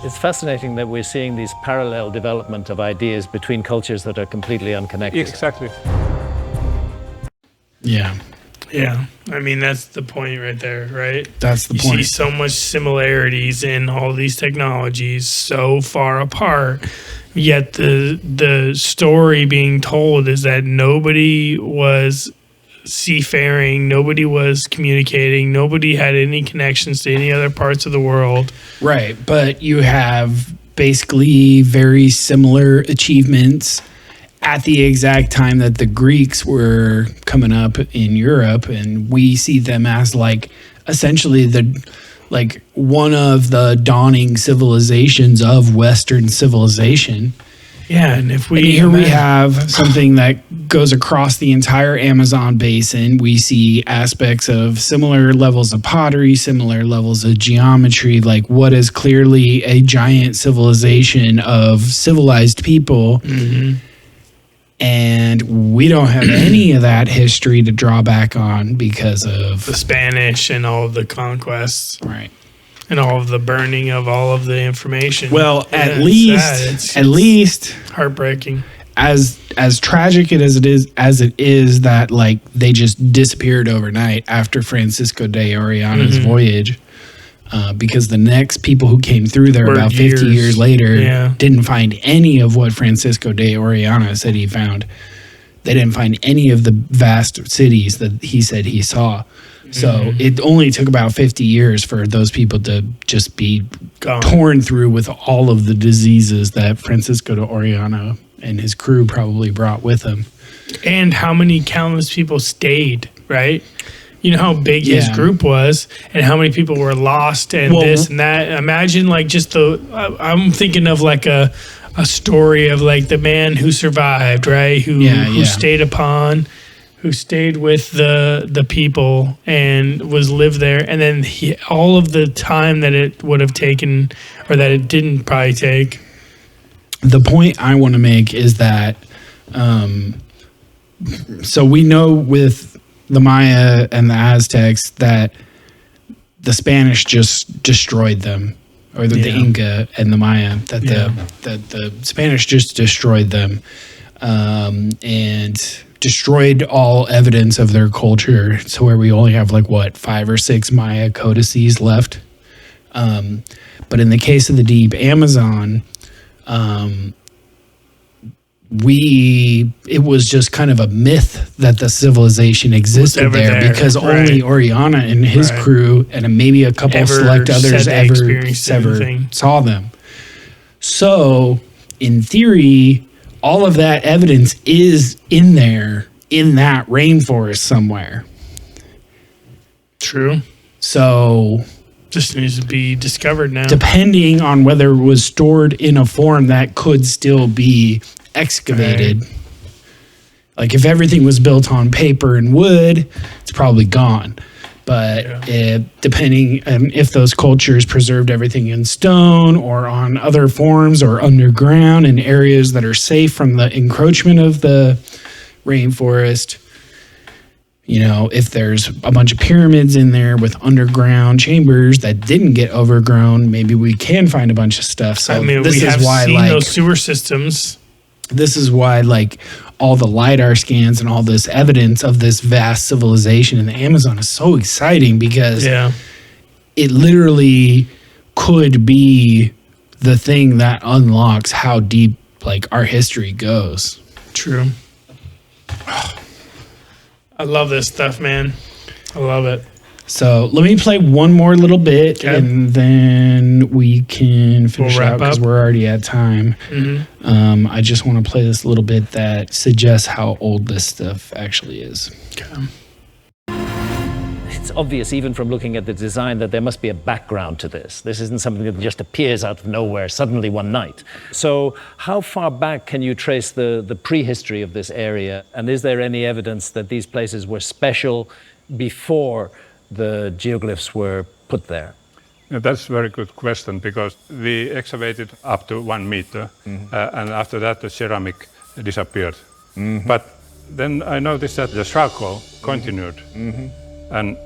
Speaker 12: It's fascinating that we're seeing these parallel development of ideas between cultures that are completely unconnected.
Speaker 15: Exactly.
Speaker 2: Yeah. Yeah. I mean, that's the point right there, right?
Speaker 3: That's the
Speaker 2: you
Speaker 3: point.
Speaker 2: see so much similarities in all these technologies so far apart, yet the story being told is that nobody was seafaring, nobody was communicating, nobody had any connections to any other parts of the world.
Speaker 3: Right, but you have basically very similar achievements at the exact time that the Greeks were coming up in Europe, and we see them as like essentially one of the dawning civilizations of Western civilization.
Speaker 2: Yeah, and if we
Speaker 3: and here we have something that goes across the entire Amazon basin. We see aspects of similar levels of pottery, similar levels of geometry, like what is clearly a giant civilization of civilized people.
Speaker 2: Mm-hmm.
Speaker 3: And we don't have any of that history to draw back on because of
Speaker 2: the Spanish and all of the conquests.
Speaker 3: Right.
Speaker 2: And all of the burning of all of the information.
Speaker 3: Well,
Speaker 2: Yeah,
Speaker 3: at
Speaker 2: it's
Speaker 3: least
Speaker 2: sad. It's heartbreaking.
Speaker 3: As tragic as it is that like they just disappeared overnight after Francisco de Orellana's
Speaker 2: Mhm.
Speaker 3: voyage, because the next people who came through there
Speaker 2: Were
Speaker 3: about 50 years
Speaker 2: years.
Speaker 3: later
Speaker 2: Yeah.
Speaker 3: didn't find any of what Francisco de Orellana said he found. They didn't find any of the vast cities that he said he saw. So it only took about 50 years for those people to just be torn through with all of the diseases that Francisco de Orellana and his crew probably brought with him.
Speaker 2: And how many countless people stayed, right? You know how big his group was and how many people were lost and this and that. Imagine like just I'm thinking of like a story of like the man who survived, right? Who stayed with the people and was lived there. And then all of the time that it would have taken or that it didn't probably take.
Speaker 3: The point I want to make is that, so we know with the Maya and the Aztecs that the Spanish just destroyed them, or the Inca and the Maya, that the Spanish just destroyed them and destroyed all evidence of their culture. So where we only have like 5 or 6 Maya codices left. But in the case of the deep Amazon, it was just kind of a myth that the civilization existed there because only Orellana and his crew and maybe a couple select others ever saw them. So in theory, all of that evidence is in there in that rainforest somewhere.
Speaker 2: True.
Speaker 3: So
Speaker 2: just needs to be discovered now.
Speaker 3: Depending on whether it was stored in a form that could still be excavated. Right. Like if everything was built on paper and wood, it's probably gone. But depending on if those cultures preserved everything in stone or on other forms or underground in areas that are safe from the encroachment of the rainforest, you know, if there's a bunch of pyramids in there with underground chambers that didn't get overgrown, maybe we can find a bunch of stuff. So
Speaker 2: I mean, we have seen those sewer systems.
Speaker 3: This is why, like, all the LiDAR scans and all this evidence of this vast civilization in the Amazon is so exciting because it literally could be the thing that unlocks how deep, like, our history goes.
Speaker 2: True. I love this stuff, man. I love it.
Speaker 3: So let me play one more little bit and then we can finish out because we're already at time.
Speaker 2: Mm-hmm.
Speaker 3: I just want to play this little bit that suggests how old this stuff actually is.
Speaker 2: Okay.
Speaker 12: It's obvious even from looking at the design that there must be a background to this. This isn't something that just appears out of nowhere suddenly one night. So how far back can you trace the prehistory of this area? And is there any evidence that these places were special before the geoglyphs were put there?
Speaker 15: Yeah, that's a very good question because we excavated up to 1 meter and after that the ceramic disappeared. But then I noticed that the struggle continued and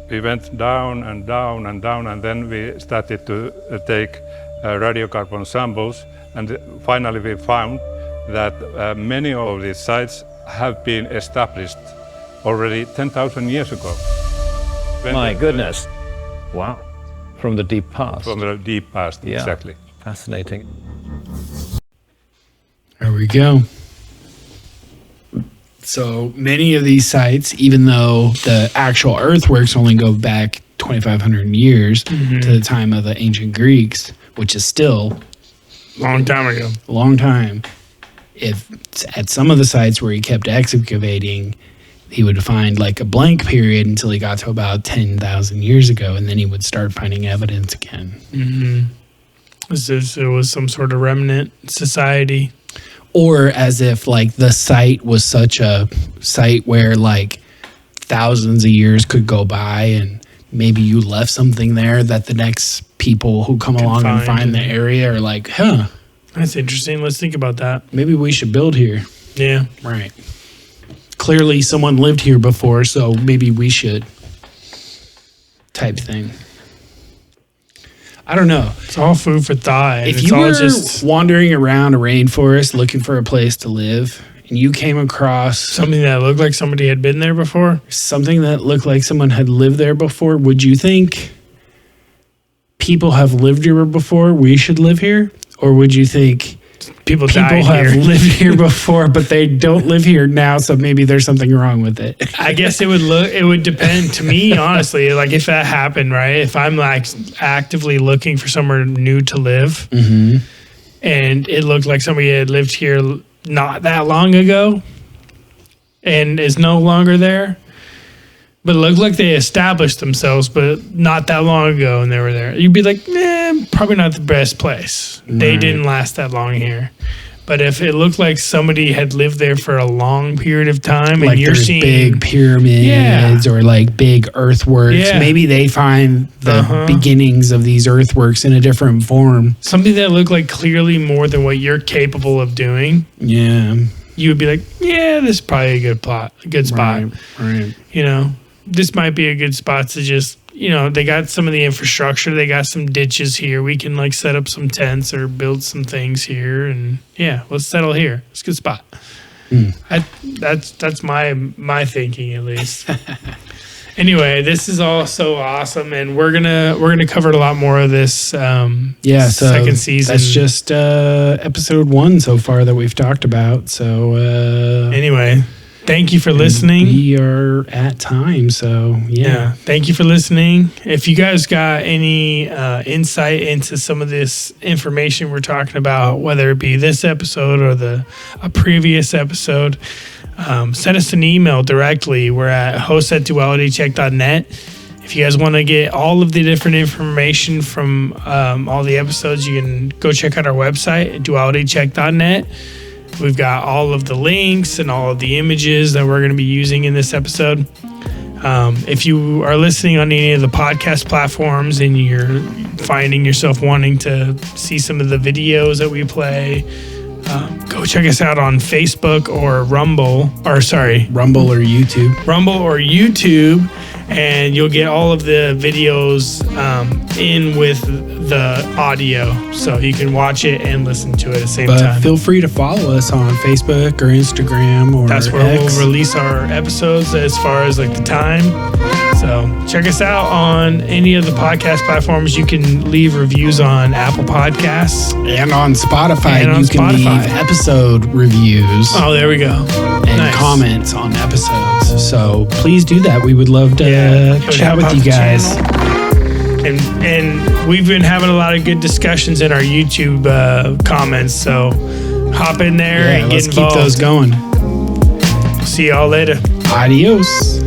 Speaker 15: we went down and down and down and then we started to take radiocarbon samples and finally we found that many of these sites have been established already 10,000 years ago.
Speaker 12: My goodness. Wow. From the deep past.
Speaker 15: From the deep past, exactly.
Speaker 12: Fascinating.
Speaker 3: There we go. So many of these sites, even though the actual earthworks only go back 2,500 years to the time of the ancient Greeks, which is still
Speaker 2: long time ago.
Speaker 3: A long time. If at some of the sites where he kept excavating, he would find like a blank period until he got to about 10,000 years ago, and then he would start finding evidence again.
Speaker 2: It was some sort of remnant society.
Speaker 3: Or as if like the site was such a site where like thousands of years could go by and maybe you left something there that the next people who come along and find the area are like, huh.
Speaker 2: That's interesting. Let's think about that.
Speaker 3: Maybe we should build here.
Speaker 2: Yeah.
Speaker 3: Right. Clearly someone lived here before, so maybe we should type thing. I don't know.
Speaker 2: It's all food for thought.
Speaker 3: If you were just wandering around a rainforest looking for a place to live and you came across
Speaker 2: something that looked like somebody had been there before,
Speaker 3: something that looked like someone had lived there before, would you think people have lived here before, we should live here? Or would you think
Speaker 2: people
Speaker 3: People
Speaker 2: died
Speaker 3: have
Speaker 2: here.
Speaker 3: lived here before, but they don't live here now, so maybe there's something wrong with it.
Speaker 2: I guess it would depend to me, honestly, like if that happened, right? If I'm like actively looking for somewhere new to live and it looked like somebody had lived here not that long ago and is no longer there, but it looked like they established themselves, but not that long ago, and they were there. You'd be like, probably not the best place. They didn't last that long here. But if it looked like somebody had lived there for a long period of time,
Speaker 3: Like
Speaker 2: and you're
Speaker 3: there's
Speaker 2: seeing
Speaker 3: big pyramids or like big earthworks, maybe they find the beginnings of these earthworks in a different form.
Speaker 2: Something that looked like clearly more than what you're capable of doing.
Speaker 3: Yeah.
Speaker 2: You would be like, yeah, this is probably a good spot.
Speaker 3: Right.
Speaker 2: You know, this might be a good spot to just, you know, they got some of the infrastructure. They got some ditches here. We can like set up some tents or build some things here. And yeah, let's settle here. It's a good spot. That's my thinking, at least. Anyway, this is all so awesome, and we're gonna cover a lot more of this. Second season.
Speaker 3: That's just episode 1 so far that we've talked about. So
Speaker 2: anyway, thank you for listening.
Speaker 3: We are at time, so yeah.
Speaker 2: Thank you for listening. If you guys got any insight into some of this information we're talking about, whether it be this episode or a previous episode, send us an email directly. We're at host@dualitycheck.net. If you guys want to get all of the different information from all the episodes, you can go check out our website at dualitycheck.net. We've got all of the links and all of the images that we're going to be using in this episode. If you are listening on any of the podcast platforms and you're finding yourself wanting to see some of the videos that we play, go check us out on Facebook or Rumble or YouTube, and you'll get all of the videos in with the audio, so you can watch it and listen to it at the same time.
Speaker 3: Feel free to follow us on Facebook or Instagram or
Speaker 2: that's where
Speaker 3: X.
Speaker 2: we'll release our episodes as far as like the time. So check us out on any of the podcast platforms. You can leave reviews on Apple Podcasts
Speaker 3: and on Spotify. You can leave episode reviews.
Speaker 2: Oh, there we go.
Speaker 3: And comments on episodes. So please do that. We would love to chat with you guys.
Speaker 2: And we've been having a lot of good discussions in our YouTube comments. So hop in there and get involved.
Speaker 3: Let's keep those going.
Speaker 2: See y'all later.
Speaker 3: Adios.